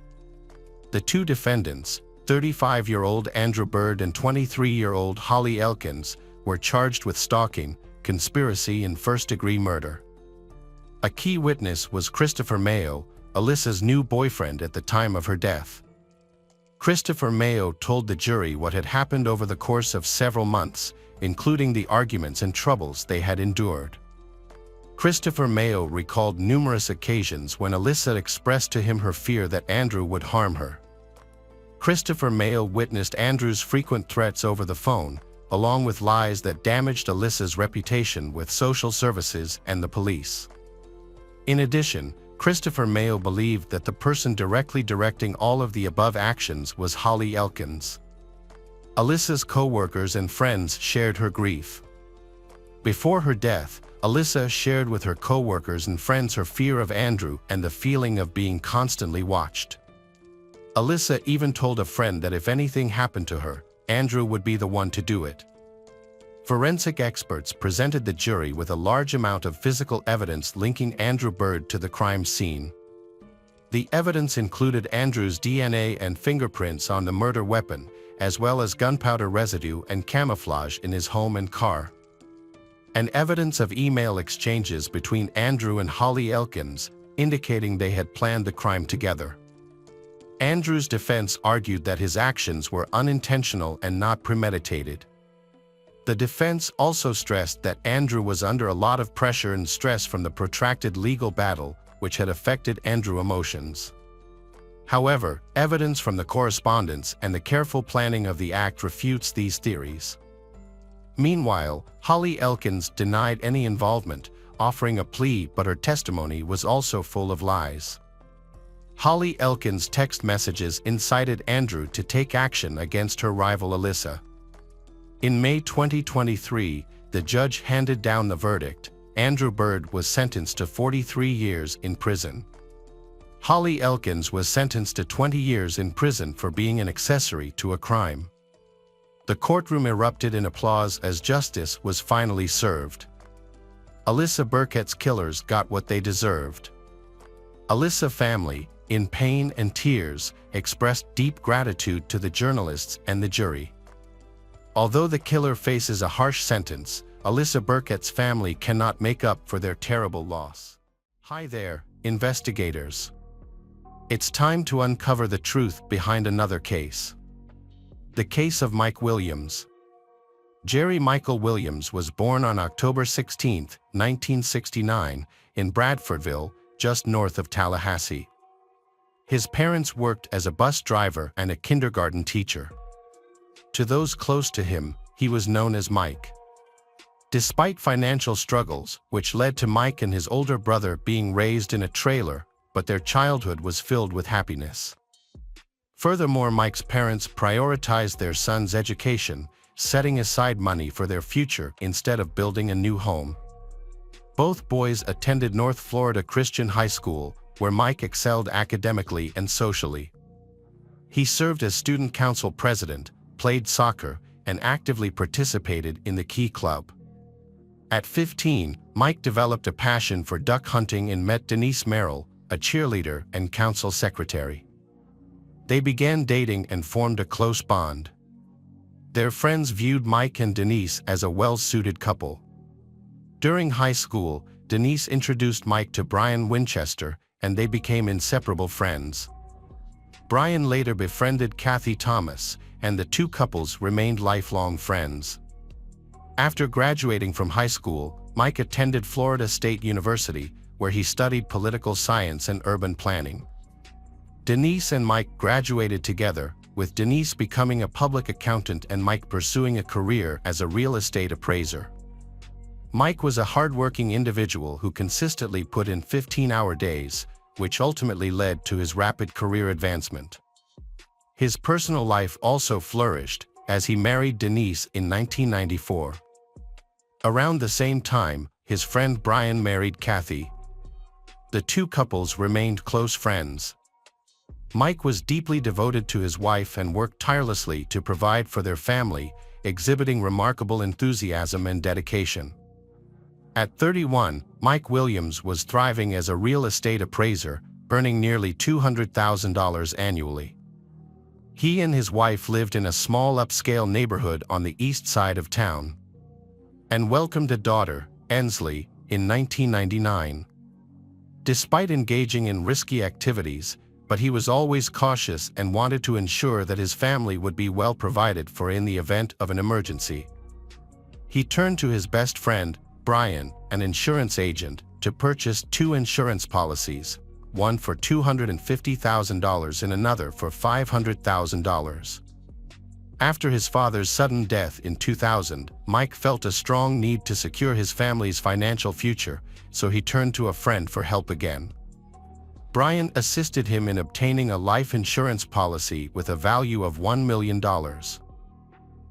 The two defendants, 35-year-old Andrew Bird and 23-year-old Holly Elkins, were charged with stalking, conspiracy, and first-degree murder. A key witness was Christopher Mayo, Alyssa's new boyfriend at the time of her death. Christopher Mayo told the jury what had happened over the course of several months, including the arguments and troubles they had endured. Christopher Mayo recalled numerous occasions when Alyssa expressed to him her fear that Andrew would harm her. Christopher Mayo witnessed Andrew's frequent threats over the phone, along with lies that damaged Alyssa's reputation with social services and the police. In addition, Christopher Mayo believed that the person directly directing all of the above actions was Holly Elkins. Alyssa's co-workers and friends shared her grief. Before her death, Alyssa shared with her co-workers and friends her fear of Andrew and the feeling of being constantly watched. Alyssa even told a friend that if anything happened to her, Andrew would be the one to do it. Forensic experts presented the jury with a large amount of physical evidence linking Andrew Bird to the crime scene. The evidence included Andrew's DNA and fingerprints on the murder weapon, as well as gunpowder residue and camouflage in his home and car. And evidence of email exchanges between Andrew and Holly Elkins, indicating they had planned the crime together. Andrew's defense argued that his actions were unintentional and not premeditated. The defense also stressed that Andrew was under a lot of pressure and stress from the protracted legal battle, which had affected Andrew's emotions. However, evidence from the correspondence and the careful planning of the act refutes these theories. Meanwhile, Holly Elkins denied any involvement, offering a plea, but her testimony was also full of lies. Holly Elkins' text messages incited Andrew to take action against her rival Alyssa. In May 2023, the judge handed down the verdict. Andrew Bird was sentenced to 43 years in prison. Holly Elkins was sentenced to 20 years in prison for being an accessory to a crime. The courtroom erupted in applause as justice was finally served. Alyssa Burkett's killers got what they deserved. Alyssa family, in pain and tears, expressed deep gratitude to the journalists and the jury. Although the killer faces a harsh sentence, Alyssa Burkett's family cannot make up for their terrible loss. Hi there, investigators. It's time to uncover the truth behind another case. The case of Mike Williams. Jerry Michael Williams was born on October 16, 1969, in Bradfordville, just north of Tallahassee. His parents worked as a bus driver and a kindergarten teacher. To those close to him, he was known as Mike. Despite financial struggles, which led to Mike and his older brother being raised in a trailer, but their childhood was filled with happiness. Furthermore, Mike's parents prioritized their son's education, setting aside money for their future instead of building a new home. Both boys attended North Florida Christian High School, where Mike excelled academically and socially. He served as student council president, played soccer, and actively participated in the Key Club. At 15, Mike developed a passion for duck hunting and met Denise Merrill, a cheerleader and council secretary. They began dating and formed a close bond. Their friends viewed Mike and Denise as a well-suited couple. During high school, Denise introduced Mike to Brian Winchester, and they became inseparable friends. Brian later befriended Kathy Thomas, and the two couples remained lifelong friends. After graduating from high school, Mike attended Florida State University, where he studied political science and urban planning. Denise and Mike graduated together, with Denise becoming a public accountant and Mike pursuing a career as a real estate appraiser. Mike was a hardworking individual who consistently put in 15-hour days, which ultimately led to his rapid career advancement. His personal life also flourished, as he married Denise in 1994. Around the same time, his friend Brian married Kathy. The two couples remained close friends. Mike was deeply devoted to his wife and worked tirelessly to provide for their family, exhibiting remarkable enthusiasm and dedication. At 31, Mike Williams was thriving as a real estate appraiser, earning nearly $200,000 annually. He and his wife lived in a small upscale neighborhood on the east side of town, and welcomed a daughter, Ensley, in 1999. Despite engaging in risky activities, but he was always cautious and wanted to ensure that his family would be well provided for in the event of an emergency. He turned to his best friend, Brian, an insurance agent, to purchase 2 insurance policies, one for $250,000 and another for $500,000. After his father's sudden death in 2000, Mike felt a strong need to secure his family's financial future, so he turned to a friend for help again. Brian assisted him in obtaining a life insurance policy with a value of $1 million.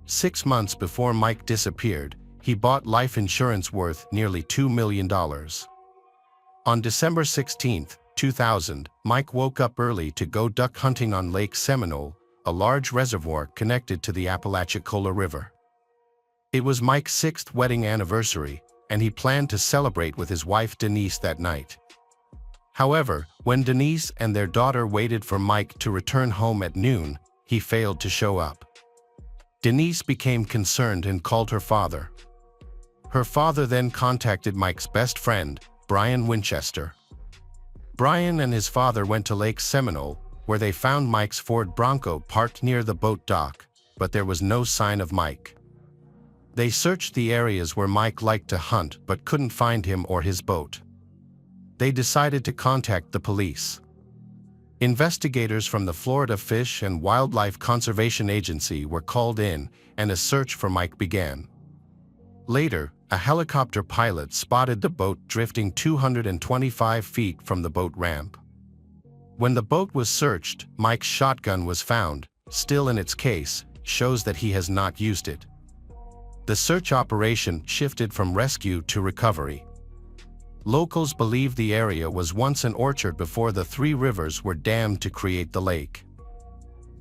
6 months before Mike disappeared, he bought life insurance worth nearly $2 million. On December 16, 2000, Mike woke up early to go duck hunting on Lake Seminole, a large reservoir connected to the Apalachicola River. It was Mike's 6th wedding anniversary, and he planned to celebrate with his wife Denise that night. However, when Denise and their daughter waited for Mike to return home at noon, he failed to show up. Denise became concerned and called her father. Her father then contacted Mike's best friend, Brian Winchester. Brian and his father went to Lake Seminole, where they found Mike's Ford Bronco parked near the boat dock, but there was no sign of Mike. They searched the areas where Mike liked to hunt but couldn't find him or his boat. They decided to contact the police. Investigators from the Florida Fish and Wildlife Conservation Agency were called in, and a search for Mike began. Later, a helicopter pilot spotted the boat drifting 225 feet from the boat ramp. When the boat was searched, Mike's shotgun was found, still in its case, shows that he has not used it. The search operation shifted from rescue to recovery. Locals believe the area was once an orchard before the 3 rivers were dammed to create the lake.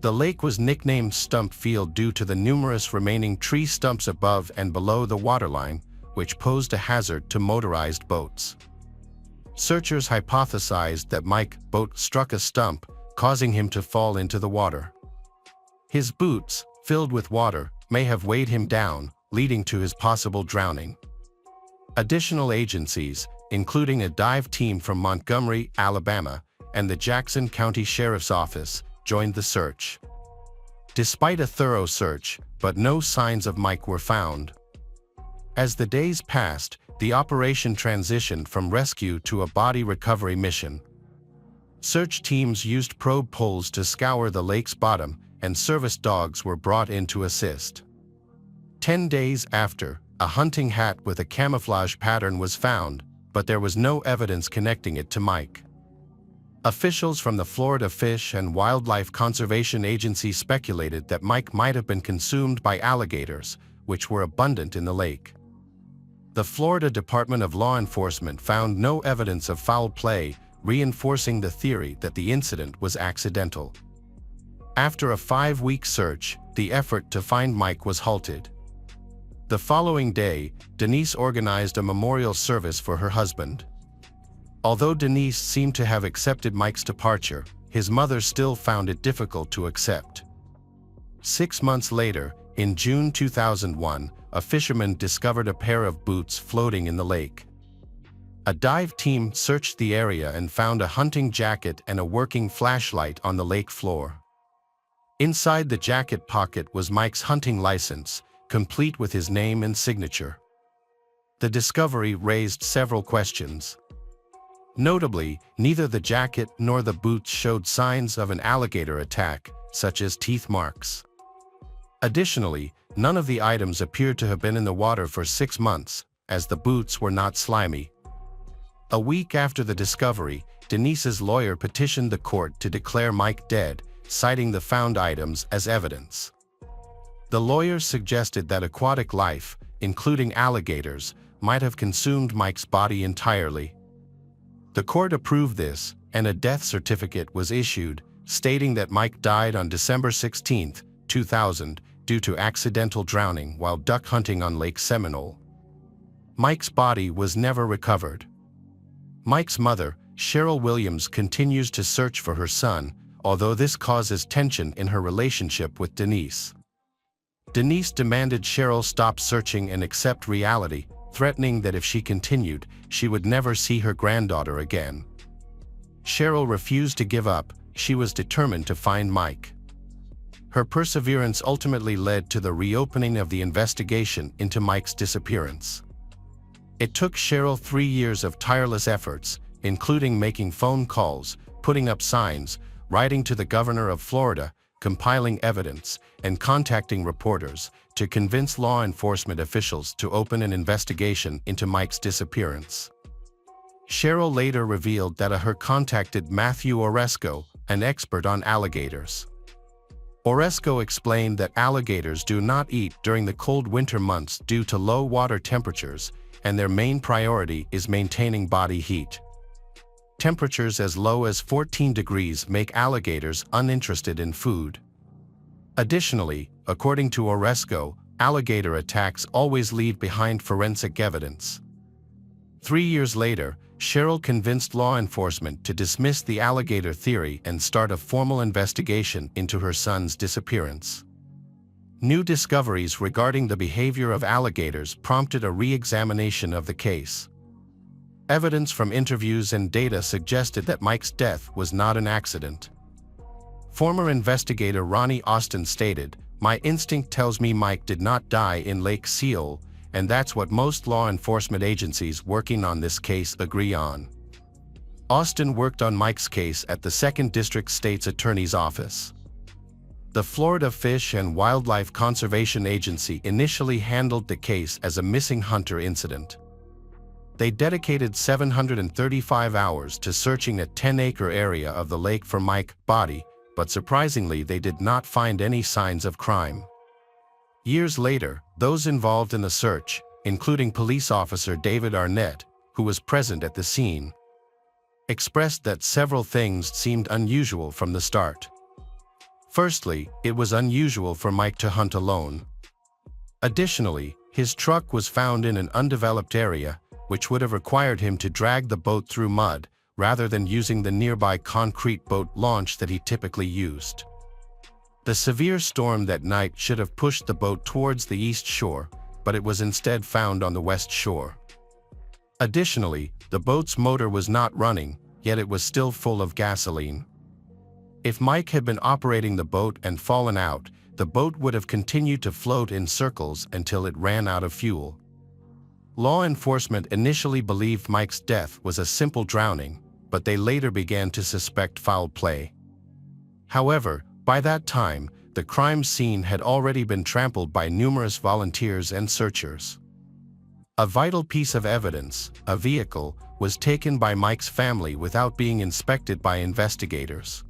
The lake was nicknamed Stump Field due to the numerous remaining tree stumps above and below the waterline, which posed a hazard to motorized boats. Searchers hypothesized that Mike's boat struck a stump, causing him to fall into the water. His boots, filled with water, may have weighed him down, leading to his possible drowning. Additional agencies, including a dive team from Montgomery, Alabama, and the Jackson County Sheriff's Office, joined the search. Despite a thorough search, but no signs of Mike were found. As the days passed, the operation transitioned from rescue to a body recovery mission. Search teams used probe poles to scour the lake's bottom, and service dogs were brought in to assist. 10 days after, a hunting hat with a camouflage pattern was found, but there was no evidence connecting it to Mike. Officials from the Florida Fish and Wildlife Conservation Agency speculated that Mike might have been consumed by alligators, which were abundant in the lake. The Florida Department of Law Enforcement found no evidence of foul play, reinforcing the theory that the incident was accidental. After a 5-week search, the effort to find Mike was halted. The following day, Denise organized a memorial service for her husband. Although Denise seemed to have accepted Mike's departure, his mother still found it difficult to accept. 6 months later, In June 2001, a fisherman discovered a pair of boots floating in the lake. A dive team searched the area and found a hunting jacket and a working flashlight on the lake floor. Inside the jacket pocket was Mike's hunting license, complete with his name and signature. The discovery raised several questions. Notably, neither the jacket nor the boots showed signs of an alligator attack, such as teeth marks. Additionally, none of the items appeared to have been in the water for 6 months, as the boots were not slimy. A week after the discovery, Denise's lawyer petitioned the court to declare Mike dead, citing the found items as evidence. The lawyers suggested that aquatic life, including alligators, might have consumed Mike's body entirely. The court approved this, and a death certificate was issued, stating that Mike died on December 16, 2000, due to accidental drowning while duck hunting on Lake Seminole. Mike's body was never recovered. Mike's mother, Cheryl Williams, continues to search for her son, although this causes tension in her relationship with Denise. Denise demanded Cheryl stop searching and accept reality, threatening that if she continued, she would never see her granddaughter again. Cheryl refused to give up. She was determined to find Mike. Her perseverance ultimately led to the reopening of the investigation into Mike's disappearance. It took Cheryl 3 years of tireless efforts, including making phone calls, putting up signs, writing to the governor of Florida, compiling evidence, and contacting reporters, to convince law enforcement officials to open an investigation into Mike's disappearance. Cheryl later revealed that her contacted Matthew Oresco, an expert on alligators. Oresco explained that alligators do not eat during the cold winter months due to low water temperatures, and their main priority is maintaining body heat. Temperatures as low as 14 degrees make alligators uninterested in food. Additionally, according to Oresco, alligator attacks always leave behind forensic evidence. 3 years later, Cheryl convinced law enforcement to dismiss the alligator theory and start a formal investigation into her son's disappearance. New discoveries regarding the behavior of alligators prompted a re-examination of the case. Evidence from interviews and data suggested that Mike's death was not an accident. Former investigator Ronnie Austin stated, "My instinct tells me Mike did not die in Lake Seminole, and that's what most law enforcement agencies working on this case agree on." Austin worked on Mike's case at the 2nd District State's Attorney's Office. The Florida Fish and Wildlife Conservation Agency initially handled the case as a missing hunter incident. They dedicated 735 hours to searching a 10-acre area of the lake for Mike's body, but surprisingly they did not find any signs of crime. Years later, those involved in the search, including police officer David Arnett, who was present at the scene, expressed that several things seemed unusual from the start. Firstly, it was unusual for Mike to hunt alone. Additionally, his truck was found in an undeveloped area, which would have required him to drag the boat through mud, rather than using the nearby concrete boat launch that he typically used. The severe storm that night should have pushed the boat towards the east shore, but it was instead found on the west shore. Additionally, the boat's motor was not running, yet it was still full of gasoline. If Mike had been operating the boat and fallen out, the boat would have continued to float in circles until it ran out of fuel. Law enforcement initially believed Mike's death was a simple drowning, but they later began to suspect foul play. However, by that time, the crime scene had already been trampled by numerous volunteers and searchers. A vital piece of evidence, a vehicle, was taken by Mike's family without being inspected by investigators.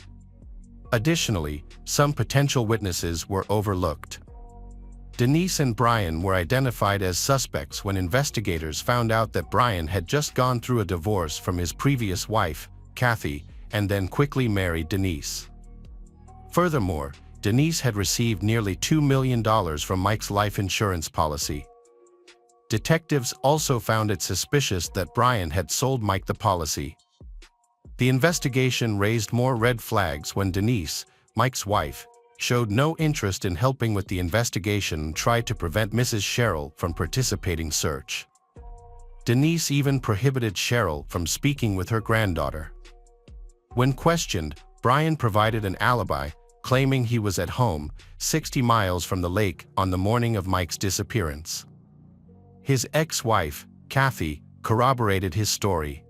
Additionally, some potential witnesses were overlooked. Denise and Brian were identified as suspects when investigators found out that Brian had just gone through a divorce from his previous wife, Kathy, and then quickly married Denise. Furthermore, Denise had received nearly $2 million from Mike's life insurance policy. Detectives also found it suspicious that Brian had sold Mike the policy. The investigation raised more red flags when Denise, Mike's wife, showed no interest in helping with the investigation and tried to prevent Mrs. Sherrill from participating in search. Denise even prohibited Sherrill from speaking with her granddaughter. When questioned, Brian provided an alibi, claiming he was at home, 60 miles from the lake, on the morning of Mike's disappearance. His ex-wife, Kathy, corroborated his story.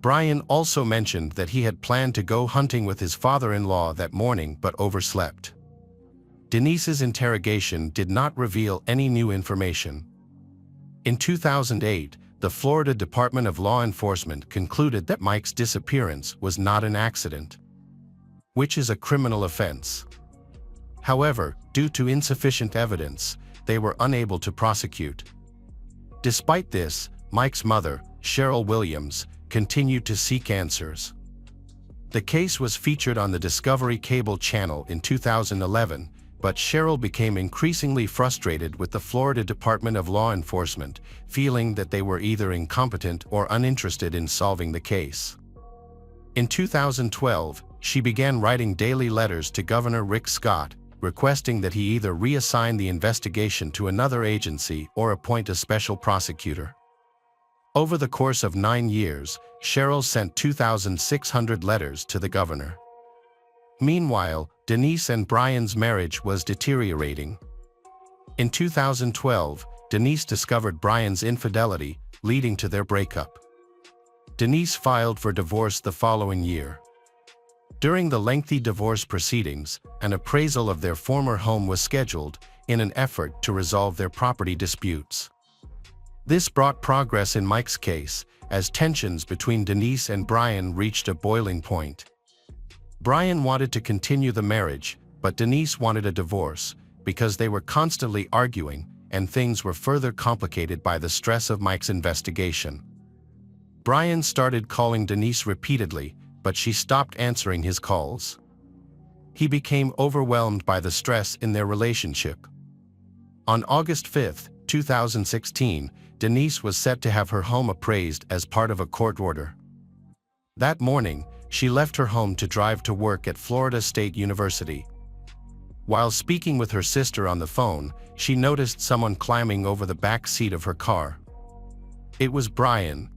Brian also mentioned that he had planned to go hunting with his father-in-law that morning but overslept. Denise's interrogation did not reveal any new information. In 2008, the Florida Department of Law Enforcement concluded that Mike's disappearance was not an accident, which is a criminal offense. However, due to insufficient evidence, they were unable to prosecute. Despite this, Mike's mother, Cheryl Williams, continued to seek answers. The case was featured on the Discovery Cable channel in 2011, but Cheryl became increasingly frustrated with the Florida Department of Law Enforcement, feeling that they were either incompetent or uninterested in solving the case. In 2012, she began writing daily letters to Governor Rick Scott, requesting that he either reassign the investigation to another agency or appoint a special prosecutor. Over the course of 9 years, Cheryl sent 2,600 letters to the governor. Meanwhile, Denise and Brian's marriage was deteriorating. In 2012, Denise discovered Brian's infidelity, leading to their breakup. Denise filed for divorce the following year. During the lengthy divorce proceedings, an appraisal of their former home was scheduled in an effort to resolve their property disputes. This brought progress in Mike's case, as tensions between Denise and Brian reached a boiling point. Brian wanted to continue the marriage, but Denise wanted a divorce, because they were constantly arguing, and things were further complicated by the stress of Mike's investigation. Brian started calling Denise repeatedly, but she stopped answering his calls. He became overwhelmed by the stress in their relationship. On August 5, 2016, Denise was set to have her home appraised as part of a court order. That morning, she left her home to drive to work at Florida State University. While speaking with her sister on the phone, she noticed someone climbing over the back seat of her car. It was Brian.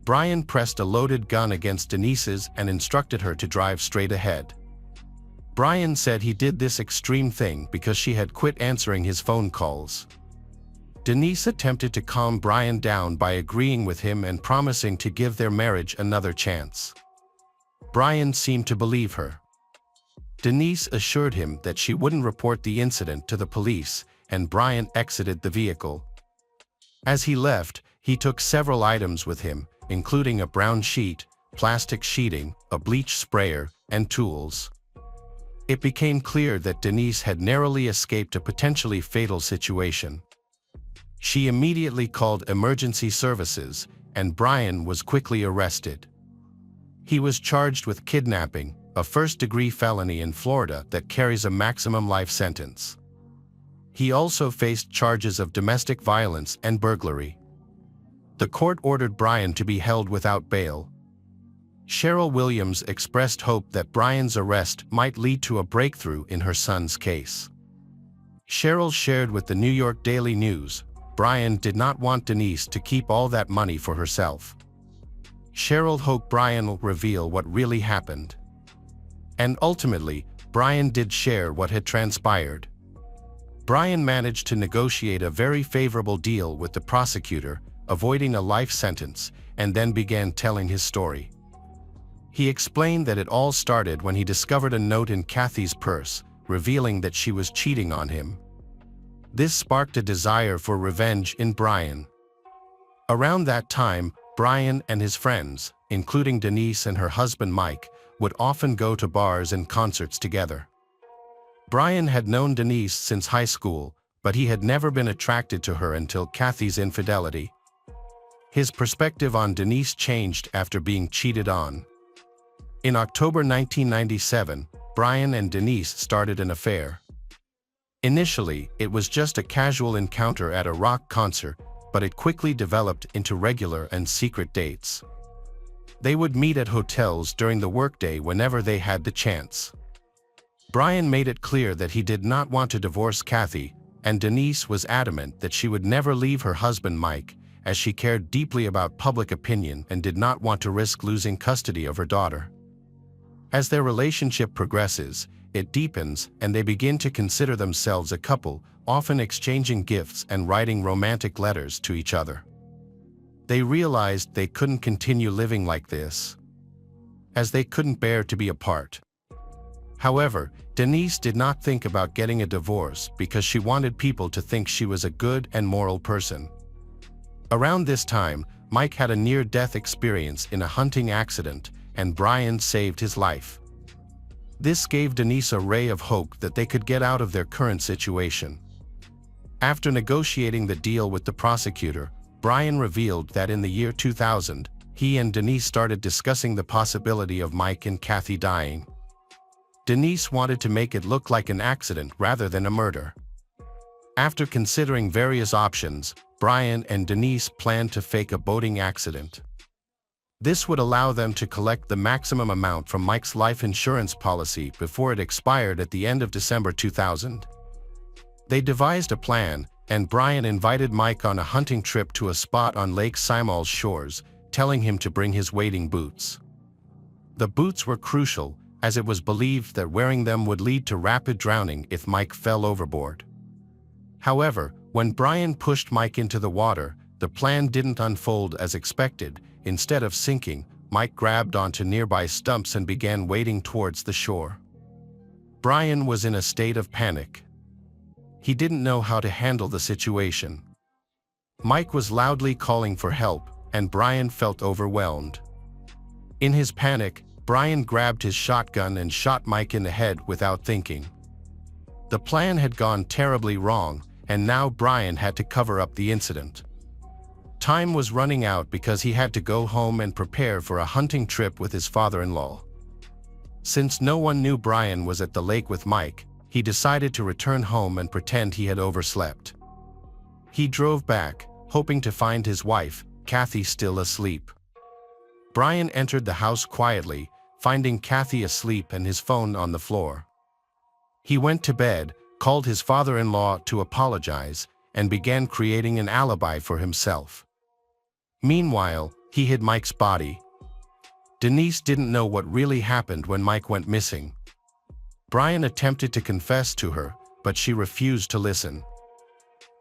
Brian pressed a loaded gun against Denise's and instructed her to drive straight ahead. Brian said he did this extreme thing because she had quit answering his phone calls. Denise attempted to calm Brian down by agreeing with him and promising to give their marriage another chance. Brian seemed to believe her. Denise assured him that she wouldn't report the incident to the police, and Brian exited the vehicle. As he left, he took several items with him, including a brown sheet, plastic sheeting, a bleach sprayer, and tools. It became clear that Denise had narrowly escaped a potentially fatal situation. She immediately called emergency services, and Brian was quickly arrested. He was charged with kidnapping, a first-degree felony in Florida that carries a maximum life sentence. He also faced charges of domestic violence and burglary. The court ordered Brian to be held without bail. Cheryl Williams expressed hope that Brian's arrest might lead to a breakthrough in her son's case. Cheryl shared with the New York Daily News, Brian did not want Denise to keep all that money for herself. Cheryl hoped Brian will reveal what really happened. And ultimately, Brian did share what had transpired. Brian managed to negotiate a very favorable deal with the prosecutor, avoiding a life sentence, and then began telling his story. He explained that it all started when he discovered a note in Kathy's purse, revealing that she was cheating on him. This sparked a desire for revenge in Brian. Around that time, Brian and his friends, including Denise and her husband Mike, would often go to bars and concerts together. Brian had known Denise since high school, but he had never been attracted to her until Kathy's infidelity. His perspective on Denise changed after being cheated on. In October 1997, Brian and Denise started an affair. Initially, it was just a casual encounter at a rock concert, but it quickly developed into regular and secret dates. They would meet at hotels during the workday whenever they had the chance. Brian made it clear that he did not want to divorce Kathy, and Denise was adamant that she would never leave her husband Mike, as she cared deeply about public opinion and did not want to risk losing custody of her daughter. As their relationship progresses, it deepens and they begin to consider themselves a couple, often exchanging gifts and writing romantic letters to each other. They realized they couldn't continue living like this, as they couldn't bear to be apart. However, Denise did not think about getting a divorce because she wanted people to think she was a good and moral person. Around this time, Mike had a near-death experience in a hunting accident, and Brian saved his life. This gave Denise a ray of hope that they could get out of their current situation. After negotiating the deal with the prosecutor, Brian revealed that in the year 2000, he and Denise started discussing the possibility of Mike and Kathy dying. Denise wanted to make it look like an accident rather than a murder. After considering various options, Brian and Denise planned to fake a boating accident. This would allow them to collect the maximum amount from Mike's life insurance policy before it expired at the end of December 2000. They devised a plan, and Brian invited Mike on a hunting trip to a spot on Lake Simal's shores, telling him to bring his wading boots. The boots were crucial, as it was believed that wearing them would lead to rapid drowning if Mike fell overboard. However, when Brian pushed Mike into the water, the plan didn't unfold as expected. Instead of sinking, Mike grabbed onto nearby stumps and began wading towards the shore. Brian was in a state of panic. He didn't know how to handle the situation. Mike was loudly calling for help, and Brian felt overwhelmed. In his panic, Brian grabbed his shotgun and shot Mike in the head without thinking. The plan had gone terribly wrong, and now Brian had to cover up the incident. Time was running out because he had to go home and prepare for a hunting trip with his father-in-law. Since no one knew Brian was at the lake with Mike, he decided to return home and pretend he had overslept. He drove back, hoping to find his wife, Kathy, still asleep. Brian entered the house quietly, finding Kathy asleep and his phone on the floor. He went to bed, called his father-in-law to apologize, and began creating an alibi for himself. Meanwhile, he hid Mike's body. Denise didn't know what really happened when Mike went missing. Brian attempted to confess to her, but she refused to listen.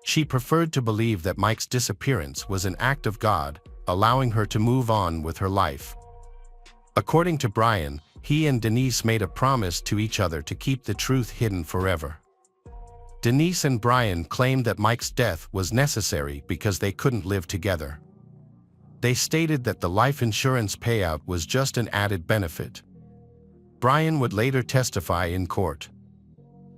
She preferred to believe that Mike's disappearance was an act of God, allowing her to move on with her life. According to Brian, he and Denise made a promise to each other to keep the truth hidden forever. Denise and Brian claimed that Mike's death was necessary because they couldn't live together. They stated that the life insurance payout was just an added benefit. Brian would later testify in court.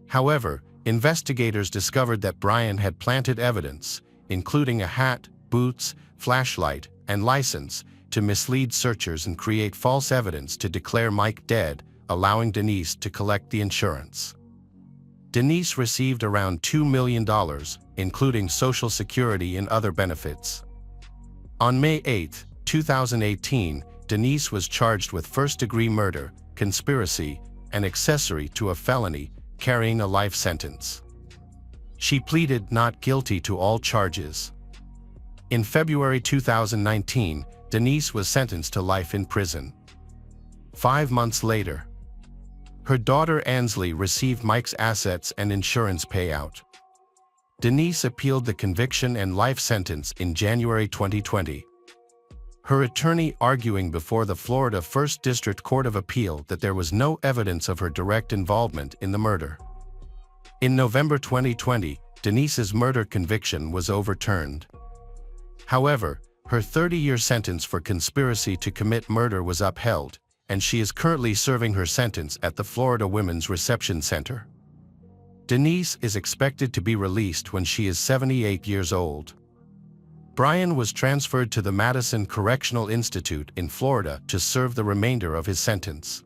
However, investigators discovered that Brian had planted evidence, including a hat, boots, flashlight, and license, to mislead searchers and create false evidence to declare Mike dead, allowing Denise to collect the insurance. Denise received around $2 million, including Social Security and other benefits. On May 8, 2018, Denise was charged with first-degree murder, conspiracy, and accessory to a felony, carrying a life sentence. She pleaded not guilty to all charges. In February 2019, Denise was sentenced to life in prison. 5 months later, her daughter Ansley received Mike's assets and insurance payout. Denise appealed the conviction and life sentence in January 2020. Her attorney arguing before the Florida First District Court of Appeal that there was no evidence of her direct involvement in the murder. In November 2020, Denise's murder conviction was overturned. However, her 30-year sentence for conspiracy to commit murder was upheld, and she is currently serving her sentence at the Florida Women's Reception Center. Denise is expected to be released when she is 78 years old. Brian was transferred to the Madison Correctional Institute in Florida to serve the remainder of his sentence.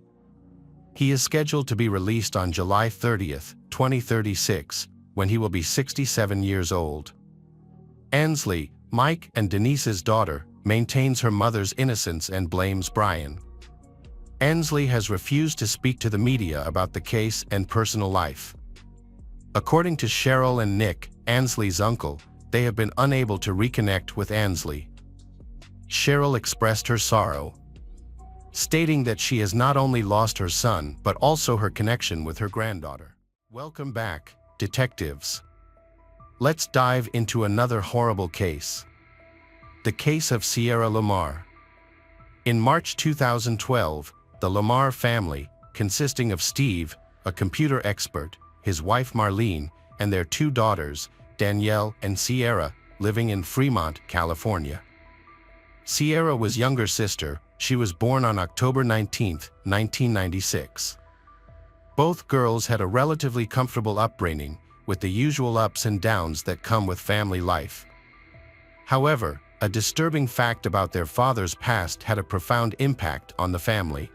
He is scheduled to be released on July 30, 2036, when he will be 67 years old. Ansley, Mike and Denise's daughter, maintains her mother's innocence and blames Brian. Ansley has refused to speak to the media about the case and personal life. According to Cheryl and Nick, Ansley's uncle, they have been unable to reconnect with Ansley. Cheryl expressed her sorrow, stating that she has not only lost her son but also her connection with her granddaughter. Welcome back, detectives. Let's dive into another horrible case. The case of Sierra Lamar. In March 2012, the Lamar family, consisting of Steve, a computer expert, his wife Marlene, and their two daughters, Danielle and Sierra, living in Fremont, California. Sierra was younger sister. She was born on October 19, 1996. Both girls had a relatively comfortable upbringing, with the usual ups and downs that come with family life. However, a disturbing fact about their father's past had a profound impact on the family.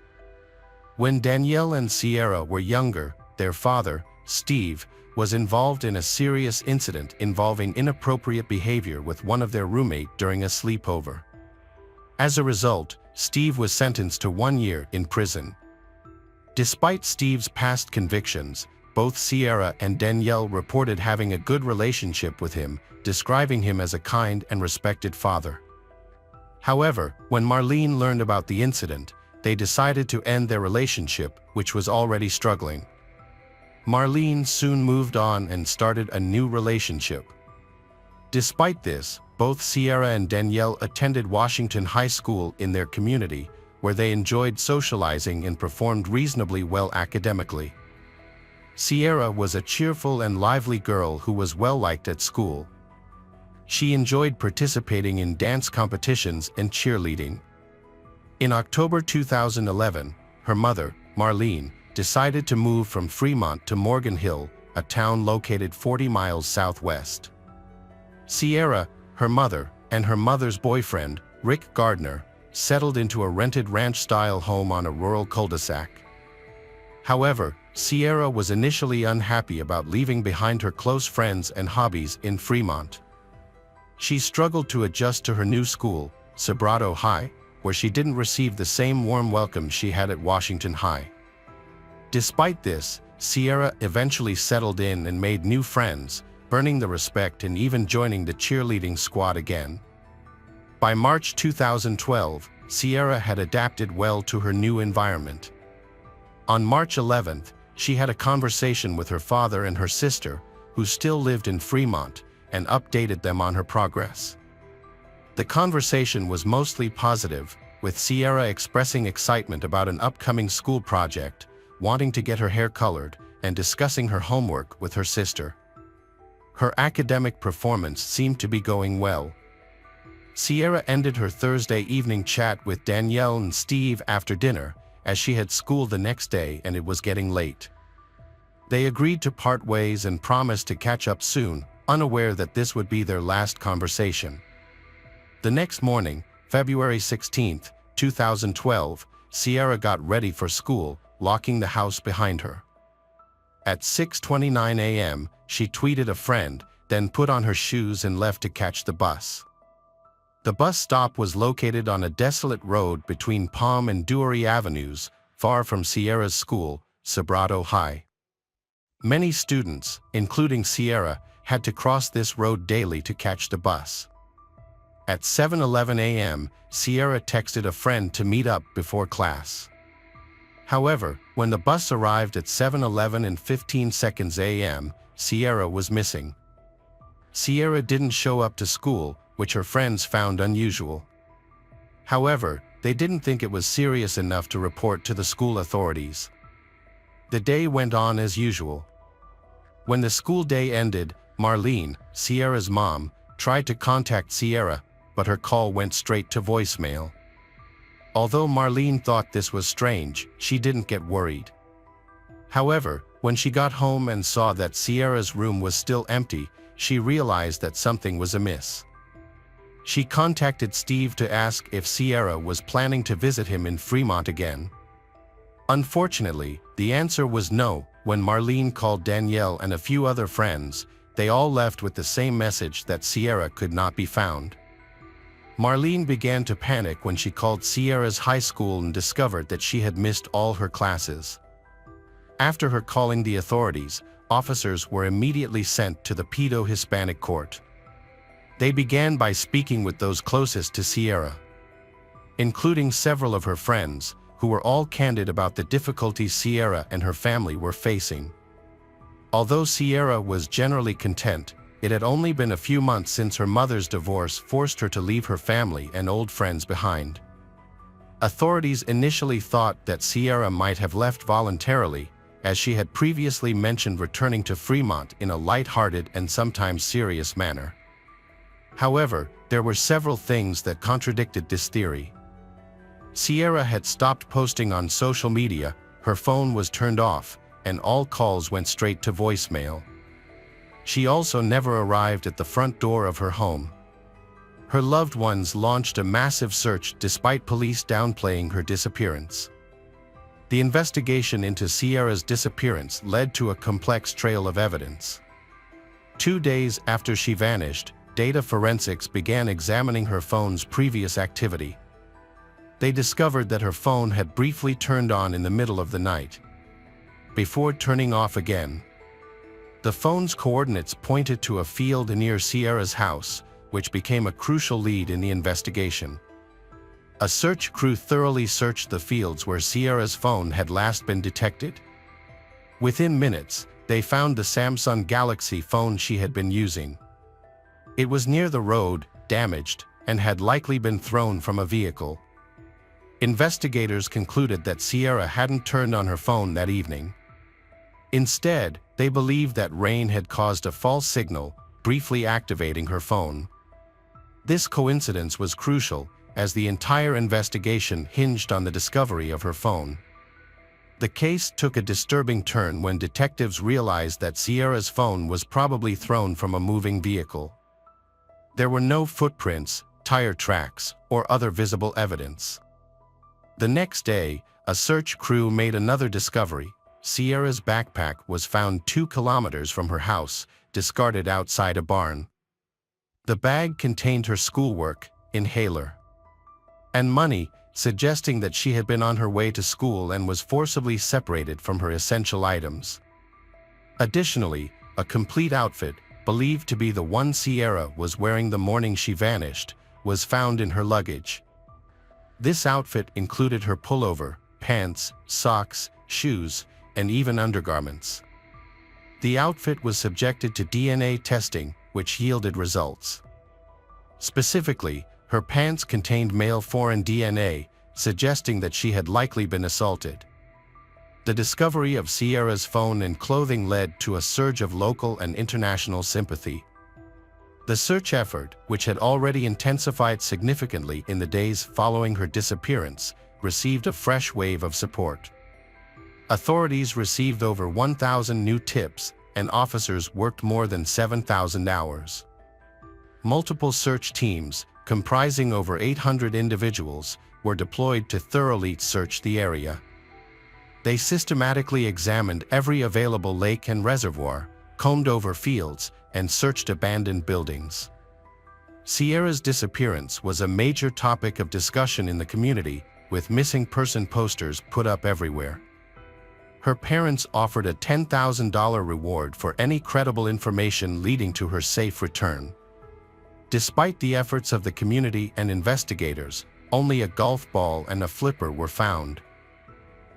When Danielle and Sierra were younger, their father, Steve, was involved in a serious incident involving inappropriate behavior with one of their roommates during a sleepover. As a result, Steve was sentenced to 1 year in prison. Despite Steve's past convictions, both Sierra and Danielle reported having a good relationship with him, describing him as a kind and respected father. However, when Marlene learned about the incident, they decided to end their relationship, which was already struggling. Marlene soon moved on and started a new relationship. Despite this, both Sierra and Danielle attended Washington High School in their community, where they enjoyed socializing and performed reasonably well academically. Sierra was a cheerful and lively girl who was well-liked at school. She enjoyed participating in dance competitions and cheerleading. In October 2011, her mother, Marlene, decided to move from Fremont to Morgan Hill, a town located 40 miles southwest. Sierra, her mother, and her mother's boyfriend, Rick Gardner, settled into a rented ranch-style home on a rural cul-de-sac. However, Sierra was initially unhappy about leaving behind her close friends and hobbies in Fremont. She struggled to adjust to her new school, Sobrato High, where she didn't receive the same warm welcome she had at Washington High. Despite this, Sierra eventually settled in and made new friends, earning the respect and even joining the cheerleading squad again. By March 2012, Sierra had adapted well to her new environment. On March 11th, she had a conversation with her father and her sister, who still lived in Fremont, and updated them on her progress. The conversation was mostly positive, with Sierra expressing excitement about an upcoming school project, wanting to get her hair colored, and discussing her homework with her sister. Her academic performance seemed to be going well. Sierra ended her Thursday evening chat with Danielle and Steve after dinner, as she had school the next day and it was getting late. They agreed to part ways and promised to catch up soon, unaware that this would be their last conversation. The next morning, February 16, 2012, Sierra got ready for school, locking the house behind her. At 6:29 a.m., she tweeted a friend, then put on her shoes and left to catch the bus. The bus stop was located on a desolate road between Palm and Dewey Avenues, far from Sierra's school, Sobrato High. Many students, including Sierra, had to cross this road daily to catch the bus. At 7:11 a.m., Sierra texted a friend to meet up before class. However, when the bus arrived at 7:11 and 15 seconds a.m., Sierra was missing. Sierra didn't show up to school, which her friends found unusual. However, they didn't think it was serious enough to report to the school authorities. The day went on as usual. When the school day ended, Marlene, Sierra's mom, tried to contact Sierra, but her call went straight to voicemail. Although Marlene thought this was strange, she didn't get worried. However, when she got home and saw that Sierra's room was still empty, she realized that something was amiss. She contacted Steve to ask if Sierra was planning to visit him in Fremont again. Unfortunately, the answer was no. When Marlene called Danielle and a few other friends, they all left with the same message that Sierra could not be found. Marlene began to panic when she called Sierra's high school and discovered that she had missed all her classes. After her calling the authorities, officers were immediately sent to the pedo-Hispanic court. They began by speaking with those closest to Sierra, including several of her friends, who were all candid about the difficulties Sierra and her family were facing. Although Sierra was generally content, it had only been a few months since her mother's divorce forced her to leave her family and old friends behind. Authorities initially thought that Sierra might have left voluntarily, as she had previously mentioned returning to Fremont in a light-hearted and sometimes serious manner. However, there were several things that contradicted this theory. Sierra had stopped posting on social media, her phone was turned off, and all calls went straight to voicemail. She also never arrived at the front door of her home. Her loved ones launched a massive search despite police downplaying her disappearance. The investigation into Sierra's disappearance led to a complex trail of evidence. 2 days after she vanished, data forensics began examining her phone's previous activity. They discovered that her phone had briefly turned on in the middle of the night, before turning off again. The phone's coordinates pointed to a field near Sierra's house, which became a crucial lead in the investigation. A search crew thoroughly searched the fields where Sierra's phone had last been detected. Within minutes, they found the Samsung Galaxy phone she had been using. It was near the road, damaged, and had likely been thrown from a vehicle. Investigators concluded that Sierra hadn't turned on her phone that evening. Instead, they believed that rain had caused a false signal, briefly activating her phone. This coincidence was crucial, as the entire investigation hinged on the discovery of her phone. The case took a disturbing turn when detectives realized that Sierra's phone was probably thrown from a moving vehicle. There were no footprints, tire tracks, or other visible evidence. The next day, a search crew made another discovery. Sierra's backpack was found 2 kilometers from her house, discarded outside a barn. The bag contained her schoolwork, inhaler, and money, suggesting that she had been on her way to school and was forcibly separated from her essential items. Additionally, a complete outfit, believed to be the one Sierra was wearing the morning she vanished, was found in her luggage. This outfit included her pullover, pants, socks, shoes, and even undergarments. The outfit was subjected to DNA testing, which yielded results. Specifically, her pants contained male foreign DNA, suggesting that she had likely been assaulted. The discovery of Sierra's phone and clothing led to a surge of local and international sympathy. The search effort, which had already intensified significantly in the days following her disappearance, received a fresh wave of support. Authorities received over 1,000 new tips, and officers worked more than 7,000 hours. Multiple search teams, comprising over 800 individuals, were deployed to thoroughly search the area. They systematically examined every available lake and reservoir, combed over fields, and searched abandoned buildings. Sierra's disappearance was a major topic of discussion in the community, with missing person posters put up everywhere. Her parents offered a $10,000 reward for any credible information leading to her safe return. Despite the efforts of the community and investigators, only a golf ball and a flipper were found.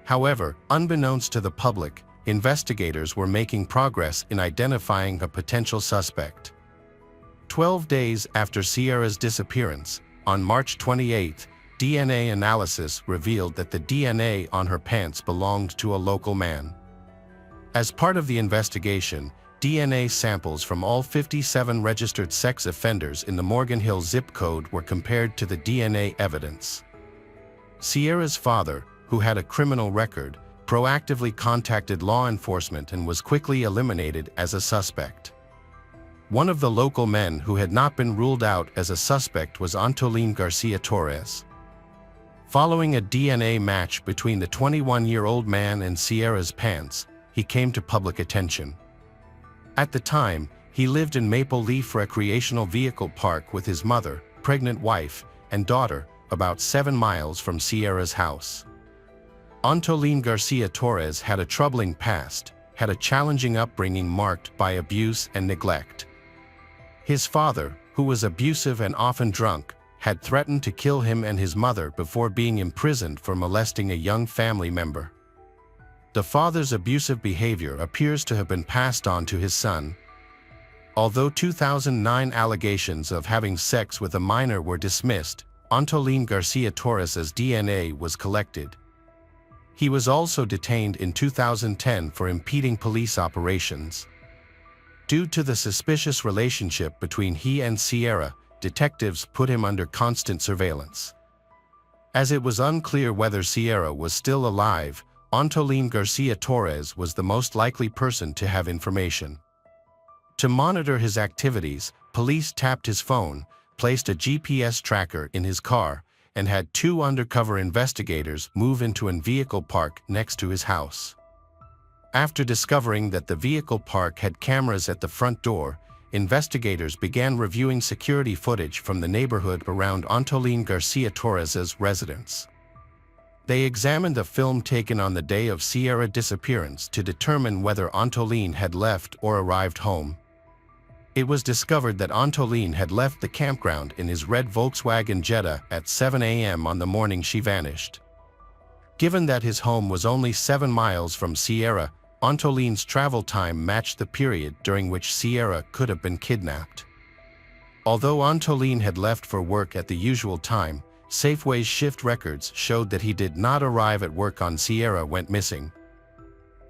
However, unbeknownst to the public, investigators were making progress in identifying a potential suspect. 12 days after Sierra's disappearance, on March 28, DNA analysis revealed that the DNA on her pants belonged to a local man. As part of the investigation, DNA samples from all 57 registered sex offenders in the Morgan Hill zip code were compared to the DNA evidence. Sierra's father, who had a criminal record, proactively contacted law enforcement and was quickly eliminated as a suspect. One of the local men who had not been ruled out as a suspect was Antolin Garcia Torres. Following a DNA match between the 21-year-old man and Sierra's pants, he came to public attention. At the time, he lived in Maple Leaf Recreational Vehicle Park with his mother, pregnant wife and daughter about 7 miles from Sierra's house. Antolin Garcia Torres had a troubling past, had a challenging upbringing marked by abuse and neglect. His father, who was abusive and often drunk, had threatened to kill him and his mother before being imprisoned for molesting a young family member. The father's abusive behavior appears to have been passed on to his son. Although 2009 allegations of having sex with a minor were dismissed, Antolin Garcia Torres's DNA was collected. He was also detained in 2010 for impeding police operations. Due to the suspicious relationship between he and Sierra, detectives put him under constant surveillance. As it was unclear whether Sierra was still alive, Antolin Garcia Torres was the most likely person to have information. To monitor his activities, police tapped his phone, placed a GPS tracker in his car, and had 2 undercover investigators move into a vehicle park next to his house. After discovering that the vehicle park had cameras at the front door, investigators began reviewing security footage from the neighborhood around Antolin Garcia Torres's residence. They examined a film taken on the day of Sierra's disappearance to determine whether Antolin had left or arrived home. It was discovered that Antolin had left the campground in his red Volkswagen Jetta at 7 a.m. on the morning she vanished. Given that his home was only 7 miles from Sierra, Antolin's travel time matched the period during which Sierra could have been kidnapped. Although Antolin had left for work at the usual time, Safeway's shift records showed that he did not arrive at work on Sierra went missing.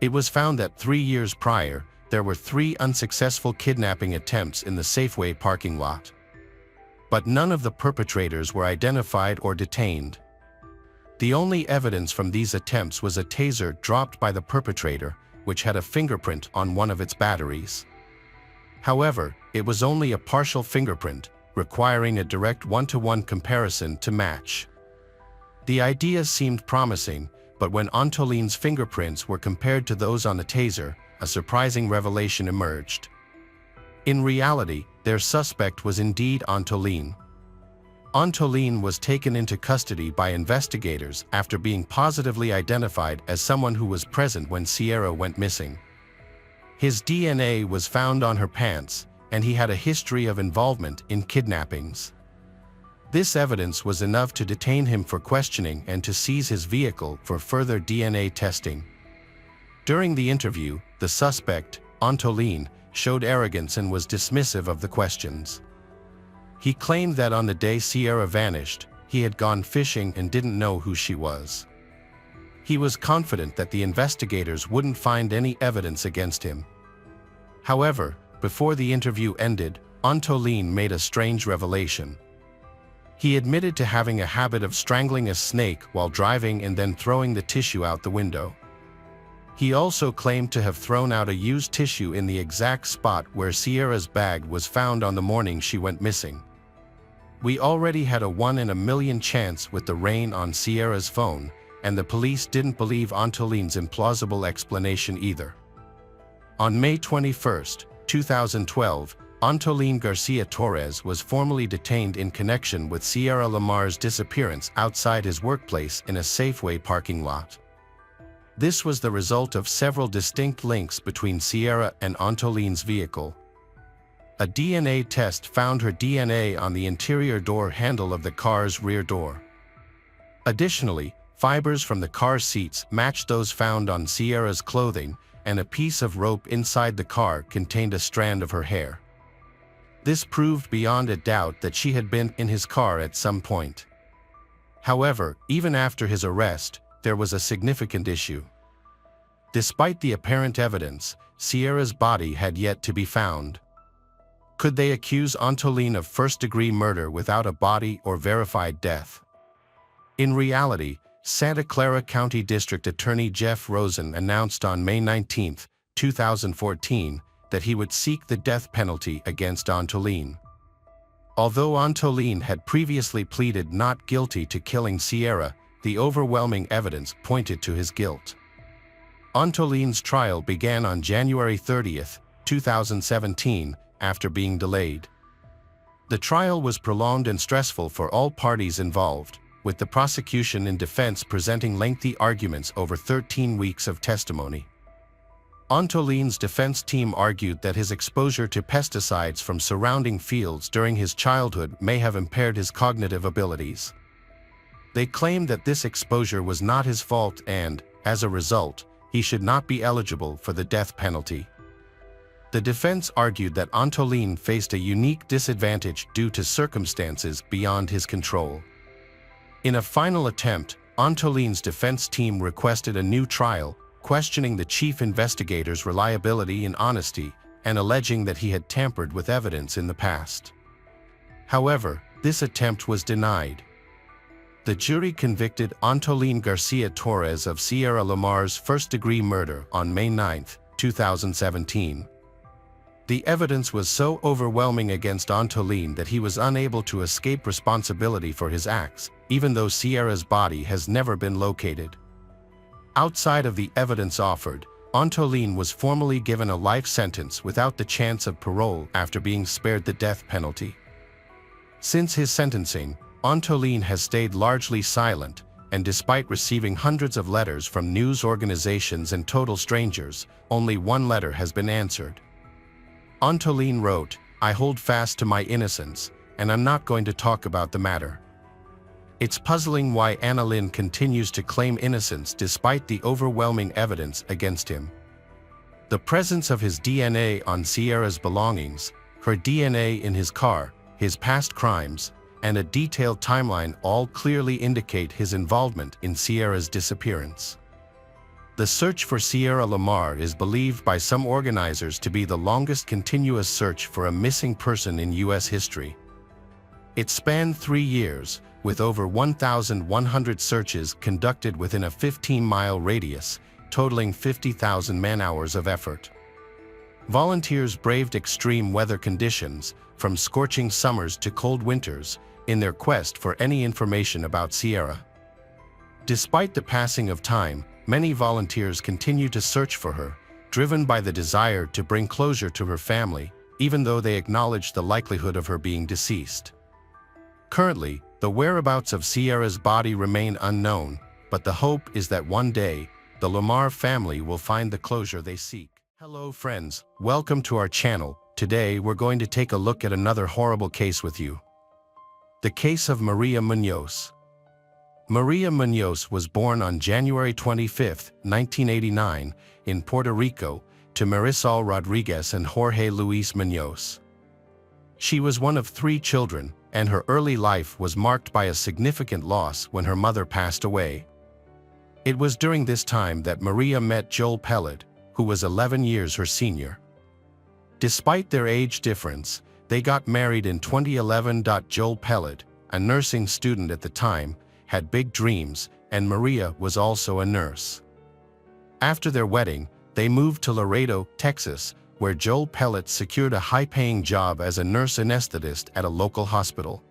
It was found that 3 years prior, there were 3 unsuccessful kidnapping attempts in the Safeway parking lot. But none of the perpetrators were identified or detained. The only evidence from these attempts was a taser dropped by the perpetrator, which had a fingerprint on one of its batteries. However, it was only a partial fingerprint, requiring a direct one-to-one comparison to match. The idea seemed promising, but when Antolin's fingerprints were compared to those on the taser, a surprising revelation emerged. In reality, their suspect was indeed Antolin. Antolin was taken into custody by investigators after being positively identified as someone who was present when Sierra went missing. His DNA was found on her pants, and he had a history of involvement in kidnappings. This evidence was enough to detain him for questioning and to seize his vehicle for further DNA testing. During the interview, the suspect, Antolin, showed arrogance and was dismissive of the questions. He claimed that on the day Sierra vanished, he had gone fishing and didn't know who she was. He was confident that the investigators wouldn't find any evidence against him. However, before the interview ended, Antolin made a strange revelation. He admitted to having a habit of strangling a snake while driving and then throwing the tissue out the window. He also claimed to have thrown out a used tissue in the exact spot where Sierra's bag was found on the morning she went missing. We already had a 1 in a million chance with the rain on Sierra's phone, and the police didn't believe Antolin's implausible explanation either. On May 21, 2012, Antolin Garcia Torres was formally detained in connection with Sierra Lamar's disappearance outside his workplace in a Safeway parking lot. This was the result of several distinct links between Sierra and Antolin's vehicle. A DNA test found her DNA on the interior door handle of the car's rear door. Additionally, fibers from the car seats matched those found on Sierra's clothing, and a piece of rope inside the car contained a strand of her hair. This proved beyond a doubt that she had been in his car at some point. However, even after his arrest, there was a significant issue. Despite the apparent evidence, Sierra's body had yet to be found. Could they accuse Antolin of first-degree murder without a body or verified death? In reality, Santa Clara County District Attorney Jeff Rosen announced on May 19, 2014, that he would seek the death penalty against Antolin. Although Antolin had previously pleaded not guilty to killing Sierra, the overwhelming evidence pointed to his guilt. Antolin's trial began on January 30, 2017, after being delayed. The trial was prolonged and stressful for all parties involved, with the prosecution and defense presenting lengthy arguments over 13 weeks of testimony. Antoline's defense team argued that his exposure to pesticides from surrounding fields during his childhood may have impaired his cognitive abilities. They claimed that this exposure was not his fault and, as a result, he should not be eligible for the death penalty. The defense argued that Antoline faced a unique disadvantage due to circumstances beyond his control. In a final attempt, Antoline's defense team requested a new trial, questioning the chief investigator's reliability and honesty, and alleging that he had tampered with evidence in the past. However, this attempt was denied. The jury convicted Antoline Garcia Torres of Sierra Lamar's first-degree murder on May 9, 2017. The evidence was so overwhelming against Antoline that he was unable to escape responsibility for his acts, even though Sierra's body has never been located. Outside of the evidence offered, Antoline was formally given a life sentence without the chance of parole after being spared the death penalty. Since his sentencing, Antoline has stayed largely silent, and despite receiving hundreds of letters from news organizations and total strangers, only one letter has been answered. Antoline wrote, "I hold fast to my innocence, and I'm not going to talk about the matter." It's puzzling why Annalyn continues to claim innocence despite the overwhelming evidence against him. The presence of his DNA on Sierra's belongings, her DNA in his car, his past crimes, and a detailed timeline all clearly indicate his involvement in Sierra's disappearance. The search for Sierra Lamar is believed by some organizers to be the longest continuous search for a missing person in U.S. history. It spanned 3 years, with over 1,100 searches conducted within a 15-mile radius, totaling 50,000 man-hours of effort. Volunteers braved extreme weather conditions, from scorching summers to cold winters, in their quest for any information about Sierra. Despite the passing of time, many volunteers continue to search for her, driven by the desire to bring closure to her family, even though they acknowledge the likelihood of her being deceased. Currently, the whereabouts of Sierra's body remain unknown, but the hope is that one day, the Lamar family will find the closure they seek. Hello friends, welcome to our channel. Today we're going to take a look at another horrible case with you. The case of Maria Munoz. Maria Munoz was born on January 25, 1989, in Puerto Rico, to Marisol Rodriguez and Jorge Luis Munoz. She was one of 3 children, and her early life was marked by a significant loss when her mother passed away. It was during this time that Maria met Joel Pellet, who was 11 years her senior. Despite their age difference, they got married in 2011. Joel Pellet, a nursing student at the time, had big dreams, and Maria was also a nurse. After their wedding, they moved to Laredo, Texas, where Joel Pellet secured a high-paying job as a nurse anesthetist at a local hospital.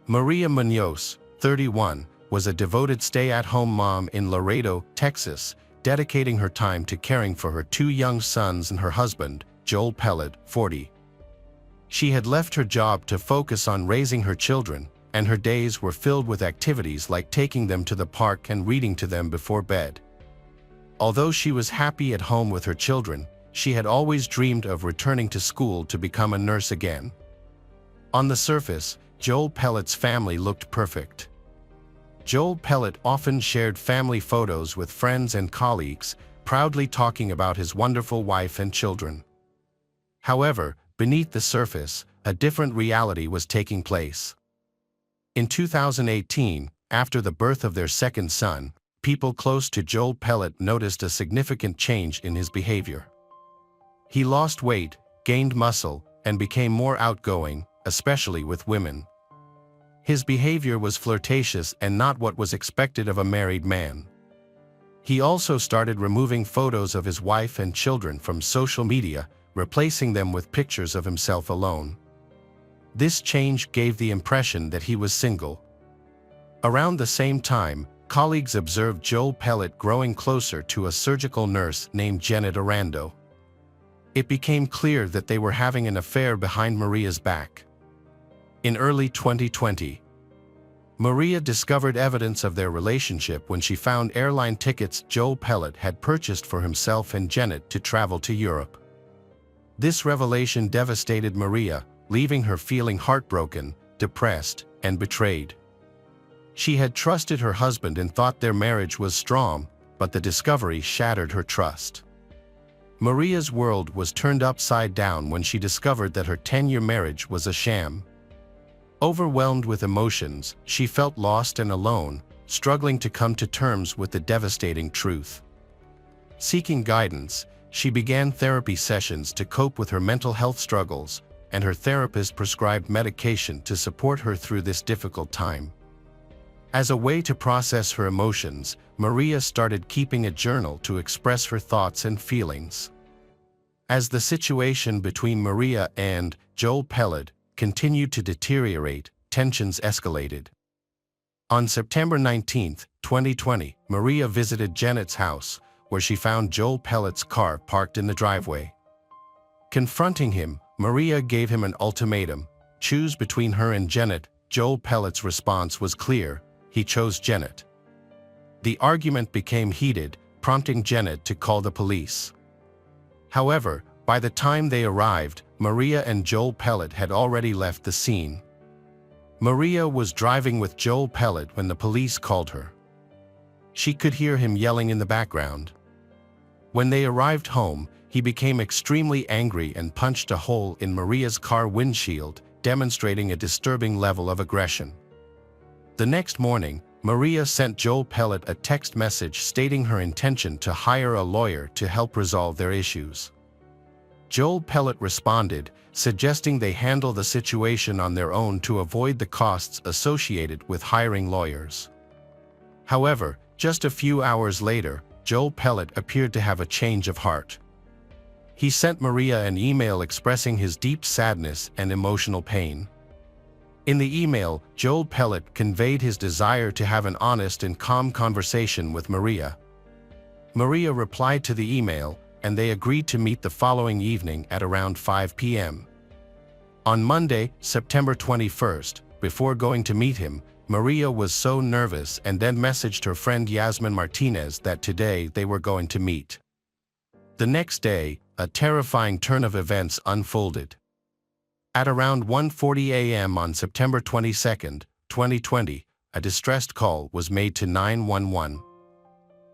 Maria Munoz, 31, was a devoted stay-at-home mom in Laredo, Texas, dedicating her time to caring for her 2 young sons and her husband, Joel Pellet, 40. She had left her job to focus on raising her children, and her days were filled with activities like taking them to the park and reading to them before bed. Although she was happy at home with her children, she had always dreamed of returning to school to become a nurse again. On the surface, Joel Pellet's family looked perfect. Joel Pellet often shared family photos with friends and colleagues, proudly talking about his wonderful wife and children. However, beneath the surface, a different reality was taking place. In 2018, after the birth of their second son, people close to Joel Pellet noticed a significant change in his behavior. He lost weight, gained muscle, and became more outgoing, especially with women. His behavior was flirtatious and not what was expected of a married man. He also started removing photos of his wife and children from social media, replacing them with pictures of himself alone. This change gave the impression that he was single. Around the same time, colleagues observed Joel Pellet growing closer to a surgical nurse named Janet Arando. It became clear that they were having an affair behind Maria's back. In early 2020, Maria discovered evidence of their relationship when she found airline tickets Joel Pellet had purchased for himself and Janet to travel to Europe. This revelation devastated Maria, leaving her feeling heartbroken, depressed, and betrayed. She had trusted her husband and thought their marriage was strong, but the discovery shattered her trust. Maria's world was turned upside down when she discovered that her 10-year marriage was a sham. Overwhelmed with emotions, she felt lost and alone, struggling to come to terms with the devastating truth. Seeking guidance, she began therapy sessions to cope with her mental health struggles, and her therapist prescribed medication to support her through this difficult time. As a way to process her emotions, Maria started keeping a journal to express her thoughts and feelings. As the situation between Maria and Joel Pellet continued to deteriorate, tensions escalated. On September 19, 2020, Maria visited Janet's house, where she found Joel Pellet's car parked in the driveway. Confronting him, Maria gave him an ultimatum: choose between her and Janet. Joel Pellet's response was clear: he chose Janet. The argument became heated, prompting Janet to call the police. However, by the time they arrived, Maria and Joel Pellet had already left the scene. Maria was driving with Joel Pellet when the police called her. She could hear him yelling in the background. When they arrived home, he became extremely angry and punched a hole in Maria's car windshield, demonstrating a disturbing level of aggression. The next morning, Maria sent Joel Pellet a text message stating her intention to hire a lawyer to help resolve their issues. Joel Pellet responded, suggesting they handle the situation on their own to avoid the costs associated with hiring lawyers. However, just a few hours later, Joel Pellet appeared to have a change of heart. He sent Maria an email expressing his deep sadness and emotional pain. In the email, Joel Pellet conveyed his desire to have an honest and calm conversation with Maria. Maria replied to the email, and they agreed to meet the following evening at around 5 p.m. On Monday, September 21st, before going to meet him, Maria was so nervous and then messaged her friend Yasmin Martinez that today they were going to meet. The next day, a terrifying turn of events unfolded. At around 1:40 a.m. on September 22, 2020, a distressed call was made to 911.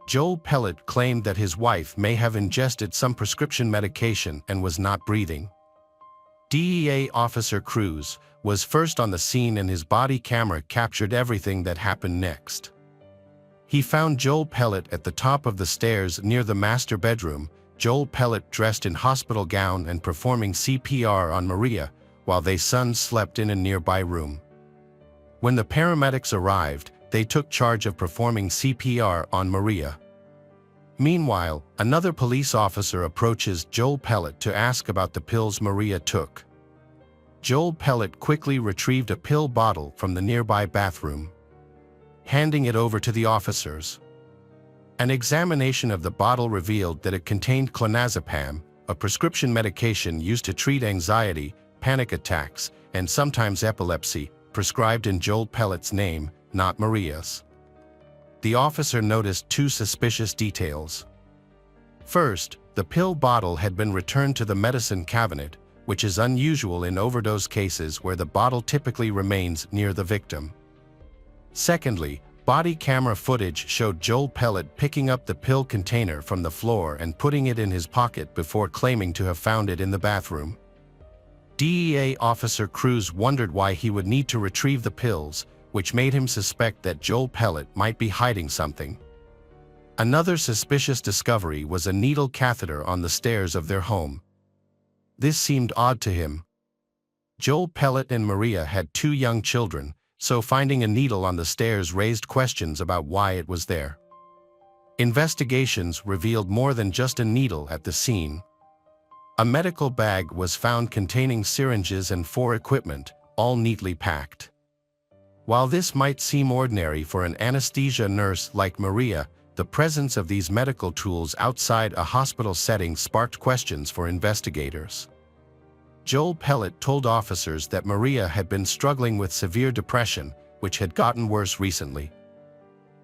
Joel Pellet claimed that his wife may have ingested some prescription medication and was not breathing. DEA Officer Cruz was first on the scene and his body camera captured everything that happened next. He found Joel Pellet at the top of the stairs near the master bedroom, Joel Pellet dressed in hospital gown and performing CPR on Maria, while their son slept in a nearby room. When the paramedics arrived, they took charge of performing CPR on Maria. Meanwhile, another police officer approaches Joel Pellet to ask about the pills Maria took. Joel Pellet quickly retrieved a pill bottle from the nearby bathroom, handing it over to the officers. An examination of the bottle revealed that it contained clonazepam, a prescription medication used to treat anxiety, panic attacks, and sometimes epilepsy, prescribed in Joel Pellet's name, not Maria's. The officer noticed two suspicious details. First, the pill bottle had been returned to the medicine cabinet, which is unusual in overdose cases where the bottle typically remains near the victim. Secondly, body camera footage showed Joel Pellet picking up the pill container from the floor and putting it in his pocket before claiming to have found it in the bathroom. DEA Officer Cruz wondered why he would need to retrieve the pills, which made him suspect that Joel Pellet might be hiding something. Another suspicious discovery was a needle catheter on the stairs of their home. This seemed odd to him. Joel Pellet and Maria had 2 young children, so finding a needle on the stairs raised questions about why it was there. Investigations revealed more than just a needle at the scene. A medical bag was found containing syringes and 4 equipment, all neatly packed. While this might seem ordinary for an anesthesia nurse like Maria, the presence of these medical tools outside a hospital setting sparked questions for investigators. Joel Pellet told officers that Maria had been struggling with severe depression, which had gotten worse recently.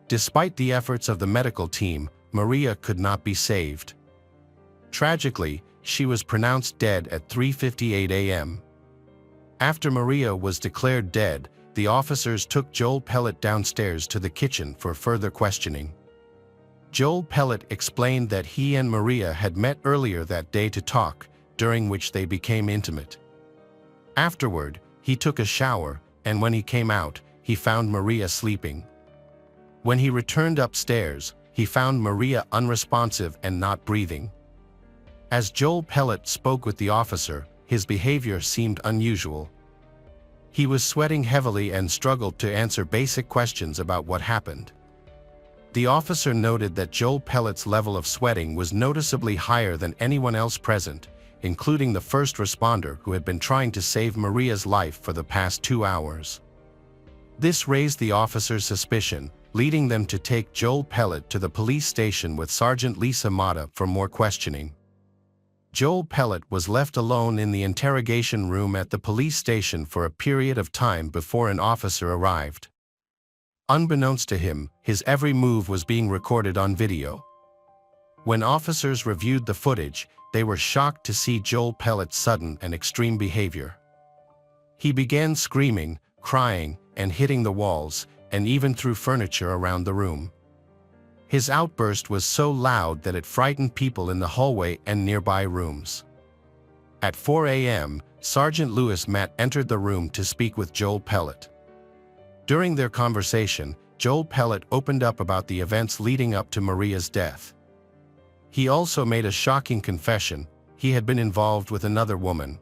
Despite the efforts of the medical team, Maria could not be saved. Tragically, she was pronounced dead at 3:58 a.m. After Maria was declared dead, the officers took Joel Pellet downstairs to the kitchen for further questioning. Joel Pellet explained that he and Maria had met earlier that day to talk, during which they became intimate. Afterward, he took a shower, and when he came out, he found Maria sleeping. When he returned upstairs, he found Maria unresponsive and not breathing. As Joel Pellet spoke with the officer, his behavior seemed unusual. He was sweating heavily and struggled to answer basic questions about what happened. The officer noted that Joel Pellet's level of sweating was noticeably higher than anyone else present, including the first responder who had been trying to save Maria's life for the past 2 hours. This raised the officers' suspicion, leading them to take Joel Pellet to the police station with Sergeant Lisa Mata for more questioning. Joel Pellet was left alone in the interrogation room at the police station for a period of time before an officer arrived. Unbeknownst to him, his every move was being recorded on video. When officers reviewed the footage, they were shocked to see Joel Pellet's sudden and extreme behavior. He began screaming, crying, and hitting the walls, and even threw furniture around the room. His outburst was so loud that it frightened people in the hallway and nearby rooms. At 4 a.m., Sergeant Lewis Matt entered the room to speak with Joel Pellet. During their conversation, Joel Pellet opened up about the events leading up to Maria's death. He also made a shocking confession: he had been involved with another woman,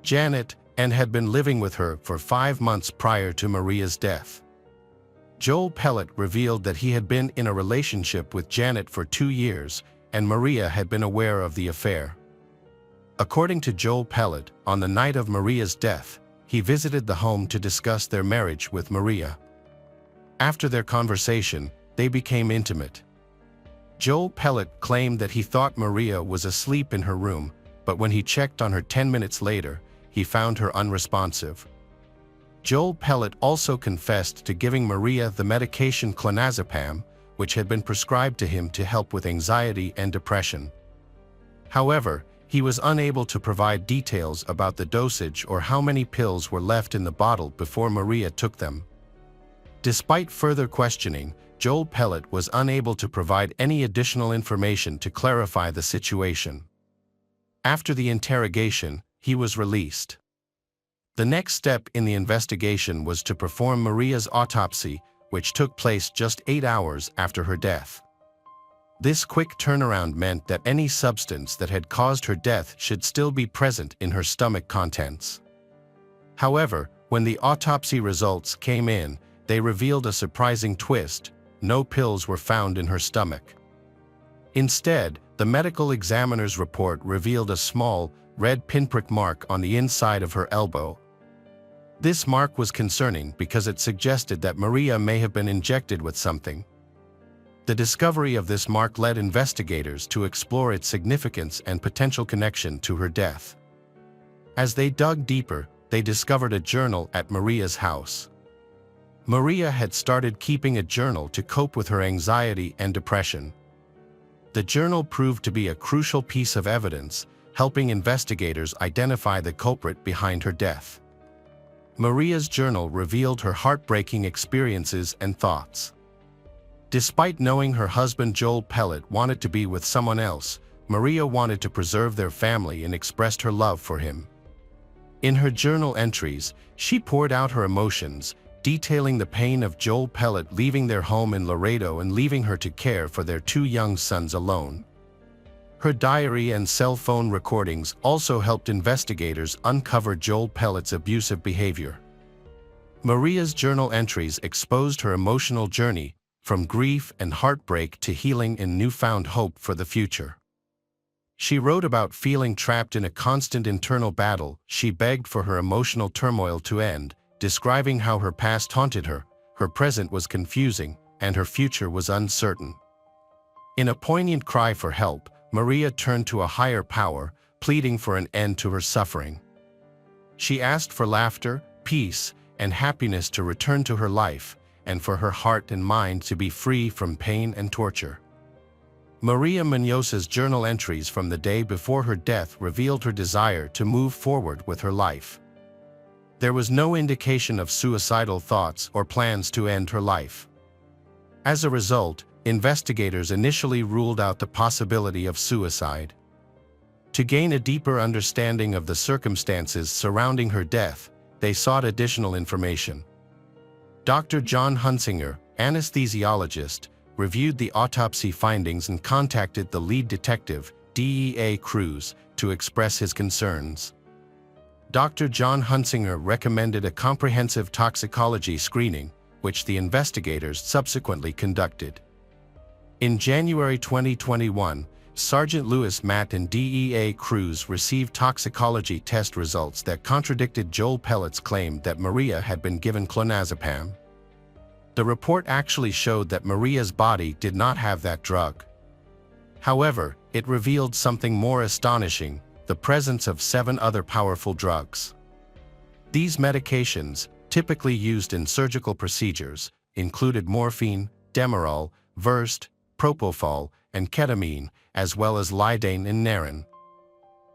Janet, and had been living with her for 5 months prior to Maria's death. Joel Pellet revealed that he had been in a relationship with Janet for 2 years, and Maria had been aware of the affair. According to Joel Pellet, on the night of Maria's death, he visited the home to discuss their marriage with Maria. After their conversation, they became intimate. Joel Pellet claimed that he thought Maria was asleep in her room, but when he checked on her 10 minutes later, he found her unresponsive. Joel Pellet also confessed to giving Maria the medication clonazepam, which had been prescribed to him to help with anxiety and depression. However, he was unable to provide details about the dosage or how many pills were left in the bottle before Maria took them. Despite further questioning, Joel Pellet was unable to provide any additional information to clarify the situation. After the interrogation, he was released. The next step in the investigation was to perform Maria's autopsy, which took place just 8 hours after her death. This quick turnaround meant that any substance that had caused her death should still be present in her stomach contents. However, when the autopsy results came in, they revealed a surprising twist: no pills were found in her stomach. Instead, the medical examiner's report revealed a small, red pinprick mark on the inside of her elbow. This mark was concerning because it suggested that Maria may have been injected with something. The discovery of this mark led investigators to explore its significance and potential connection to her death. As they dug deeper, they discovered a journal at Maria's house. Maria had started keeping a journal to cope with her anxiety and depression. The journal proved to be a crucial piece of evidence, helping investigators identify the culprit behind her death. Maria's journal revealed her heartbreaking experiences and thoughts. Despite knowing her husband Joel Pellet wanted to be with someone else, Maria wanted to preserve their family and expressed her love for him. In her journal entries, she poured out her emotions, detailing the pain of Joel Pellet leaving their home in Laredo and leaving her to care for their 2 young sons alone. Her diary and cell phone recordings also helped investigators uncover Joel Pellet's abusive behavior. Maria's journal entries exposed her emotional journey, from grief and heartbreak to healing and newfound hope for the future. She wrote about feeling trapped in a constant internal battle. She begged for her emotional turmoil to end, describing how her past haunted her, her present was confusing, and her future was uncertain. In a poignant cry for help, Maria turned to a higher power, pleading for an end to her suffering. She asked for laughter, peace, and happiness to return to her life, and for her heart and mind to be free from pain and torture. Maria Muñoz's journal entries from the day before her death revealed her desire to move forward with her life. There was no indication of suicidal thoughts or plans to end her life. As a result, investigators initially ruled out the possibility of suicide. To gain a deeper understanding of the circumstances surrounding her death, they sought additional information. Dr. John Hunsinger, anesthesiologist, reviewed the autopsy findings and contacted the lead detective, DEA Cruz, to express his concerns. Dr. John Hunsinger recommended a comprehensive toxicology screening, which the investigators subsequently conducted. In January 2021, Sergeant Louis Matt and DEA Cruz received toxicology test results that contradicted Joel Pellet's claim that Maria had been given clonazepam. The report actually showed that Maria's body did not have that drug. However, it revealed something more astonishing: the presence of 7 other powerful drugs. These medications, typically used in surgical procedures, included morphine, Demerol, Versed, propofol, and ketamine, as well as lidocaine and Naren.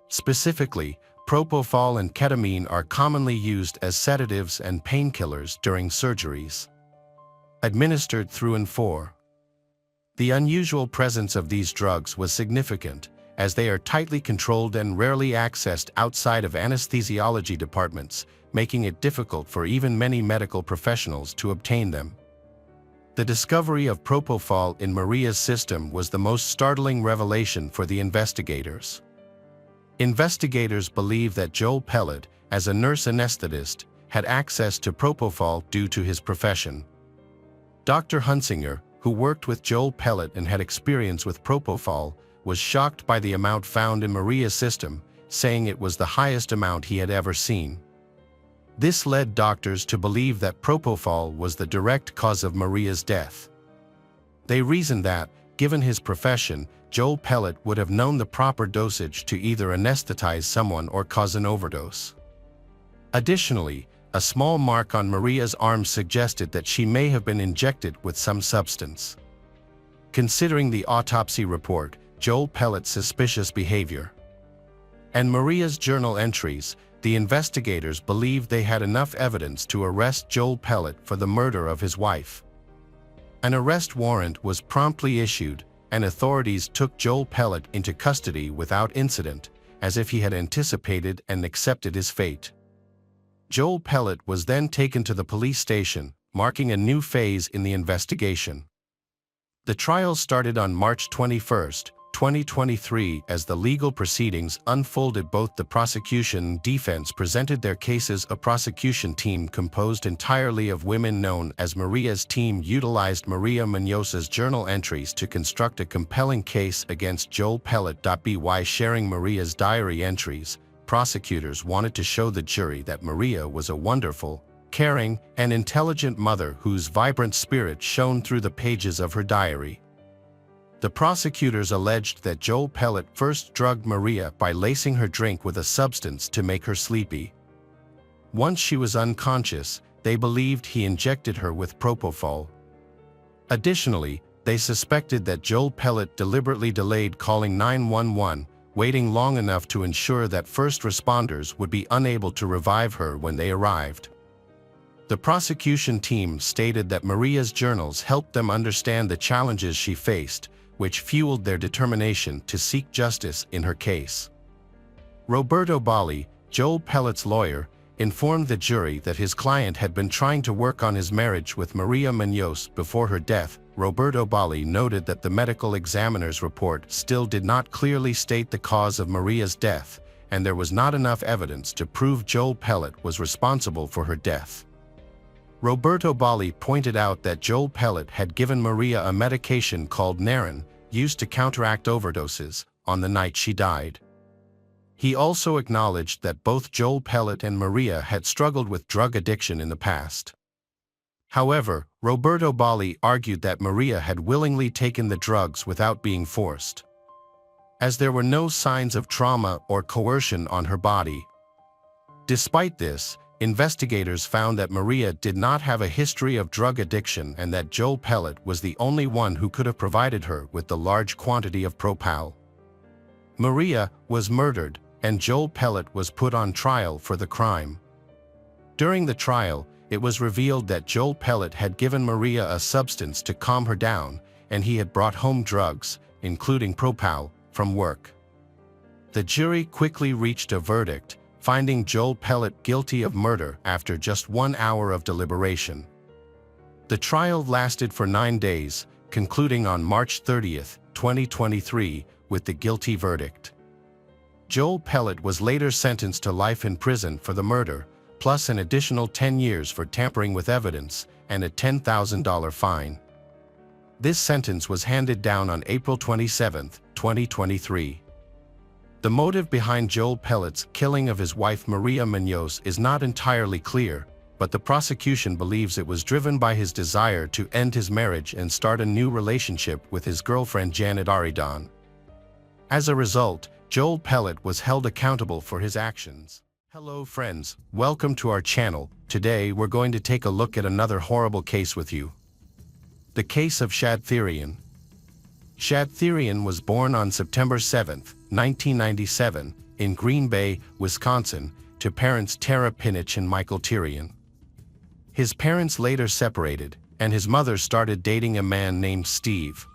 Specifically, propofol and ketamine are commonly used as sedatives and painkillers during surgeries. Administered through and for. The unusual presence of these drugs was significant, as they are tightly controlled and rarely accessed outside of anesthesiology departments, making it difficult for even many medical professionals to obtain them. The discovery of propofol in Maria's system was the most startling revelation for the investigators. Investigators believe that Joel Pellet, as a nurse anesthetist, had access to propofol due to his profession. Dr. Hunsinger, who worked with Joel Pellet and had experience with propofol, was shocked by the amount found in Maria's system, saying it was the highest amount he had ever seen. This led doctors to believe that propofol was the direct cause of Maria's death. They reasoned that, given his profession, Joel Pellet would have known the proper dosage to either anesthetize someone or cause an overdose. Additionally, a small mark on Maria's arm suggested that she may have been injected with some substance. Considering the autopsy report, Joel Pellet's suspicious behavior, and Maria's journal entries, the investigators believed they had enough evidence to arrest Joel Pellet for the murder of his wife. An arrest warrant was promptly issued, and authorities took Joel Pellet into custody without incident, as if he had anticipated and accepted his fate. Joel Pellet was then taken to the police station, marking a new phase in the investigation. The trial started on March 21, 2023, as the legal proceedings unfolded. Both the prosecution and defense presented their cases. A prosecution team composed entirely of women known as Maria's team utilized Maria Muñoz's journal entries to construct a compelling case against Joel Pellet. By sharing Maria's diary entries, prosecutors wanted to show the jury that Maria was a wonderful, caring, and intelligent mother whose vibrant spirit shone through the pages of her diary. The prosecutors alleged that Joel Pellet first drugged Maria by lacing her drink with a substance to make her sleepy. Once she was unconscious, they believed he injected her with propofol. Additionally, they suspected that Joel Pellet deliberately delayed calling 911, waiting long enough to ensure that first responders would be unable to revive her when they arrived. The prosecution team stated that Maria's journals helped them understand the challenges she faced, which fueled their determination to seek justice in her case. Roberto Bali, Joel Pellet's lawyer, informed the jury that his client had been trying to work on his marriage with Maria Muñoz before her death. Roberto Bali noted that the medical examiner's report still did not clearly state the cause of Maria's death, and there was not enough evidence to prove Joel Pellet was responsible for her death. Roberto Bali pointed out that Joel Pellet had given Maria a medication called Naren, used to counteract overdoses, on the night she died. He also acknowledged that both Joel Pellet and Maria had struggled with drug addiction in the past. However, Roberto Bali argued that Maria had willingly taken the drugs without being forced, as there were no signs of trauma or coercion on her body. Despite this, investigators found that Maria did not have a history of drug addiction and that Joel Pellet was the only one who could have provided her with the large quantity of propal. Maria was murdered, and Joel Pellet was put on trial for the crime. During the trial, it was revealed that Joel Pellet had given Maria a substance to calm her down, and he had brought home drugs, including propal, from work. The jury quickly reached a verdict, finding Joel Pellet guilty of murder after just 1 hour of deliberation. The trial lasted for 9 days, concluding on March 30, 2023, with the guilty verdict. Joel Pellet was later sentenced to life in prison for the murder, plus an additional 10 years for tampering with evidence and a $10,000 fine. This sentence was handed down on April 27, 2023. The motive behind Joel Pellet's killing of his wife Maria Munoz is not entirely clear, but the prosecution believes it was driven by his desire to end his marriage and start a new relationship with his girlfriend Janet Aridon. As a result, Joel Pellet was held accountable for his actions. Hello friends, welcome to our channel. Today we're going to take a look at another horrible case with you. The case of Shad Therian. Shad Therian was born on September 7, 1997, in Green Bay, Wisconsin, to parents Tara Pinich and Michael Therian. His parents later separated, and his mother started dating a man named Steve.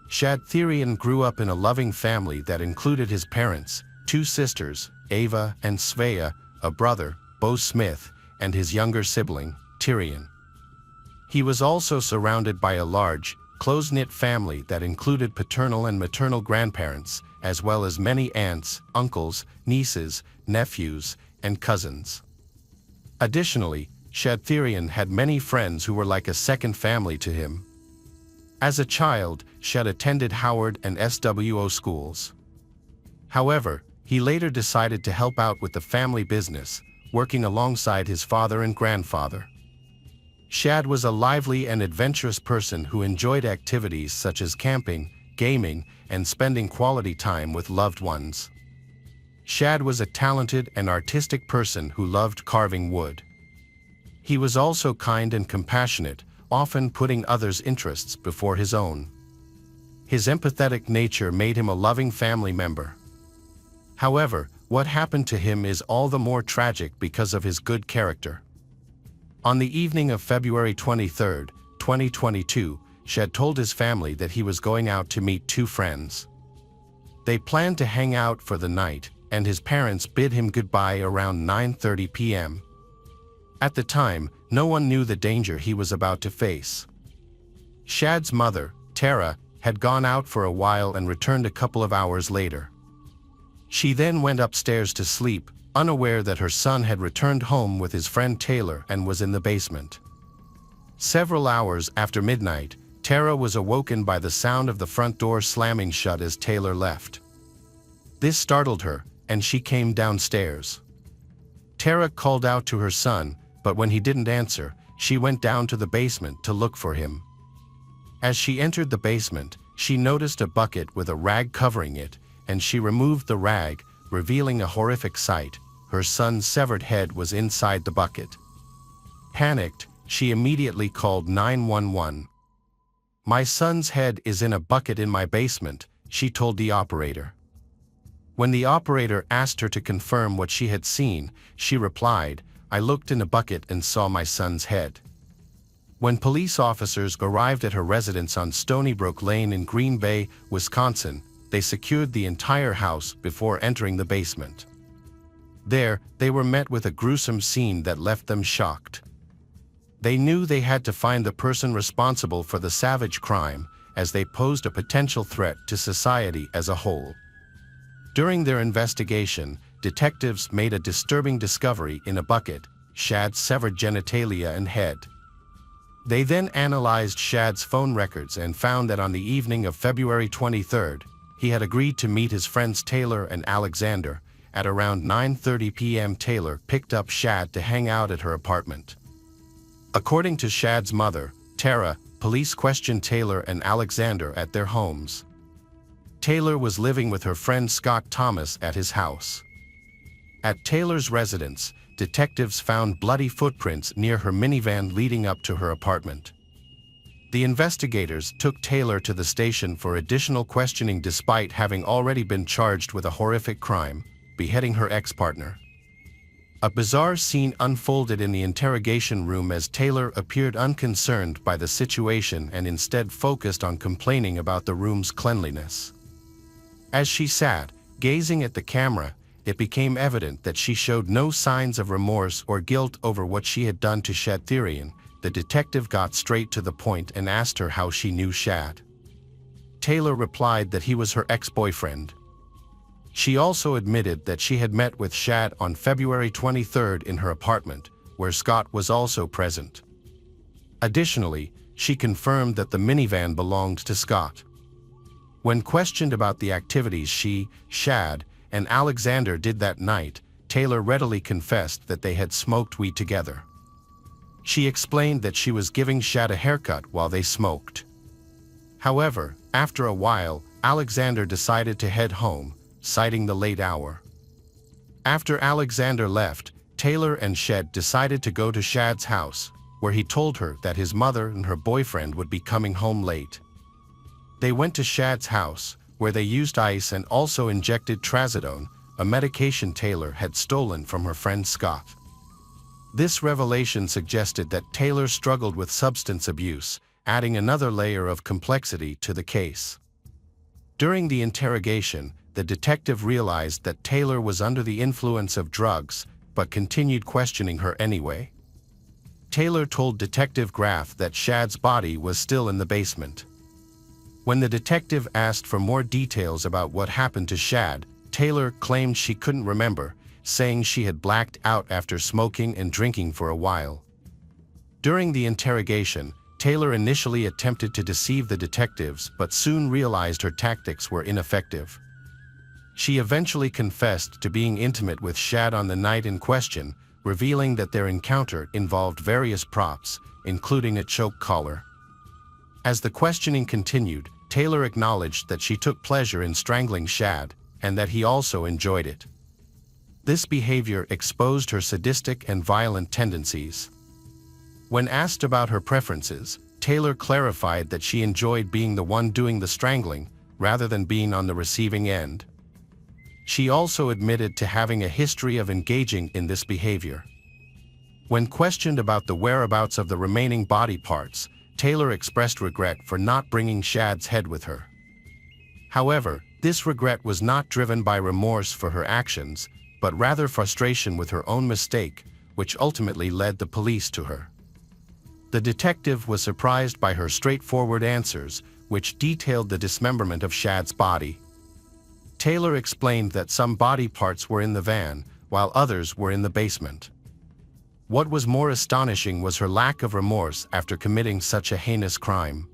Shad Therian grew up in a loving family that included his parents, 2 sisters, Ava and Svea, a brother, Bo Smith, and his younger sibling, Therian. He was also surrounded by a large, close-knit family that included paternal and maternal grandparents, as well as many aunts, uncles, nieces, nephews, and cousins. Additionally, Shad Therian had many friends who were like a second family to him. As a child, Shad attended Howard and SWO schools. However, he later decided to help out with the family business, working alongside his father and grandfather. Shad was a lively and adventurous person who enjoyed activities such as camping, gaming, and spending quality time with loved ones. Shad was a talented and artistic person who loved carving wood. He was also kind and compassionate, often putting others' interests before his own. His empathetic nature made him a loving family member. However, what happened to him is all the more tragic because of his good character. On the evening of February 23, 2022, Shad told his family that he was going out to meet 2 friends. They planned to hang out for the night, and his parents bid him goodbye around 9:30 p.m. At the time, no one knew the danger he was about to face. Shad's mother, Tara, had gone out for a while and returned a couple of hours later. She then went upstairs to sleep, unaware that her son had returned home with his friend Taylor and was in the basement. Several hours after midnight, Tara was awoken by the sound of the front door slamming shut as Taylor left. This startled her, and she came downstairs. Tara called out to her son, but when he didn't answer, she went down to the basement to look for him. As she entered the basement, she noticed a bucket with a rag covering it, and she removed the rag, revealing a horrific sight. Her son's severed head was inside the bucket. Panicked, she immediately called 911. "My son's head is in a bucket in my basement," she told the operator. When the operator asked her to confirm what she had seen, she replied, "I looked in a bucket and saw my son's head." When police officers arrived at her residence on Stony Brook Lane in Green Bay, Wisconsin, they secured the entire house before entering the basement. There, they were met with a gruesome scene that left them shocked. They knew they had to find the person responsible for the savage crime, as they posed a potential threat to society as a whole. During their investigation, detectives made a disturbing discovery in a bucket: Shad's severed genitalia and head. They then analyzed Shad's phone records and found that on the evening of February 23rd, he had agreed to meet his friends Taylor and Alexander. At around 9:30 p.m. Taylor picked up Shad to hang out at her apartment. According to Shad's mother, Tara, police questioned Taylor and Alexander at their homes. Taylor was living with her friend Scott Thomas at his house. At Taylor's residence, detectives found bloody footprints near her minivan leading up to her apartment. The investigators took Taylor to the station for additional questioning despite having already been charged with a horrific crime, beheading her ex-partner. A bizarre scene unfolded in the interrogation room as Taylor appeared unconcerned by the situation and instead focused on complaining about the room's cleanliness. As she sat, gazing at the camera, it became evident that she showed no signs of remorse or guilt over what she had done to Shad Therian. The detective got straight to the point and asked her how she knew Shad. Taylor replied that he was her ex-boyfriend. She also admitted that she had met with Shad on February 23 in her apartment, where Scott was also present. Additionally, she confirmed that the minivan belonged to Scott. When questioned about the activities she, Shad, and Alexander did that night, Taylor readily confessed that they had smoked weed together. She explained that she was giving Shad a haircut while they smoked. However, after a while, Alexander decided to head home, citing the late hour. After Alexander left, Taylor and Shad decided to go to Shad's house, where he told her that his mother and her boyfriend would be coming home late. They went to Shad's house, where they used ice and also injected trazodone, a medication Taylor had stolen from her friend Scott. This revelation suggested that Taylor struggled with substance abuse, adding another layer of complexity to the case. During the interrogation, the detective realized that Taylor was under the influence of drugs, but continued questioning her anyway. Taylor told Detective Graff that Shad's body was still in the basement. When the detective asked for more details about what happened to Shad, Taylor claimed she couldn't remember, saying she had blacked out after smoking and drinking for a while. During the interrogation, Taylor initially attempted to deceive the detectives but soon realized her tactics were ineffective. She eventually confessed to being intimate with Shad on the night in question, revealing that their encounter involved various props, including a choke collar. As the questioning continued, Taylor acknowledged that she took pleasure in strangling Shad, and that he also enjoyed it. This behavior exposed her sadistic and violent tendencies. When asked about her preferences, Taylor clarified that she enjoyed being the one doing the strangling, rather than being on the receiving end. She also admitted to having a history of engaging in this behavior. When questioned about the whereabouts of the remaining body parts, Taylor expressed regret for not bringing Shad's head with her. However, this regret was not driven by remorse for her actions, but rather frustration with her own mistake, which ultimately led the police to her. The detective was surprised by her straightforward answers, which detailed the dismemberment of Shad's body. Taylor explained that some body parts were in the van, while others were in the basement. What was more astonishing was her lack of remorse after committing such a heinous crime.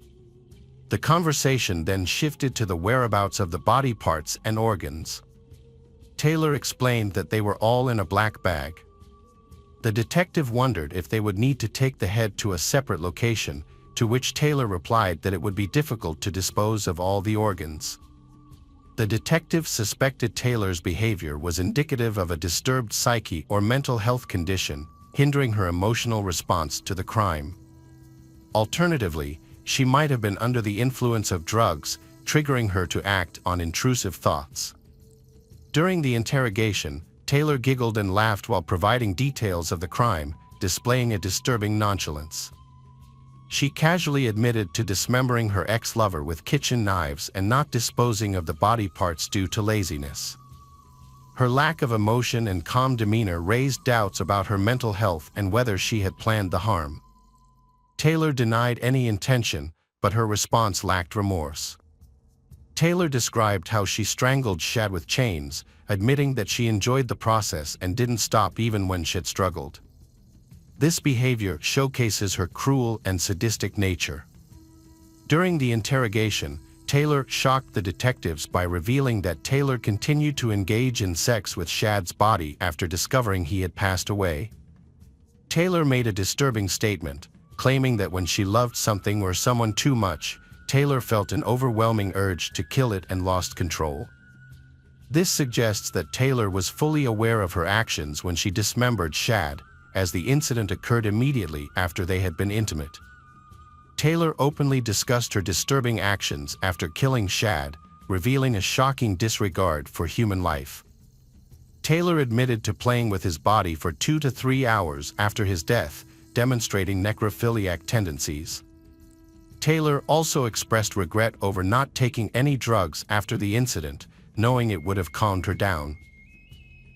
The conversation then shifted to the whereabouts of the body parts and organs. Taylor explained that they were all in a black bag. The detective wondered if they would need to take the head to a separate location, to which Taylor replied that it would be difficult to dispose of all the organs. The detective suspected Taylor's behavior was indicative of a disturbed psyche or mental health condition, hindering her emotional response to the crime. Alternatively, she might have been under the influence of drugs, triggering her to act on intrusive thoughts. During the interrogation, Taylor giggled and laughed while providing details of the crime, displaying a disturbing nonchalance. She casually admitted to dismembering her ex-lover with kitchen knives and not disposing of the body parts due to laziness. Her lack of emotion and calm demeanor raised doubts about her mental health and whether she had planned the harm. Taylor denied any intention, but her response lacked remorse. Taylor described how she strangled Shad with chains, admitting that she enjoyed the process and didn't stop even when Shad struggled. This behavior showcases her cruel and sadistic nature. During the interrogation, Taylor shocked the detectives by revealing that Taylor continued to engage in sex with Shad's body after discovering he had passed away. Taylor made a disturbing statement, claiming that when she loved something or someone too much, Taylor felt an overwhelming urge to kill it and lost control. This suggests that Taylor was fully aware of her actions when she dismembered Shad, as the incident occurred immediately after they had been intimate. Taylor openly discussed her disturbing actions after killing Shad, revealing a shocking disregard for human life. Taylor admitted to playing with his body for 2 to 3 hours after his death, demonstrating necrophiliac tendencies. Taylor also expressed regret over not taking any drugs after the incident, knowing it would have calmed her down.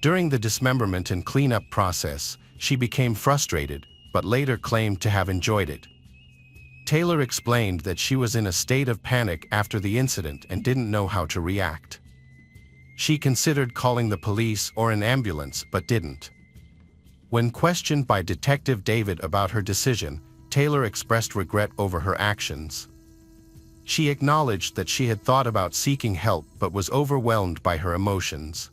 During the dismemberment and cleanup process, she became frustrated, but later claimed to have enjoyed it. Taylor explained that she was in a state of panic after the incident and didn't know how to react. She considered calling the police or an ambulance but didn't. When questioned by Detective David about her decision, Taylor expressed regret over her actions. She acknowledged that she had thought about seeking help but was overwhelmed by her emotions.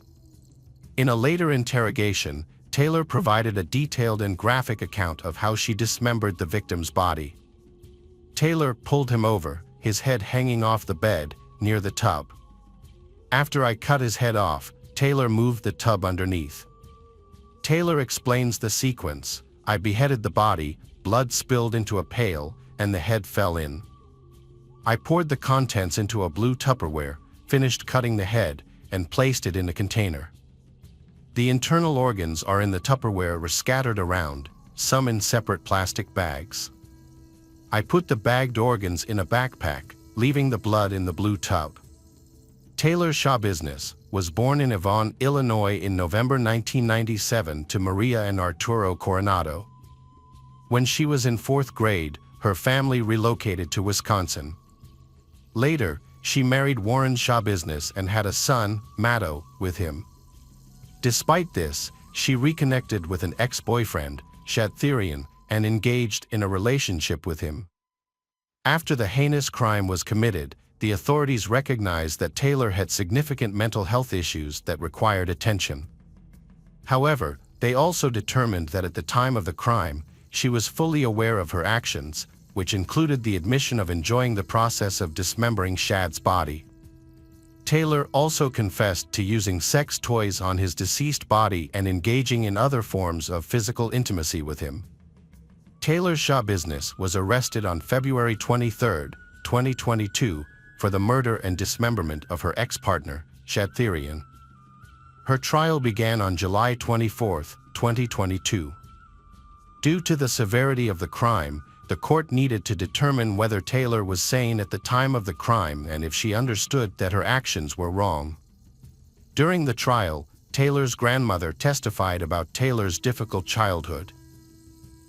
In a later interrogation, Taylor provided a detailed and graphic account of how she dismembered the victim's body. Taylor pulled him over, his head hanging off the bed, near the tub. After I cut his head off, Taylor moved the tub underneath. Taylor explains the sequence. I beheaded the body, blood spilled into a pail, and the head fell in. I poured the contents into a blue Tupperware, finished cutting the head, and placed it in a container. The internal organs are in the Tupperware were scattered around, some in separate plastic bags. I put the bagged organs in a backpack, leaving the blood in the blue tub. Taylor Business was born in Avon, Illinois in November 1997 to Maria and Arturo Coronado. When she was in 4th grade, her family relocated to Wisconsin. Later, she married Warren Business and had a son, Matto, with him. Despite this, she reconnected with an ex-boyfriend, Shadtherian, and engaged in a relationship with him. After the heinous crime was committed, the authorities recognized that Taylor had significant mental health issues that required attention. However, they also determined that at the time of the crime, she was fully aware of her actions, which included the admission of enjoying the process of dismembering Shad's body. Taylor also confessed to using sex toys on his deceased body and engaging in other forms of physical intimacy with him. Taylor Business was arrested on February 23, 2022, for the murder and dismemberment of her ex-partner, Shadtherian. Her trial began on July 24, 2022. Due to the severity of the crime, the court needed to determine whether Taylor was sane at the time of the crime and if she understood that her actions were wrong. During the trial, Taylor's grandmother testified about Taylor's difficult childhood.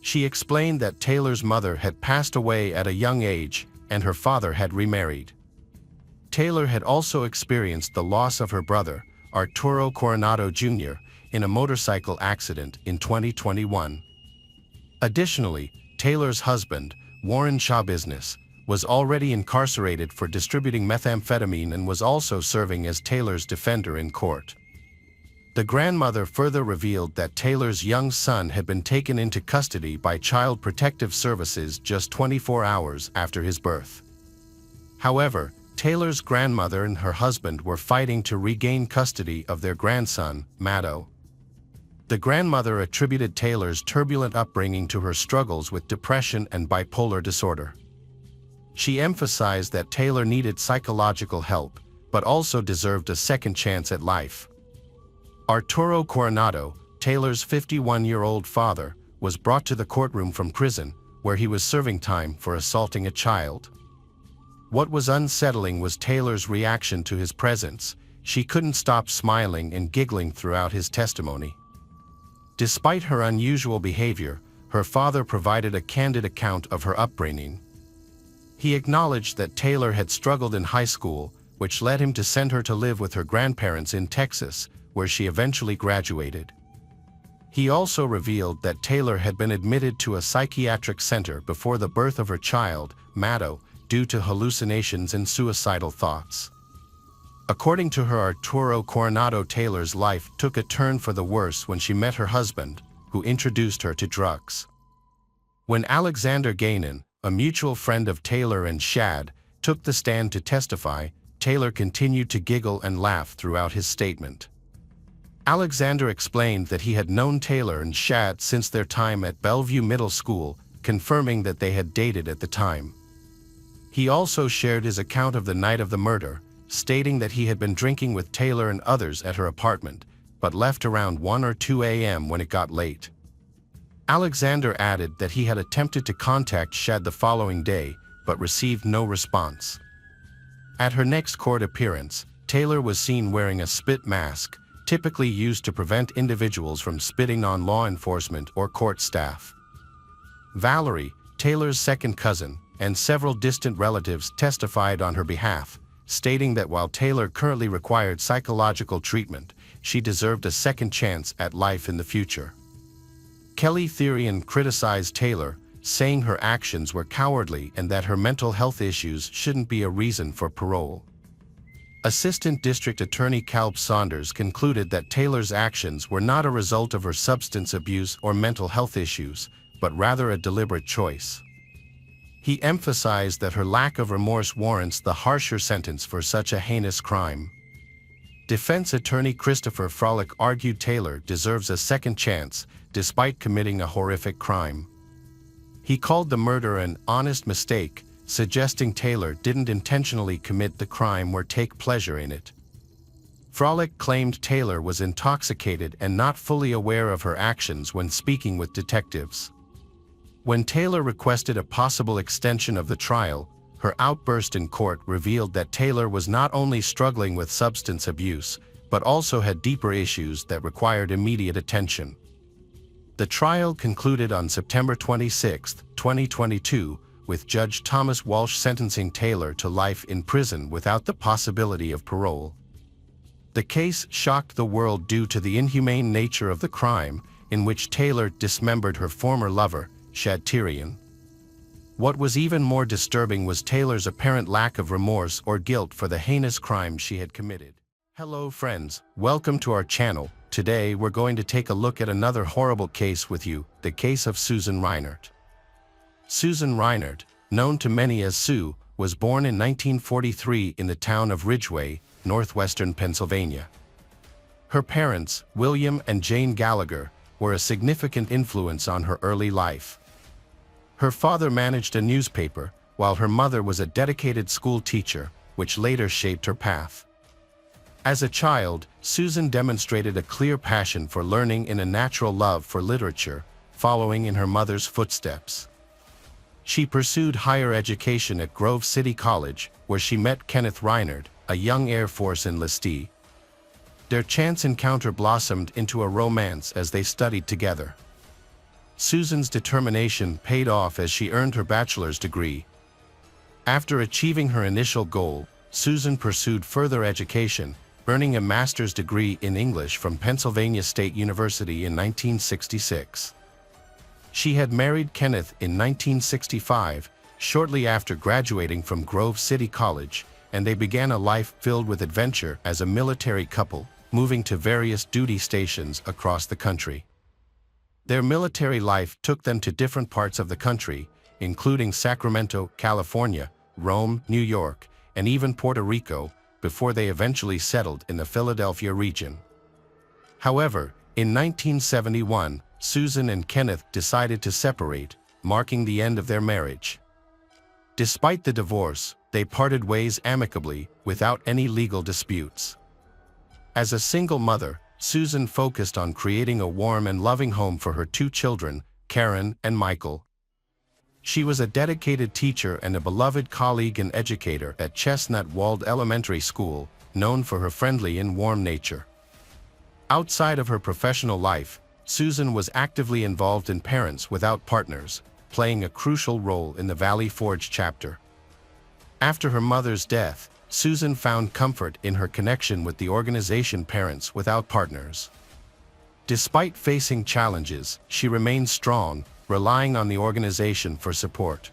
She explained that Taylor's mother had passed away at a young age and her father had remarried. Taylor had also experienced the loss of her brother, Arturo Coronado Jr., in a motorcycle accident in 2021. Additionally, Taylor's husband, Warren Business, was already incarcerated for distributing methamphetamine and was also serving as Taylor's defender in court. The grandmother further revealed that Taylor's young son had been taken into custody by Child Protective Services just 24 hours after his birth. However, Taylor's grandmother and her husband were fighting to regain custody of their grandson, Matto. The grandmother attributed Taylor's turbulent upbringing to her struggles with depression and bipolar disorder. She emphasized that Taylor needed psychological help, but also deserved a second chance at life. Arturo Coronado, Taylor's 51-year-old father, was brought to the courtroom from prison, where he was serving time for assaulting a child. What was unsettling was Taylor's reaction to his presence. She couldn't stop smiling and giggling throughout his testimony. Despite her unusual behavior, her father provided a candid account of her upbringing. He acknowledged that Taylor had struggled in high school, which led him to send her to live with her grandparents in Texas, where she eventually graduated. He also revealed that Taylor had been admitted to a psychiatric center before the birth of her child, Matto, due to hallucinations and suicidal thoughts. According to her, Arturo Coronado, Taylor's life took a turn for the worse when she met her husband, who introduced her to drugs. When Alexander Gainan, a mutual friend of Taylor and Shad, took the stand to testify, Taylor continued to giggle and laugh throughout his statement. Alexander explained that he had known Taylor and Shad since their time at Bellevue Middle School, confirming that they had dated at the time. He also shared his account of the night of the murder, stating that he had been drinking with Taylor and others at her apartment, but left around 1 or 2 a.m. when it got late. Alexander added that he had attempted to contact Shad the following day, but received no response. At her next court appearance, Taylor was seen wearing a spit mask, typically used to prevent individuals from spitting on law enforcement or court staff. Valerie, Taylor's second cousin, and several distant relatives testified on her behalf, stating that while Taylor currently required psychological treatment, she deserved a second chance at life in the future. Kelly Therian criticized Taylor, saying her actions were cowardly and that her mental health issues shouldn't be a reason for parole. Assistant District Attorney Caleb Saunders concluded that Taylor's actions were not a result of her substance abuse or mental health issues, but rather a deliberate choice. He emphasized that her lack of remorse warrants the harsher sentence for such a heinous crime. Defense attorney Christopher Frolick argued Taylor deserves a second chance, despite committing a horrific crime. He called the murder an honest mistake, suggesting Taylor didn't intentionally commit the crime or take pleasure in it. Frolick claimed Taylor was intoxicated and not fully aware of her actions when speaking with detectives. When Taylor requested a possible extension of the trial, her outburst in court revealed that Taylor was not only struggling with substance abuse, but also had deeper issues that required immediate attention. The trial concluded on September 26, 2022, with Judge Thomas Walsh sentencing Taylor to life in prison without the possibility of parole. The case shocked the world due to the inhumane nature of the crime, in which Taylor dismembered her former lover, Shad Therian. What was even more disturbing was Taylor's apparent lack of remorse or guilt for the heinous crime she had committed. Hello friends, welcome to our channel. Today we're going to take a look at another horrible case with you, the case of Susan Reinert. Susan Reinert, known to many as Sue, was born in 1943 in the town of Ridgeway, northwestern Pennsylvania. Her parents, William and Jane Gallagher, were a significant influence on her early life. Her father managed a newspaper, while her mother was a dedicated school teacher, which later shaped her path. As a child, Susan demonstrated a clear passion for learning and a natural love for literature, following in her mother's footsteps. She pursued higher education at Grove City College, where she met Kenneth Reinert, a young Air Force enlistee. Their chance encounter blossomed into a romance as they studied together. Susan's determination paid off as she earned her bachelor's degree. After achieving her initial goal, Susan pursued further education, earning a master's degree in English from Pennsylvania State University in 1966. She had married Kenneth in 1965, shortly after graduating from Grove City College, and they began a life filled with adventure as a military couple, moving to various duty stations across the country. Their military life took them to different parts of the country, including Sacramento, California, Rome, New York, and even Puerto Rico, before they eventually settled in the Philadelphia region. However, in 1971, Susan and Kenneth decided to separate, marking the end of their marriage. Despite the divorce, they parted ways amicably, without any legal disputes. As a single mother, Susan focused on creating a warm and loving home for her two children, Karen and Michael. She was a dedicated teacher and a beloved colleague and educator at Chestnut Walled Elementary School, known for her friendly and warm nature. Outside of her professional life, Susan was actively involved in Parents Without Partners, playing a crucial role in the Valley Forge chapter. After her mother's death, Susan found comfort in her connection with the organization Parents Without Partners. Despite facing challenges, she remained strong, relying on the organization for support.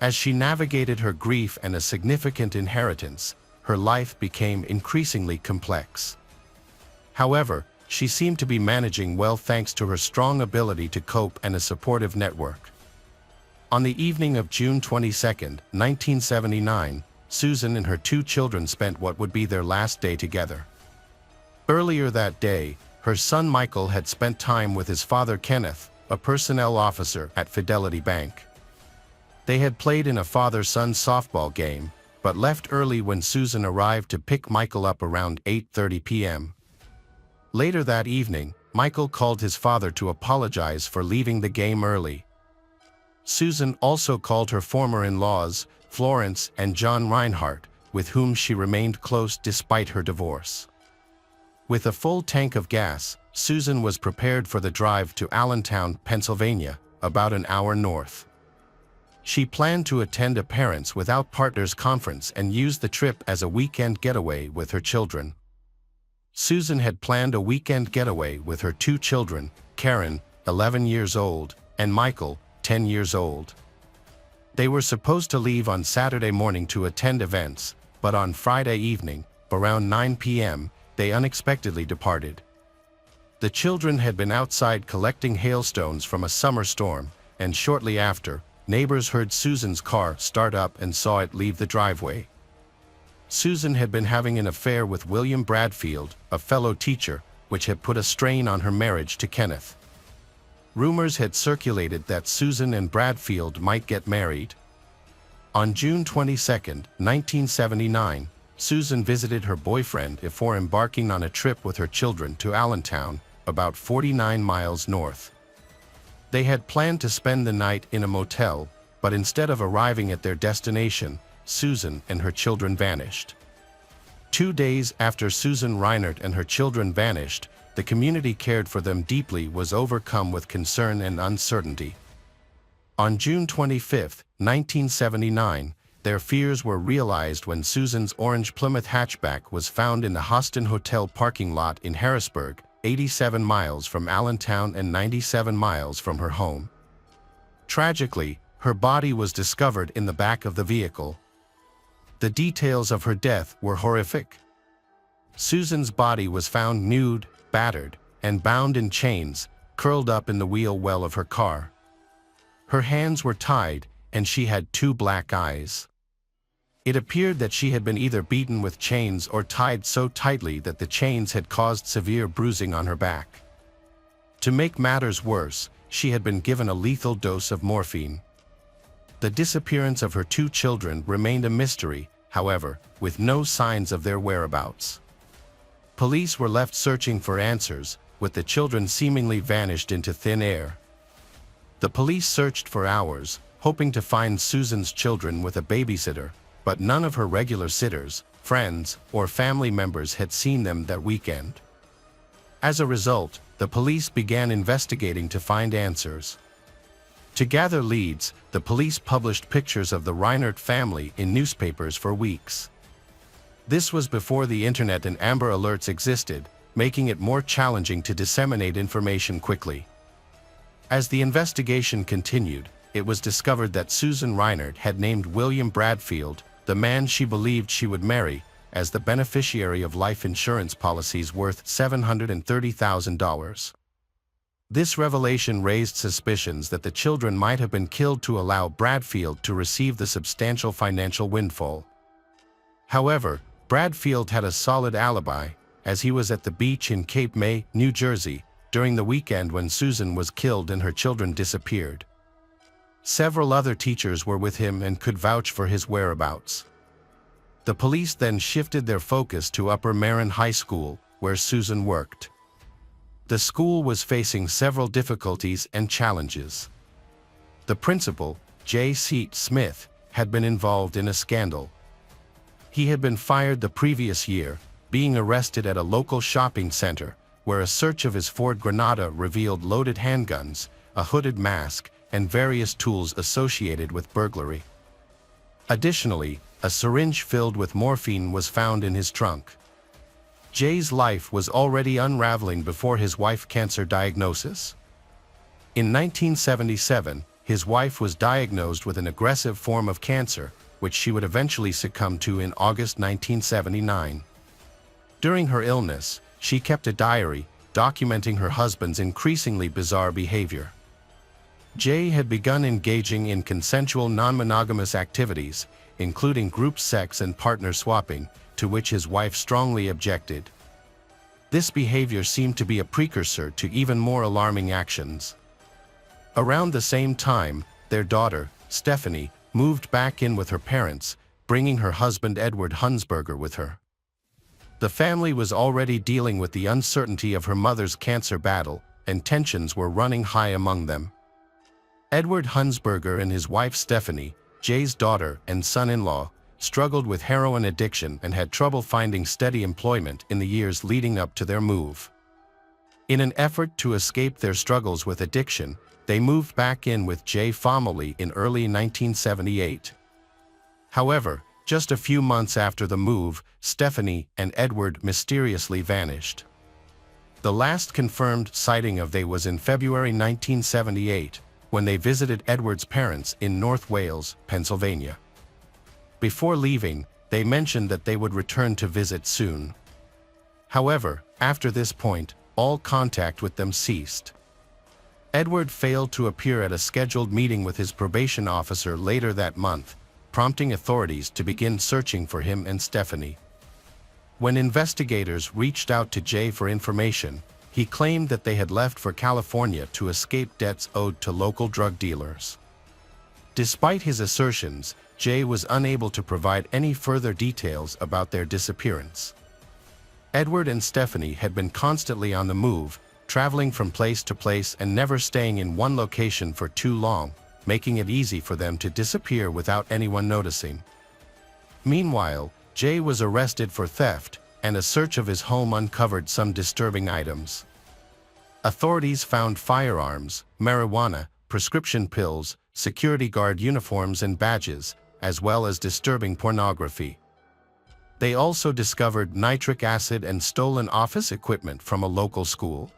As she navigated her grief and a significant inheritance, her life became increasingly complex. However, she seemed to be managing well thanks to her strong ability to cope and a supportive network. On the evening of June 22, 1979, Susan and her 2 children spent what would be their last day together. Earlier that day, her son Michael had spent time with his father Kenneth, a personnel officer at Fidelity Bank. They had played in a father-son softball game, but left early when Susan arrived to pick Michael up around 8:30 p.m. Later that evening, Michael called his father to apologize for leaving the game early. Susan also called her former-in-laws, Florence and John Reinhardt, with whom she remained close despite her divorce. With a full tank of gas, Susan was prepared for the drive to Allentown, Pennsylvania, about an hour north. She planned to attend a Parents Without Partners conference and use the trip as a weekend getaway with her children. Susan had planned a weekend getaway with her 2 children, Karen, 11 years old, and Michael, 10 years old. They were supposed to leave on Saturday morning to attend events, but on Friday evening, around 9 p.m., they unexpectedly departed. The children had been outside collecting hailstones from a summer storm, and shortly after, neighbors heard Susan's car start up and saw it leave the driveway. Susan had been having an affair with William Bradfield, a fellow teacher, which had put a strain on her marriage to Kenneth. Rumors had circulated that Susan and Bradfield might get married. On June 22, 1979, Susan visited her boyfriend before embarking on a trip with her children to Allentown, about 49 miles north. They had planned to spend the night in a motel, but instead of arriving at their destination, Susan and her children vanished. 2 days after Susan Reinhardt and her children vanished, the community cared for them deeply was overcome with concern and uncertainty. On June 25, 1979, their fears were realized when Susan's orange Plymouth hatchback was found in the Hostin Hotel parking lot in Harrisburg, 87 miles from Allentown and 97 miles from her home. Tragically, her body was discovered in the back of the vehicle. The details of her death were horrific. Susan's body was found nude, battered, and bound in chains, curled up in the wheel well of her car. Her hands were tied, and she had 2 black eyes. It appeared that she had been either beaten with chains or tied so tightly that the chains had caused severe bruising on her back. To make matters worse, she had been given a lethal dose of morphine. The disappearance of her 2 children remained a mystery, however, with no signs of their whereabouts. Police were left searching for answers, with the children seemingly vanished into thin air. The police searched for hours, hoping to find Susan's children with a babysitter, but none of her regular sitters, friends, or family members had seen them that weekend. As a result, the police began investigating to find answers. To gather leads, the police published pictures of the Reinhardt family in newspapers for weeks. This was before the internet and Amber Alerts existed, making it more challenging to disseminate information quickly. As the investigation continued, it was discovered that Susan Reinhardt had named William Bradfield, the man she believed she would marry, as the beneficiary of life insurance policies worth $730,000. This revelation raised suspicions that the children might have been killed to allow Bradfield to receive the substantial financial windfall. However, Bradfield had a solid alibi, as he was at the beach in Cape May, New Jersey, during the weekend when Susan was killed and her children disappeared. Several other teachers were with him and could vouch for his whereabouts. The police then shifted their focus to Upper Marin High School, where Susan worked. The school was facing several difficulties and challenges. The principal, J.C. Smith, had been involved in a scandal. He had been fired the previous year, being arrested at a local shopping center, where a search of his Ford Granada revealed loaded handguns, a hooded mask, and various tools associated with burglary. Additionally, a syringe filled with morphine was found in his trunk. Jay's life was already unraveling before his wife's cancer diagnosis. In 1977, his wife was diagnosed with an aggressive form of cancer, which she would eventually succumb to in August 1979. During her illness, she kept a diary, documenting her husband's increasingly bizarre behavior. Jay had begun engaging in consensual non-monogamous activities, including group sex and partner swapping, to which his wife strongly objected. This behavior seemed to be a precursor to even more alarming actions. Around the same time, their daughter, Stephanie, moved back in with her parents, bringing her husband Edward Hunsberger with her. The family was already dealing with the uncertainty of her mother's cancer battle, and tensions were running high among them. Edward Hunsberger and his wife Stephanie, Jay's daughter and son-in-law, struggled with heroin addiction and had trouble finding steady employment in the years leading up to their move. In an effort to escape their struggles with addiction, they moved back in with Jay family in early 1978. However, just a few months after the move, Stephanie and Edward mysteriously vanished. The last confirmed sighting of they was in February 1978, when they visited Edward's parents in North Wales, Pennsylvania. Before leaving, they mentioned that they would return to visit soon. However, after this point, all contact with them ceased. Edward failed to appear at a scheduled meeting with his probation officer later that month, prompting authorities to begin searching for him and Stephanie. When investigators reached out to Jay for information, he claimed that they had left for California to escape debts owed to local drug dealers. Despite his assertions, Jay was unable to provide any further details about their disappearance. Edward and Stephanie had been constantly on the move, traveling from place to place and never staying in one location for too long, making it easy for them to disappear without anyone noticing. Meanwhile, Jay was arrested for theft, and a search of his home uncovered some disturbing items. Authorities found firearms, marijuana, prescription pills, security guard uniforms and badges, as well as disturbing pornography. They also discovered nitric acid and stolen office equipment from a local school.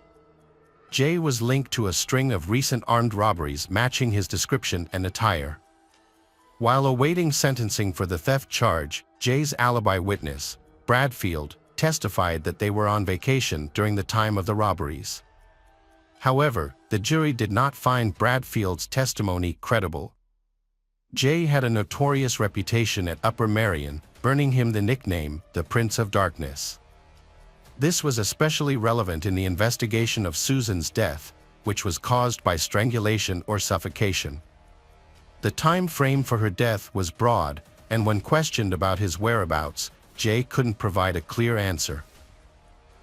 Jay was linked to a string of recent armed robberies matching his description and attire. While awaiting sentencing for the theft charge, Jay's alibi witness, Bradfield, testified that they were on vacation during the time of the robberies. However, the jury did not find Bradfield's testimony credible. Jay had a notorious reputation at Upper Merion, earning him the nickname, the Prince of Darkness. This was especially relevant in the investigation of Susan's death, which was caused by strangulation or suffocation. The time frame for her death was broad, and when questioned about his whereabouts, Jay couldn't provide a clear answer.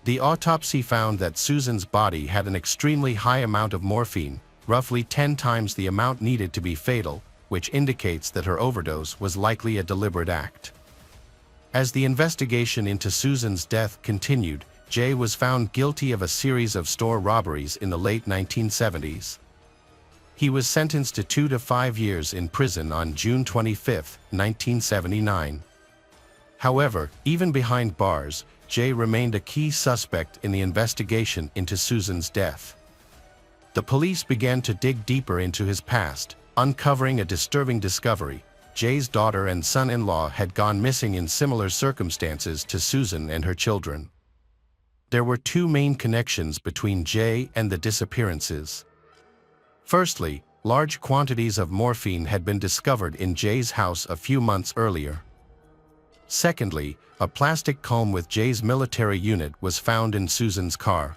The autopsy found that Susan's body had an extremely high amount of morphine, roughly 10 times the amount needed to be fatal, which indicates that her overdose was likely a deliberate act. As the investigation into Susan's death continued, Jay was found guilty of a series of store robberies in the late 1970s. He was sentenced to 2 to 5 years in prison on June 25, 1979. However, even behind bars, Jay remained a key suspect in the investigation into Susan's death. The police began to dig deeper into his past, uncovering a disturbing discovery. Jay's daughter and son-in-law had gone missing in similar circumstances to Susan and her children. There were two main connections between Jay and the disappearances. Firstly, large quantities of morphine had been discovered in Jay's house a few months earlier. Secondly, a plastic comb with Jay's military unit was found in Susan's car.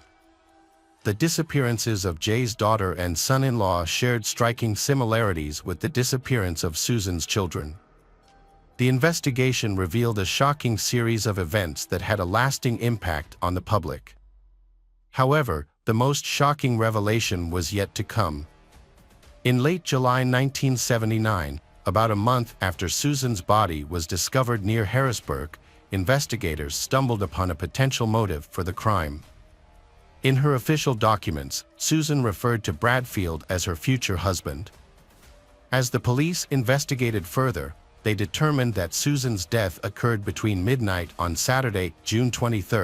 The disappearances of Jay's daughter and son-in-law shared striking similarities with the disappearance of Susan's children. The investigation revealed a shocking series of events that had a lasting impact on the public. However, the most shocking revelation was yet to come. In late July 1979, about a month after Susan's body was discovered near Harrisburg, investigators stumbled upon a potential motive for the crime. In her official documents, Susan referred to Bradfield as her future husband. As the police investigated further, they determined that Susan's death occurred between midnight on Saturday, June 23,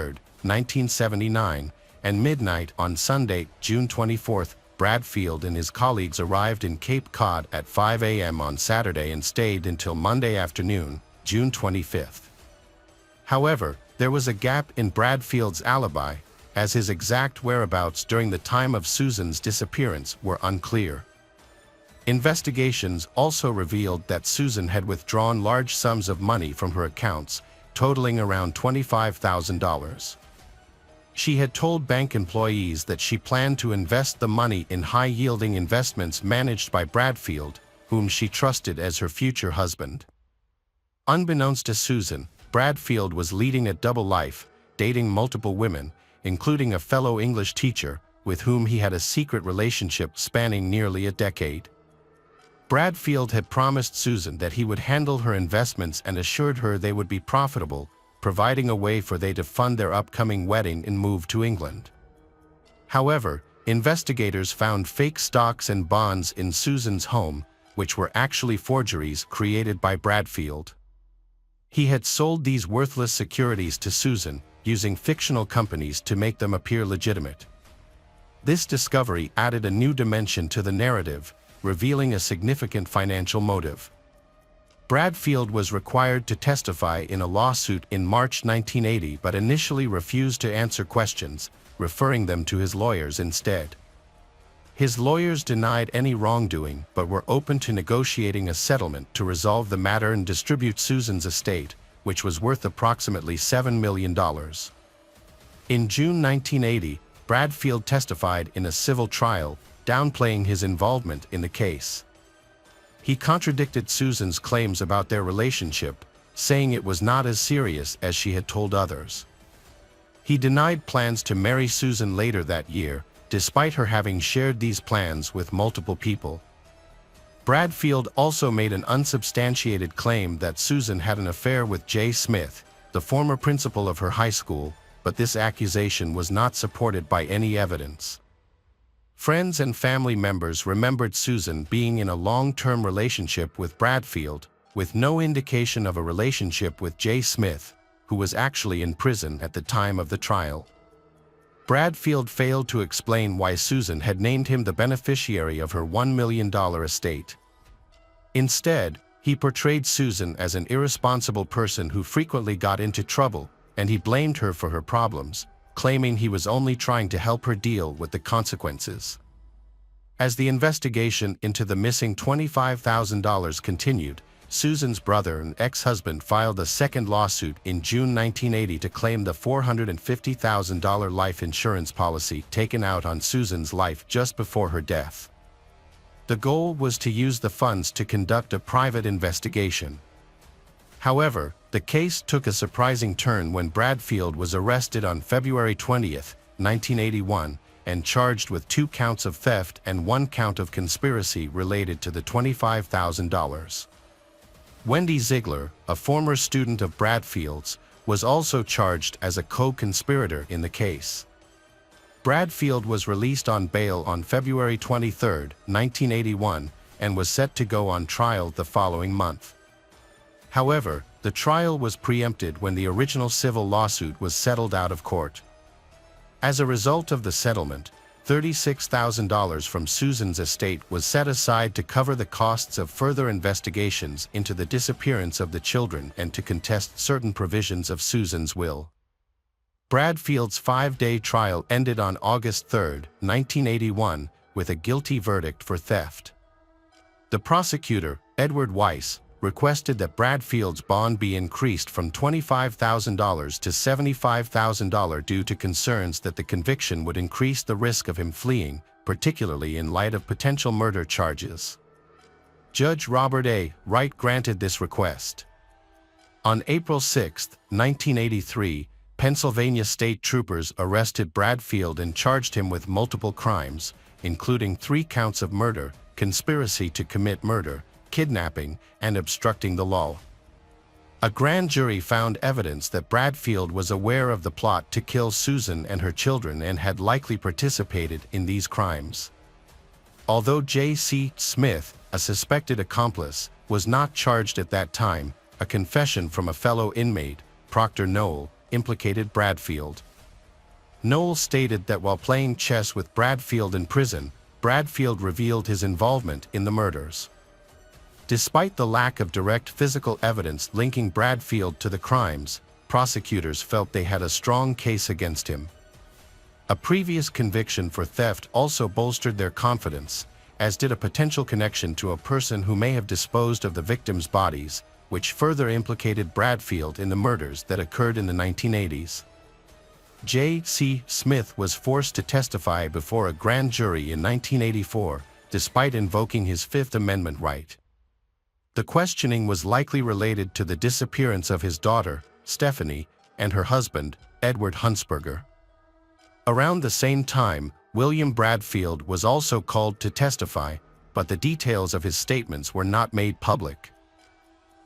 1979, and midnight on Sunday, June 24. Bradfield and his colleagues arrived in Cape Cod at 5 a.m. on Saturday and stayed until Monday afternoon, June 25. However, there was a gap in Bradfield's alibi, as his exact whereabouts during the time of Susan's disappearance were unclear. Investigations also revealed that Susan had withdrawn large sums of money from her accounts, totaling around $25,000. She had told bank employees that she planned to invest the money in high-yielding investments managed by Bradfield, whom she trusted as her future husband. Unbeknownst to Susan, Bradfield was leading a double life, dating multiple women, including a fellow English teacher, with whom he had a secret relationship spanning nearly a decade. Bradfield had promised Susan that he would handle her investments and assured her they would be profitable, providing a way for they to fund their upcoming wedding and move to England. However, investigators found fake stocks and bonds in Susan's home, which were actually forgeries created by Bradfield. He had sold these worthless securities to Susan, using fictional companies to make them appear legitimate. This discovery added a new dimension to the narrative, revealing a significant financial motive. Bradfield was required to testify in a lawsuit in March 1980 but initially refused to answer questions, referring them to his lawyers instead. His lawyers denied any wrongdoing but were open to negotiating a settlement to resolve the matter and distribute Susan's estate, which was worth approximately $7 million. In June 1980, Bradfield testified in a civil trial, downplaying his involvement in the case. He contradicted Susan's claims about their relationship, saying it was not as serious as she had told others. He denied plans to marry Susan later that year, despite her having shared these plans with multiple people. Bradfield also made an unsubstantiated claim that Susan had an affair with J. Smith, the former principal of her high school, but this accusation was not supported by any evidence. Friends and family members remembered Susan being in a long-term relationship with Bradfield, with no indication of a relationship with J. Smith, who was actually in prison at the time of the trial. Bradfield failed to explain why Susan had named him the beneficiary of her $1 million estate. Instead, he portrayed Susan as an irresponsible person who frequently got into trouble, and he blamed her for her problems, claiming he was only trying to help her deal with the consequences. As the investigation into the missing $25,000 continued, Susan's brother and ex-husband filed a second lawsuit in June 1980 to claim the $450,000 life insurance policy taken out on Susan's life just before her death. The goal was to use the funds to conduct a private investigation. However, the case took a surprising turn when Bradfield was arrested on February 20, 1981, and charged with 2 counts of theft and 1 count of conspiracy related to the $25,000. Wendy Ziegler, a former student of Bradfield's, was also charged as a co-conspirator in the case. Bradfield was released on bail on February 23, 1981, and was set to go on trial the following month. However, the trial was preempted when the original civil lawsuit was settled out of court. As a result of the settlement, $36,000 from Susan's estate was set aside to cover the costs of further investigations into the disappearance of the children and to contest certain provisions of Susan's will. Bradfield's 5-day trial ended on August 3, 1981, with a guilty verdict for theft. The prosecutor, Edward Weiss, requested that Bradfield's bond be increased from $25,000 to $75,000 due to concerns that the conviction would increase the risk of him fleeing, particularly in light of potential murder charges. Judge Robert A. Wright granted this request. On April 6, 1983, Pennsylvania state troopers arrested Bradfield and charged him with multiple crimes, including 3 counts of murder, conspiracy to commit murder, kidnapping, and obstructing the law. A grand jury found evidence that Bradfield was aware of the plot to kill Susan and her children and had likely participated in these crimes. Although J.C. Smith, a suspected accomplice, was not charged at that time, a confession from a fellow inmate, Proctor Noel, implicated Bradfield. Noel stated that while playing chess with Bradfield in prison, Bradfield revealed his involvement in the murders. Despite the lack of direct physical evidence linking Bradfield to the crimes, prosecutors felt they had a strong case against him. A previous conviction for theft also bolstered their confidence, as did a potential connection to a person who may have disposed of the victims' bodies, which further implicated Bradfield in the murders that occurred in the 1980s. J.C. Smith was forced to testify before a grand jury in 1984, despite invoking his Fifth Amendment right. The questioning was likely related to the disappearance of his daughter, Stephanie, and her husband, Edward Huntsberger. Around the same time, William Bradfield was also called to testify, but the details of his statements were not made public.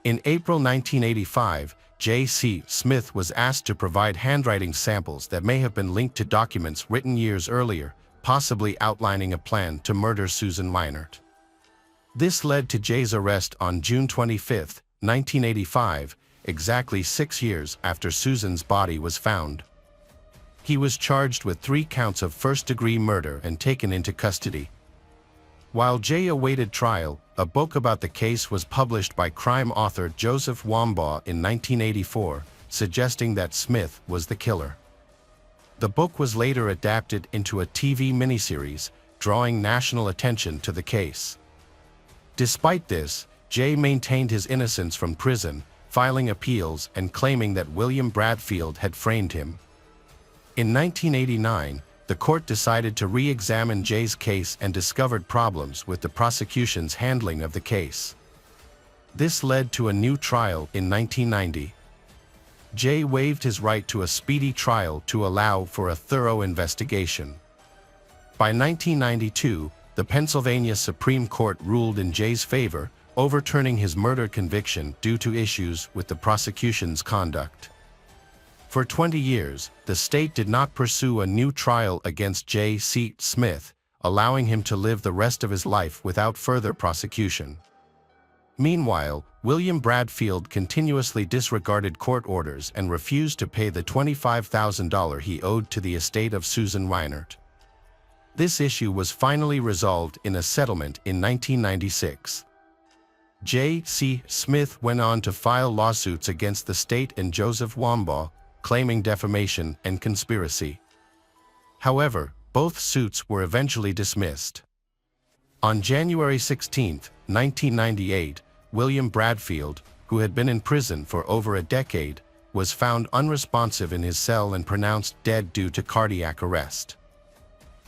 In April 1985, J.C. Smith was asked to provide handwriting samples that may have been linked to documents written years earlier, possibly outlining a plan to murder Susan Weinert. This led to Jay's arrest on June 25, 1985, exactly 6 years after Susan's body was found. He was charged with 3 counts of first-degree murder and taken into custody. While Jay awaited trial, a book about the case was published by crime author Joseph Wambaugh in 1984, suggesting that Smith was the killer. The book was later adapted into a TV miniseries, drawing national attention to the case. Despite this, Jay maintained his innocence from prison, filing appeals and claiming that William Bradfield had framed him. In 1989, the court decided to re-examine Jay's case and discovered problems with the prosecution's handling of the case. This led to a new trial in 1990. Jay waived his right to a speedy trial to allow for a thorough investigation. By 1992, the Pennsylvania Supreme Court ruled in Jay's favor, overturning his murder conviction due to issues with the prosecution's conduct. For 20 years, the state did not pursue a new trial against J.C. Smith, allowing him to live the rest of his life without further prosecution. Meanwhile, William Bradfield continuously disregarded court orders and refused to pay the $25,000 he owed to the estate of Susan Weinert. This issue was finally resolved in a settlement in 1996. J.C. Smith went on to file lawsuits against the state and Joseph Wambaugh, claiming defamation and conspiracy. However, both suits were eventually dismissed. On January 16, 1998, William Bradfield, who had been in prison for over a decade, was found unresponsive in his cell and pronounced dead due to cardiac arrest.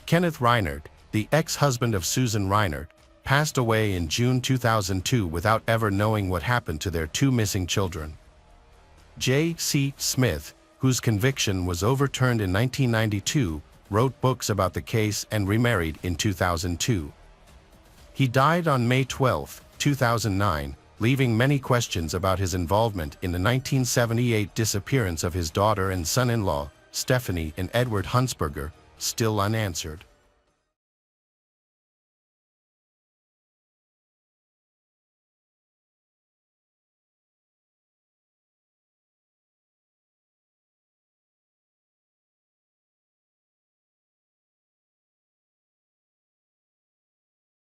Kenneth Reinert, the ex-husband of Susan Weinert, passed away in June 2002 without ever knowing what happened to their 2 missing children. J.C. Smith, whose conviction was overturned in 1992, wrote books about the case and remarried in 2002. He died on May 12, 2009, leaving many questions about his involvement in the 1978 disappearance of his daughter and son-in-law, Stephanie and Edward Huntsberger, still unanswered.